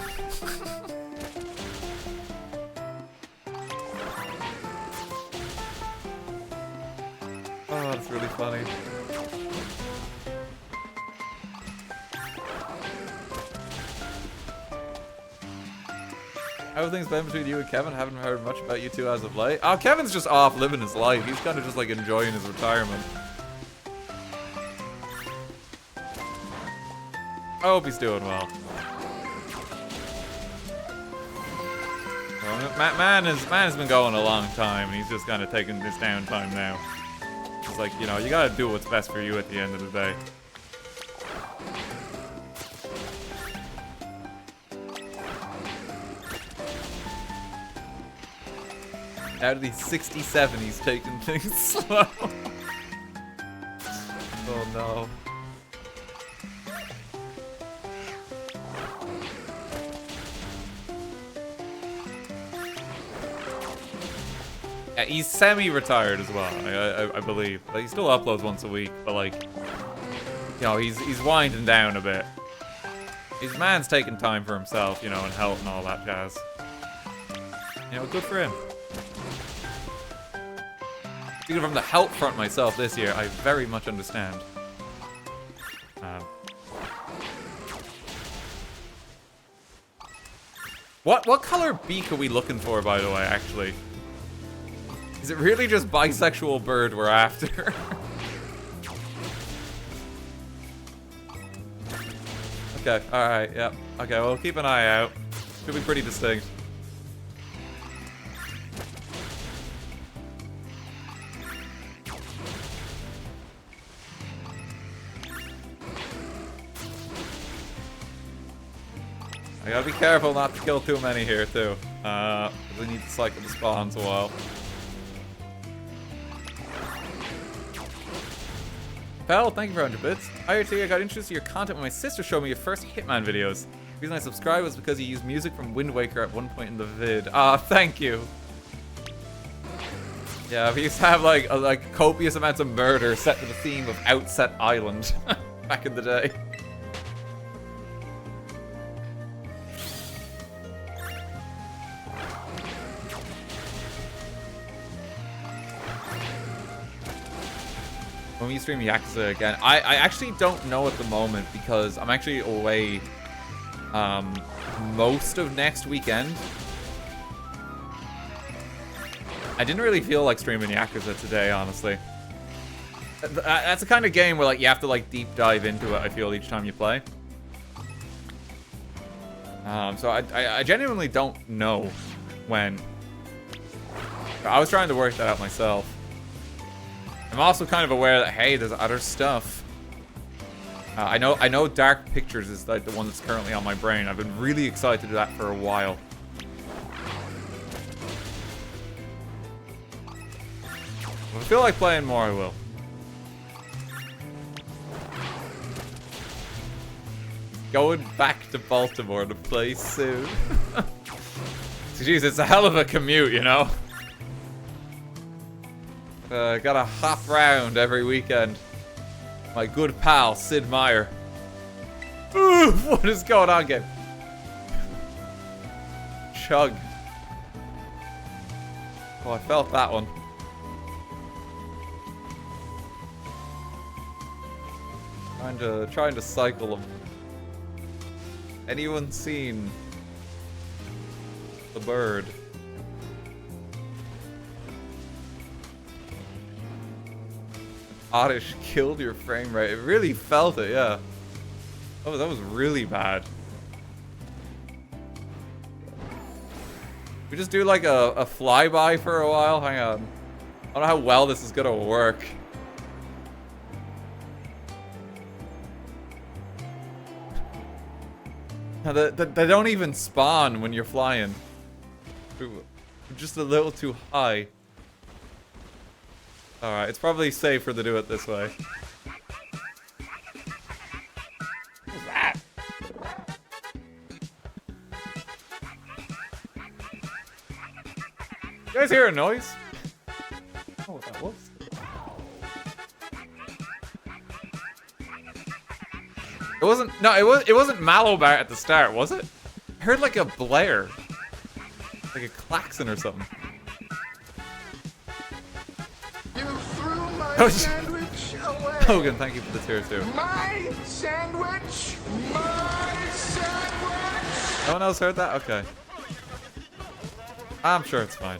Oh, that's really funny. How have things been between you and Kevin? Haven't heard much about you two as of late. Oh, Kevin's just off living his life. He's kind of just like enjoying his retirement. I hope he's doing well. Man has been going a long time, and he's just kind of taking this downtime now. It's like, you know, you gotta do what's best for you at the end of the day. Now that he's 67, he's taking things slow. Oh no. Yeah, he's semi-retired as well, I believe. Like, he still uploads once a week, but like, you know, he's winding down a bit. His man's taking time for himself, you know, and health and all that jazz. You know, good for him. Speaking from the health front myself this year, I very much understand. What color beak are we looking for, by the way, actually? Is it really just bisexual bird we're after? Okay, alright, yep. Okay, well, keep an eye out. Should be pretty distinct. I gotta be careful not to kill too many here, too. We need to cycle the spawns a while. Pal, thank you for 100 bits. Hi, RT, I got introduced to your content when my sister showed me your first Hitman videos. The reason I subscribed was because you used music from Wind Waker at one point in the vid. Ah, thank you. Yeah, we used to have like copious amounts of murder set to the theme of Outset Island back in the day. When we stream Yakuza again, I actually don't know at the moment because I'm actually away most of next weekend. I didn't really feel like streaming Yakuza today, honestly. That's the kind of game where like you have to like deep dive into it, I feel, each time you play. So I genuinely don't know when. I was trying to work that out myself. I'm also kind of aware that, hey, there's other stuff. I know Dark Pictures is like the one that's currently on my brain. I've been really excited to do that for a while. If I feel like playing more, I will. Going back to Baltimore to play soon. Jeez, it's a hell of a commute, you know? Gotta hop round every weekend. My good pal, Sid Meier. Ooh, what is going on, game? Chug. Oh, I felt that one. Trying to cycle them. Anyone seen the bird? Oddish killed your frame rate. It really felt it, yeah. Oh, that was really bad. We just do like a flyby for a while? Hang on. I don't know how well this is gonna work. Now, they don't even spawn when you're flying. Ooh, just a little too high. Alright, it's probably safer to do it this way. What was that? You guys hear a noise? Oh, what that was? It wasn't. No, it wasn't Malobart at the start, was it? I heard like a blare, like a klaxon or something. My sandwich away. Hogan, thank you for the tier 2. My sandwich! My sandwich! No one else heard that? Okay. I'm sure it's fine.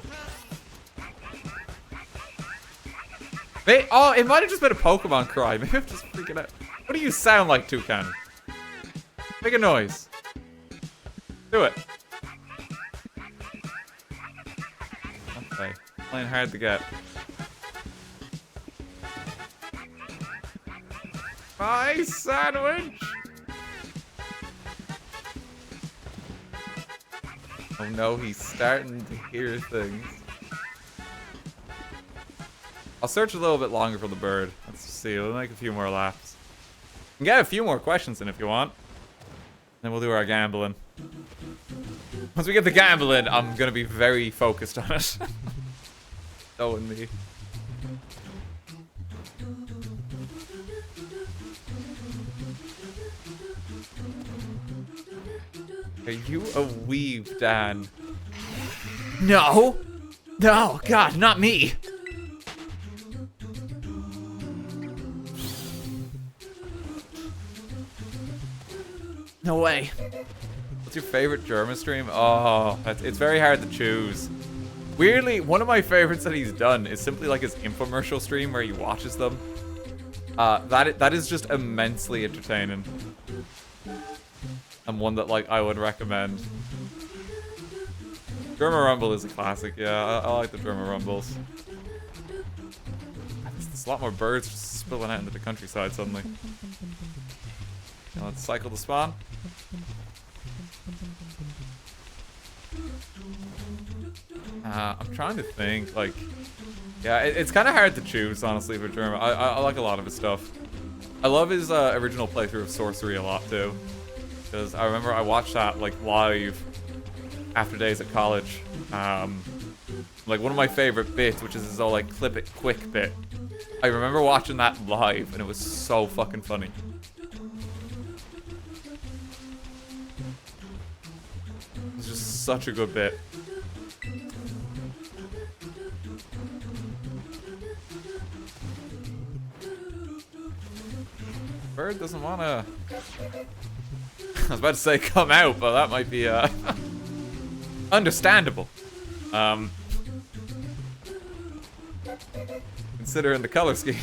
Oh, it might have just been a Pokemon cry. Maybe I'm just freaking out. What do you sound like, Toucan? Make a noise. Do it. Okay. Playing hard to get. My sandwich! Oh no, he's starting to hear things. I'll search a little bit longer for the bird. Let's see, we'll make a few more laps. We can get a few more questions in if you want. Then we'll do our gambling. Once we get the gambling, I'm gonna be very focused on it. Knowing me. Are you a weave, Dan? No! No, God, not me! No way. What's your favorite German stream? Oh, it's very hard to choose. Weirdly, one of my favorites that he's done is simply like his infomercial stream where he watches them. That is just immensely entertaining. And one that like I would recommend. Drummer Rumble is a classic, yeah. I like the Drummer Rumbles. There's a lot more birds just spilling out into the countryside suddenly. Let's cycle the spawn. I'm trying to think, like... Yeah, it's kind of hard to choose, honestly, for German. I like a lot of his stuff. I love his original playthrough of Sorcery a lot, too. Because I remember I watched that, like, live after days at college. Like, one of my favorite bits, which is his all, like, clip it quick bit. I remember watching that live, and it was so fucking funny. It was just such a good bit. Bird doesn't want to... I was about to say come out, but that might be understandable. Considering the color scheme.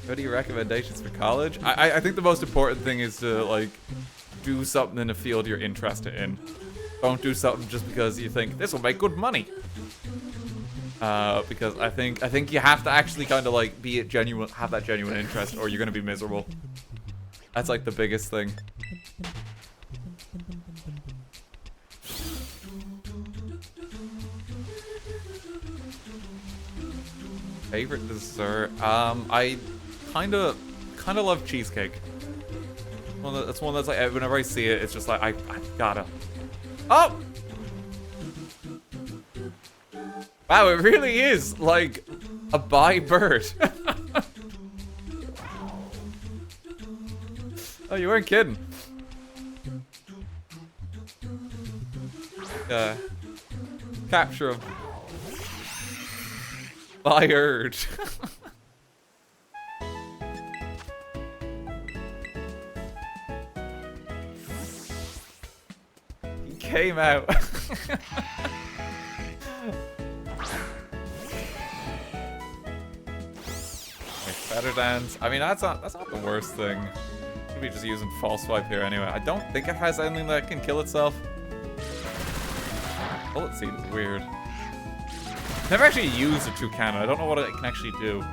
What are your recommendations for college? I think the most important thing is to like do something in a field you're interested in. Don't do something just because you think this will make good money. Because I think you have to actually kind of like be have that genuine interest, or you're gonna be miserable. That's like the biggest thing. Favorite dessert? I kind of love cheesecake. That's one that's like whenever I see it, it's just like I gotta. Oh! Wow, it really is like a bi bird. Oh, you weren't kidding. Capture him. Fired. He came out. Better dance. I mean, that's not the worst thing. Could be just using false swipe here anyway. I don't think it has anything that can kill itself. Bullet seed is weird. Never actually used a toucan. I don't know what it can actually do.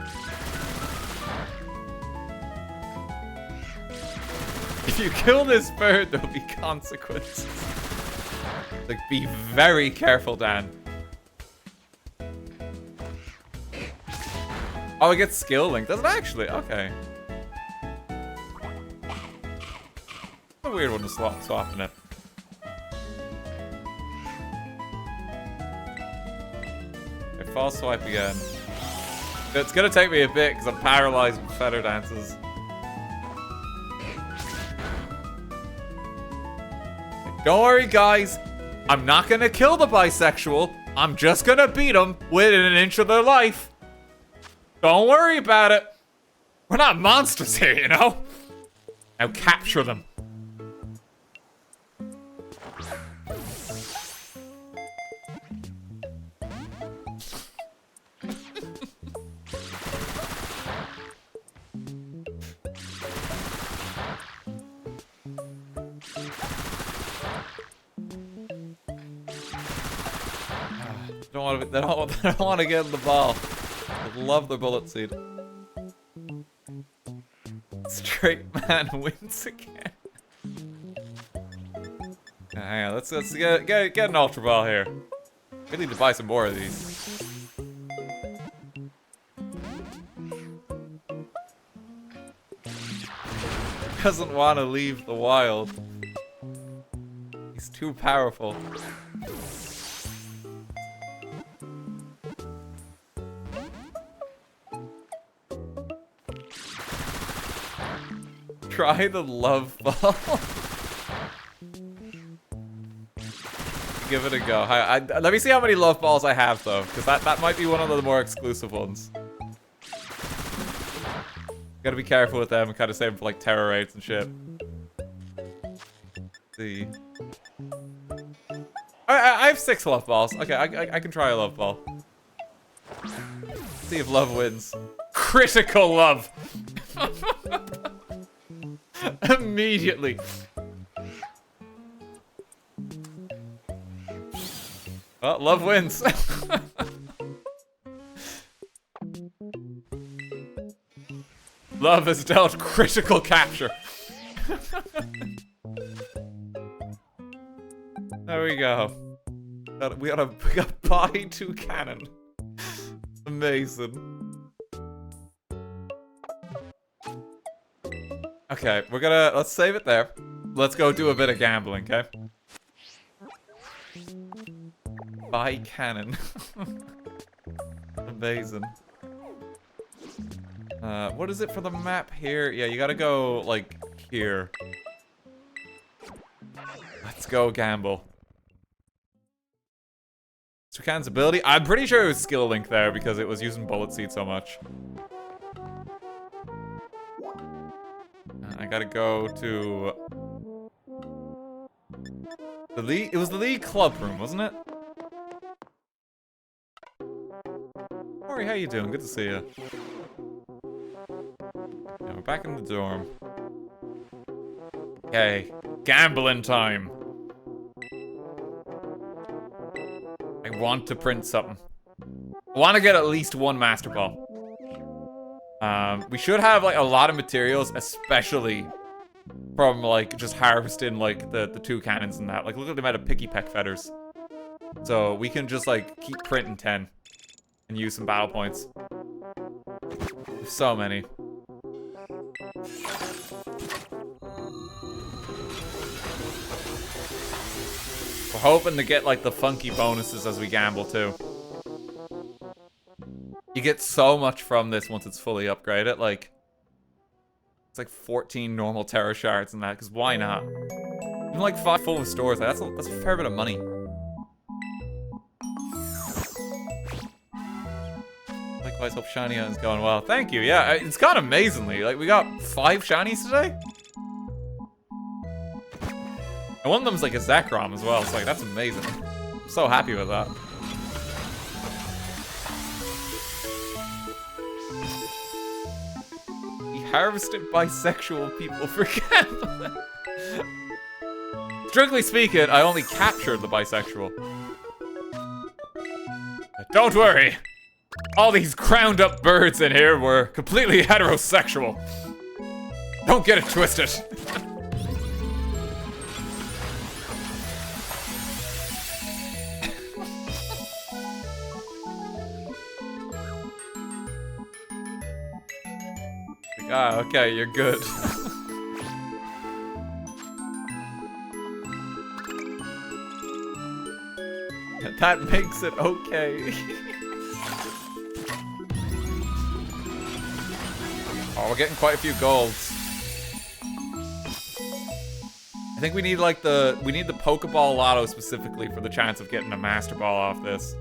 If you kill this bird, there'll be consequences. Like, be very careful, Dan. Oh, it gets skill link. Does it actually? Okay. A weird one to swapping it. Okay, false swipe again. It's gonna take me a bit because I'm paralyzed with feather dances. Don't worry, guys. I'm not gonna kill the bisexual. I'm just gonna beat them within an inch of their life. Don't worry about it. We're not monsters here, you know? Now capture them. They don't want to get in the ball. I love the bullet seed. Straight man wins again. Hang on, let's get an ultra ball here. We need to buy some more of these. Doesn't want to leave the wild. He's too powerful. Try the love ball. Give it a go. Let me see how many love balls I have, though, because that might be one of the more exclusive ones. Gotta be careful with them and kind of save them for, like, terror raids and shit. Let's see. I have 6 love balls. Okay, I can try a love ball. See if love wins. Critical love! Immediately. Well, love wins. Love has dealt critical capture. There we go. We got a bye to cannon. Amazing. Okay, let's save it there. Let's go do a bit of gambling, okay? Buy cannon. Amazing. What is it for the map here? Yeah, you gotta go, like, here. Let's go gamble. Tucan's ability? I'm pretty sure it was skill link there because it was using bullet seed so much. I gotta go to the league. It was the league club room, wasn't it? Corey, how you doing? Good to see you. Yeah, we're back in the dorm. Okay, gambling time. I want to print something. I want to get at least one Master Ball. We should have, like, a lot of materials, especially from, like, just harvesting, like, the 2 cannons and that. Like, look at the amount of picky peck feathers. So we can just, like, keep printing 10 and use some battle points. There's so many. We're hoping to get, like, the funky bonuses as we gamble, too. You get so much from this once it's fully upgraded, like... It's like 14 normal Terra Shards and that, because why not? Even like 5 full stores, like, that's a fair bit of money. Likewise, hope Shiny Hunt is going well. Thank you, yeah, it's gone amazingly. Like, we got 5 Shinies today? And one of them's like a Zekrom as well, so like, that's amazing. I'm so happy with that. Harvested bisexual people for gambling. Strictly speaking, I only captured the bisexual. Don't worry. All these ground up birds in here were completely heterosexual. Don't get it twisted. Ah, okay, you're good. That makes it okay. Oh, we're getting quite a few golds. I think we need like the Pokeball Lotto specifically for the chance of getting a Master Ball off this.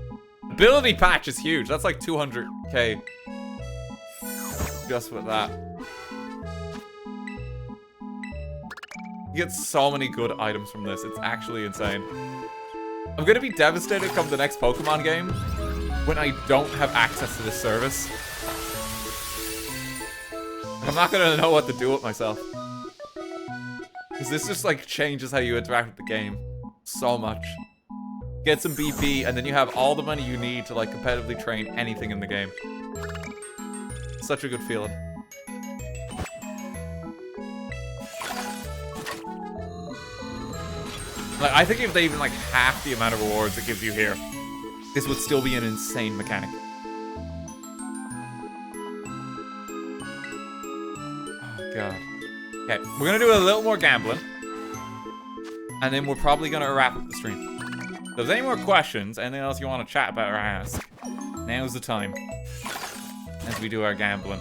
Ability patch is huge. That's like 200k. Just with that. You get so many good items from this. It's actually insane. I'm gonna be devastated come the next Pokemon game when I don't have access to this service. I'm not gonna know what to do with myself. Because this just like changes how you interact with the game so much. Get some BP and then you have all the money you need to like competitively train anything in the game. Such a good feeling. Like, I think if they even like half the amount of rewards it gives you here, this would still be an insane mechanic. Oh god. Okay, we're gonna do a little more gambling, and then we're probably gonna wrap up the stream. If there's any more questions, anything else you want to chat about or ask, now's the time as we do our gambling.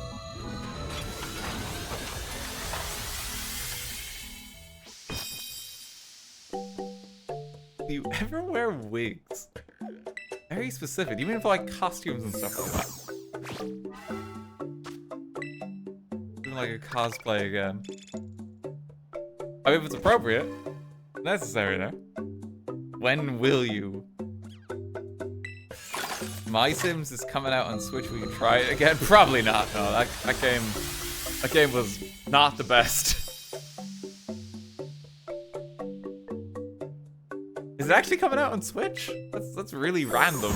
You ever wear wigs? Very specific. You mean for like costumes and stuff like that? Doing like a cosplay again. I mean, if it's appropriate, necessary there. When will you? My Sims is coming out on Switch. We can try it again. Probably not. No, that game was not the best. Is it actually coming out on Switch? That's really random.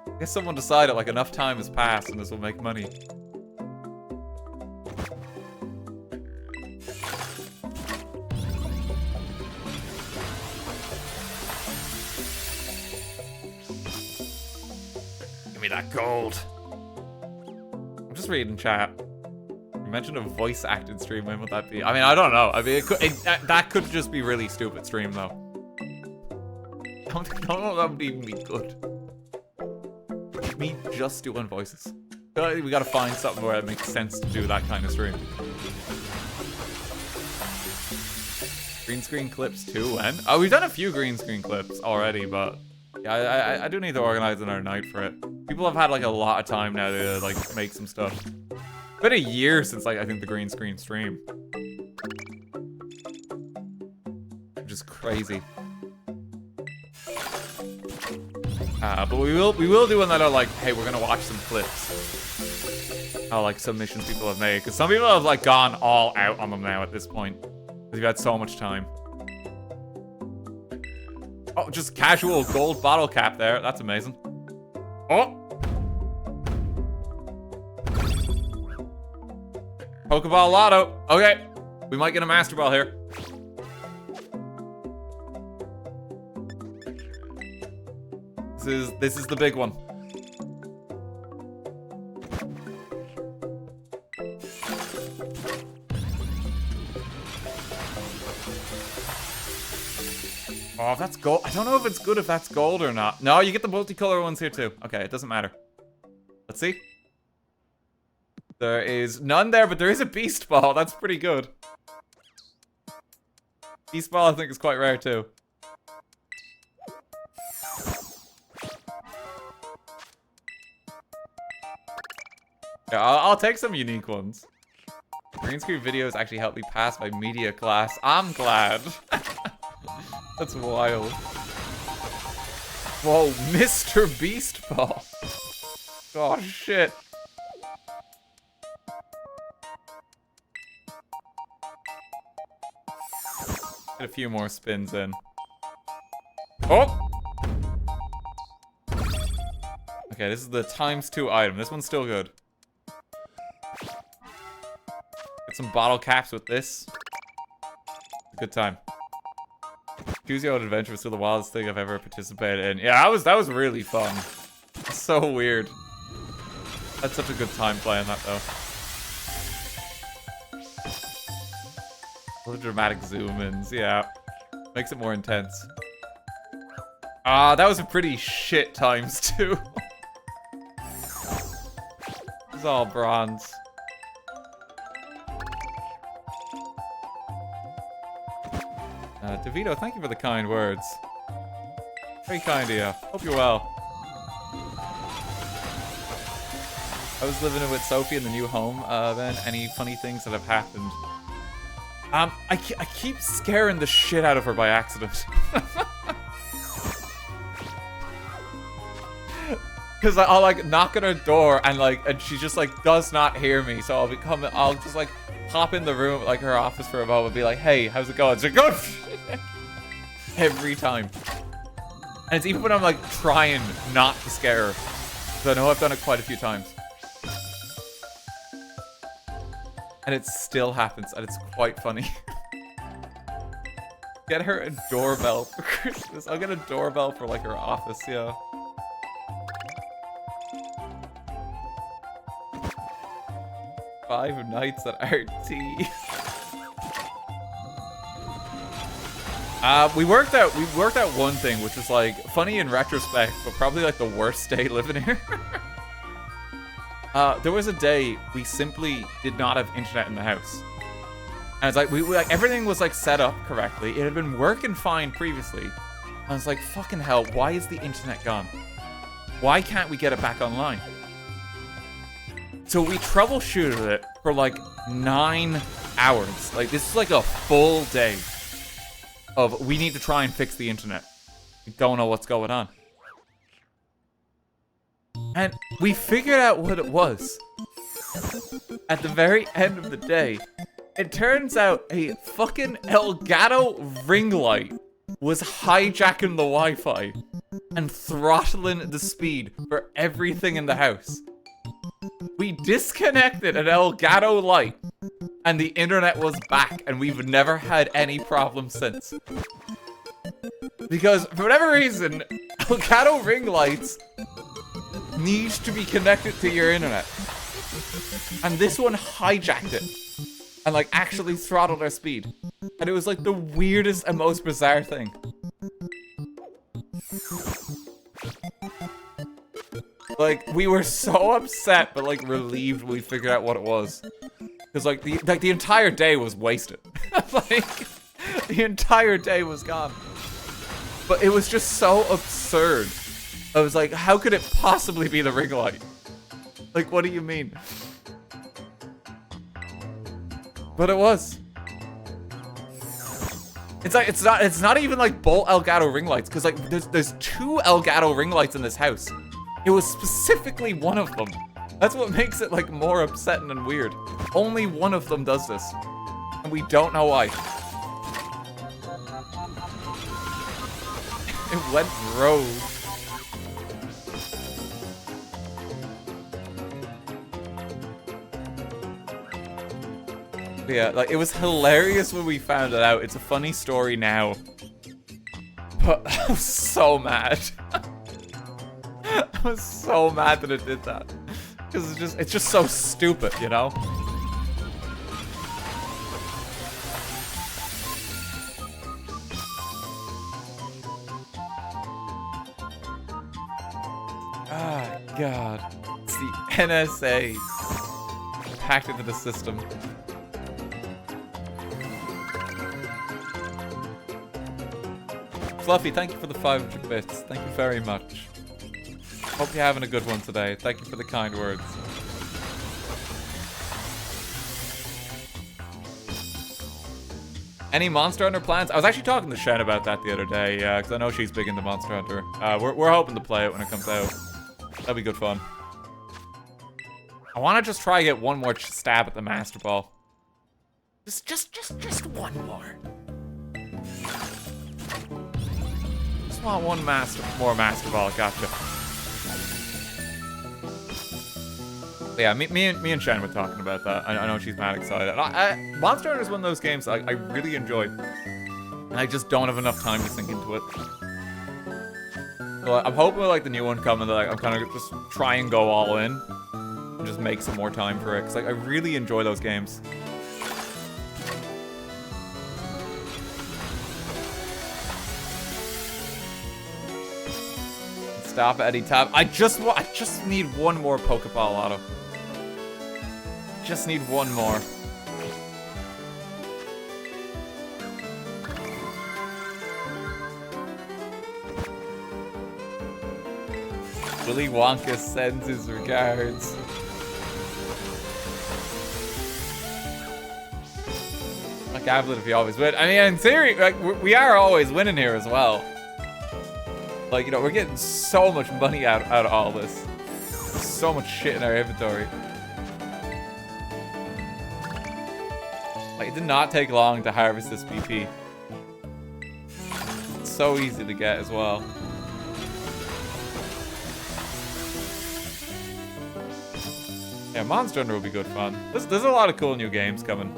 I guess someone decided like enough time has passed and this will make money. Give me that gold. I'm just reading chat. You mentioned a voice acted stream. When would that be? I mean, I don't know. I mean, that could just be really stupid stream though. I don't know if that would even be good. Me just doing voices. We gotta find something where it makes sense to do that kind of stream. Green screen clips too, and oh, we've done a few green screen clips already, but yeah, I do need to organize another night for it. People have had like a lot of time now to like make some stuff. It's been a year since like I think the green screen stream, which is crazy. But we will do another like, hey, we're gonna watch some clips. Like submissions people have made, because some people have like gone all out on them now at this point, because you've had so much time. Oh, just casual gold bottle cap there. That's amazing. Oh! Pokeball Lotto. Okay. We might get a Master Ball here. This is the big one. Oh, if that's gold. I don't know if it's good if that's gold or not. No, you get the multicolor ones here too. Okay, it doesn't matter. Let's see. There is none there, but there is a Beast Ball. That's pretty good. Beast Ball, I think, is quite rare too. Yeah, I'll take some unique ones. Green screen videos actually helped me pass my media class. I'm glad. That's wild. Whoa, Mr. Beast Ball. Oh, shit. Get a few more spins in. Oh! Okay, this is the ×2 item. This one's still good. Get some bottle caps with this. Good time. Choose Your Own Adventure was still the wildest thing I've ever participated in. Yeah, that was really fun. So weird. That's such a good time playing that though. Little dramatic zoom-ins, yeah. Makes it more intense. That was a pretty shit ×2. It's all bronze. DeVito, thank you for the kind words. Very kind of you. Hope you're well. I was living with Sophie in the new home, then. Any funny things that have happened? I keep scaring the shit out of her by accident. Because I'll like knock on her door and she just like does not hear me. So I'll just like pop in the room, like her office for a moment, and be like, hey, how's it going? She's like, good! Every time. And it's even when I'm like trying not to scare her. Because I know I've done it quite a few times. And it still happens, and it's quite funny. Get her a doorbell for Christmas. I'll get a doorbell for like her office, yeah. Five Nights at RT. We worked out one thing, which was like funny in retrospect, but probably like the worst day living here. There was a day we simply did not have internet in the house. And it's like, like everything was like set up correctly. It had been working fine previously. I was like, fucking hell, why is the internet gone? Why can't we get it back online? So we troubleshooted it for like 9 hours. Like, this is like a full day of we need to try and fix the internet. We don't know what's going on. And we figured out what it was. At the very end of the day, it turns out a fucking Elgato ring light was hijacking the Wi-Fi and throttling the speed for everything in the house. We disconnected an Elgato light and the internet was back, and we've never had any problems since. Because for whatever reason, Elgato ring lights need to be connected to your internet. And this one hijacked it and like actually throttled our speed. And it was like the weirdest and most bizarre thing. Like, we were so upset, but like relieved we figured out what it was. Because like the entire day was wasted. Like, the entire day was gone. But it was just so absurd. I was like, how could it possibly be the ring light? Like, what do you mean? But it was. It's like it's not even like both Elgato ring lights, because like there's 2 Elgato ring lights in this house. It was specifically one of them. That's what makes it like more upsetting and weird. Only one of them does this, and we don't know why. It went rogue. Yeah, like, it was hilarious when we found it out. It's a funny story now. But I was so mad. I was so mad that it did that. Because it's just so stupid, you know? Ah, God. It's the NSA packed into the system. Fluffy, thank you for the 500 bits. Thank you very much. Hope you're having a good one today. Thank you for the kind words. Any Monster Hunter plans? I was actually talking to Shen about that the other day, because I know she's big into Monster Hunter. We're hoping to play it when it comes out. That'll be good fun. I want to just try to get one more stab at the Master Ball. Just one more. Just want one more Master Ball. Gotcha. But yeah, me and Shen were talking about that. I know she's mad excited. Monster Hunter is one of those games I really enjoy, and I just don't have enough time to sink into it. So I'm hoping with like the new one coming that like, I'm kind of just try and go all in and just make some more time for it, because like I really enjoy those games. Stop at any time. I just need one more Pokeball Auto. Just need one more. Willy Wonka sends his regards. Like Gablet if you always win. I mean, in theory, like we are always winning here as well. Like, you know, we're getting so much money out of all this. So much shit in our inventory. Like, it did not take long to harvest this BP. It's so easy to get as well. Yeah, Monster Hunter will be good fun. There's a lot of cool new games coming.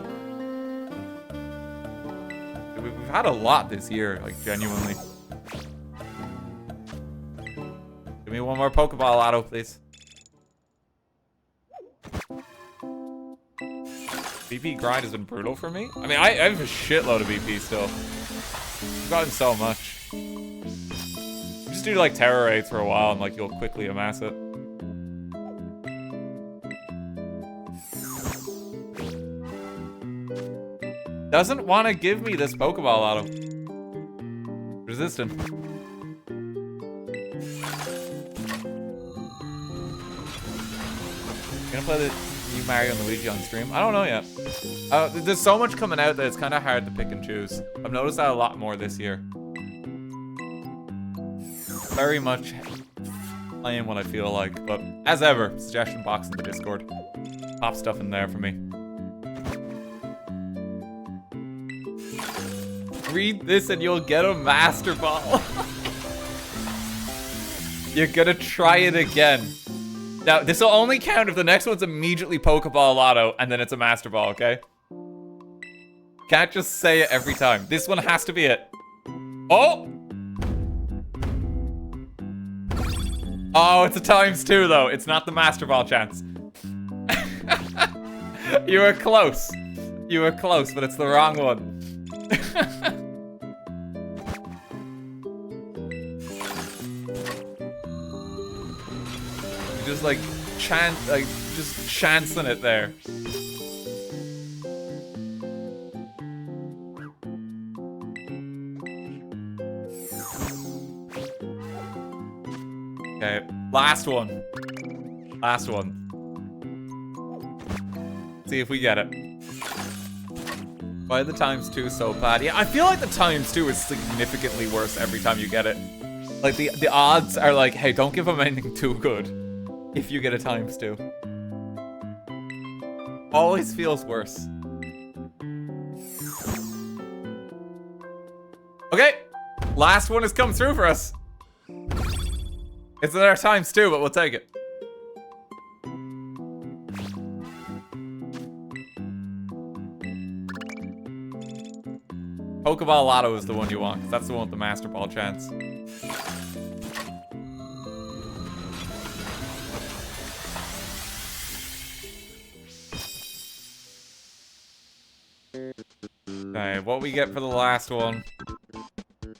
We've had a lot this year, like, genuinely. Give me one more Pokeball Auto, please. BP grind has been brutal for me. I mean, I have a shitload of BP still. I've gotten so much. Just do like terror raids for a while and like you'll quickly amass it. doesn't want to give me this Pokeball Auto. Resistant. Gonna play the new Mario and Luigi on stream? I don't know yet. There's so much coming out that it's kind of hard to pick and choose. I've noticed that a lot more this year. Very much playing what I feel like, but as ever, suggestion box in the Discord. Pop stuff in there for me. Read this and you'll get a Master Ball. You're gonna try it again. Now, this will only count if the next one's immediately Pokeball Lotto and then it's a Master Ball, okay? Can't just say it every time. This one has to be it. Oh! Oh, it's a ×2 though. It's not the Master Ball chance. You were close. You were close, but it's the wrong one. Just like just chancing it there. Okay, last one. Last one. See if we get it. Why are the ×2 so bad? Yeah, I feel like the ×2 is significantly worse every time you get it. Like the odds are like, hey, don't give them anything too good. If you get a ×2. Always feels worse. Okay. Last one has come through for us. It's another ×2, but we'll take it. Pokeball Lotto is the one you want, because that's the one with the Master Ball chance. Okay, what we get for the last one?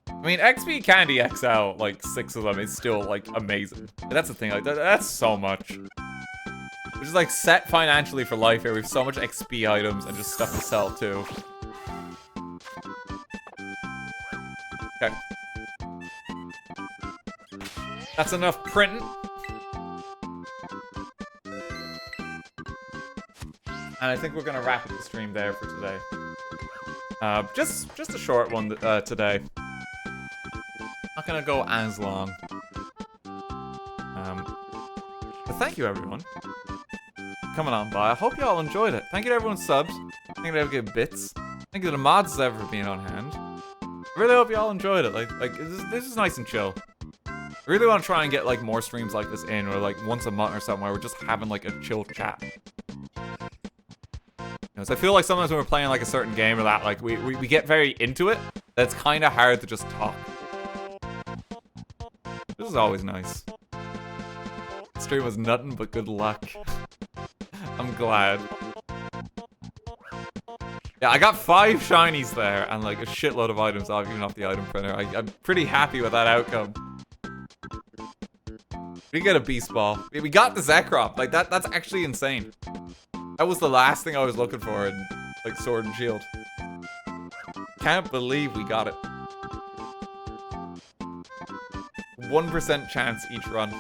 I mean, XP Candy XL, like 6 of them, is still like amazing. That's the thing, like that's so much. We're just like set financially for life here. We have so much XP items and just stuff to sell too. Okay. That's enough printing. And I think we're gonna wrap up the stream there for today. Just a short one today. Not gonna go as long. But thank you everyone coming on by. I hope you all enjoyed it. Thank you to everyone subs. Thank you to everyone bits. Thank you to the mods ever being on hand. I really hope you all enjoyed it. Like this is nice and chill. I really want to try and get like more streams like this in, or like once a month or something where we're just having like a chill chat. So I feel like sometimes when we're playing like a certain game or that, like we get very into it, that's kind of hard to just talk. This is always nice. The stream was nothing but good luck. I'm glad. Yeah, I got 5 shinies there and like a shitload of items even off the item printer. I'm pretty happy with that outcome. We get a Beast Ball. We got the Zekrom. Like that's actually insane. That was the last thing I was looking for in, like, Sword and Shield. Can't believe we got it. 1% chance each run.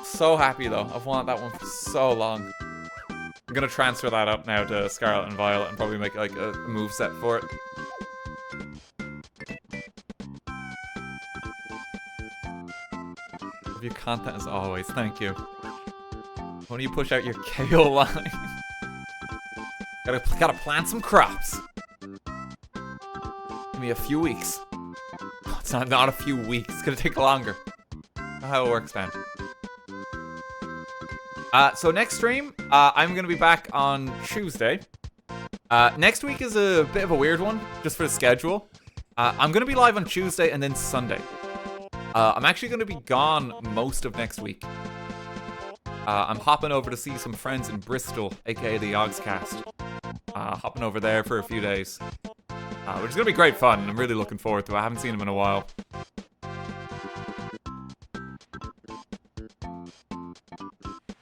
So happy, though. I've wanted that one for so long. I'm gonna transfer that up now to Scarlet and Violet and probably make, like, a moveset for it. Love your content as always. Thank you. When do you push out your KO line? gotta plant some crops. Give me a few weeks. It's not a few weeks. It's gonna take longer. That's how it works, man. So next stream, I'm gonna be back on Tuesday. Next week is a bit of a weird one, just for the schedule. I'm gonna be live on Tuesday and then Sunday. I'm actually gonna be gone most of next week. I'm hopping over to see some friends in Bristol, aka the Yogscast. Hopping over there for a few days. Which is gonna be great fun. I'm really looking forward to it. I haven't seen them in a while.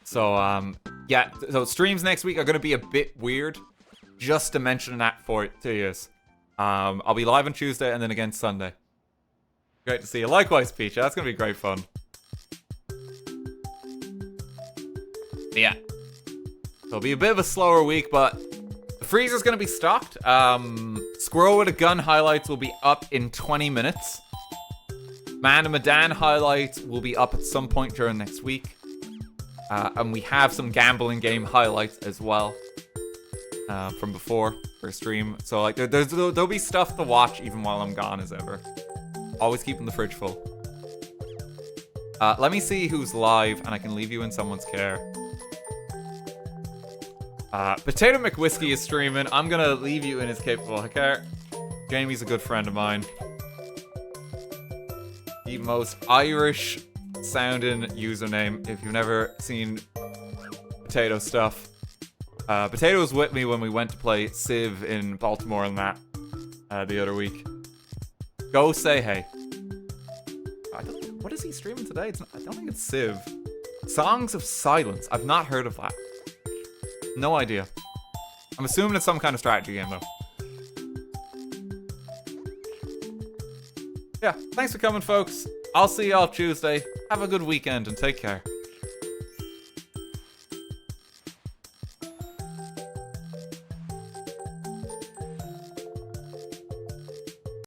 So, yeah, so streams next week are going to be a bit weird. Just to mention that to you. I'll be live on Tuesday and then again Sunday. Great to see you. Likewise, Peach. That's going to be great fun. Yeah. So it'll be a bit of a slower week, but the freezer's going to be stocked. Squirrel with a Gun highlights will be up in 20 minutes. Man and Madan highlights will be up at some point during next week. And we have some gambling game highlights as well. From before for stream. So like there'll be stuff to watch even while I'm gone as ever. Always keeping the fridge full. Let me see who's live and I can leave you in someone's care. Potato McWhiskey is streaming. I'm gonna leave you in his capable care. Jamie's a good friend of mine. The most Irish sounding username if you've never seen Potato stuff. Potato was with me when we went to play Civ in Baltimore and that the other week. Go say hey. What is he streaming today? I don't think it's Civ. Songs of Silence. I've not heard of that. No idea. I'm assuming it's some kind of strategy game though. Yeah, thanks for coming, folks. I'll see y'all Tuesday. Have a good weekend and take care.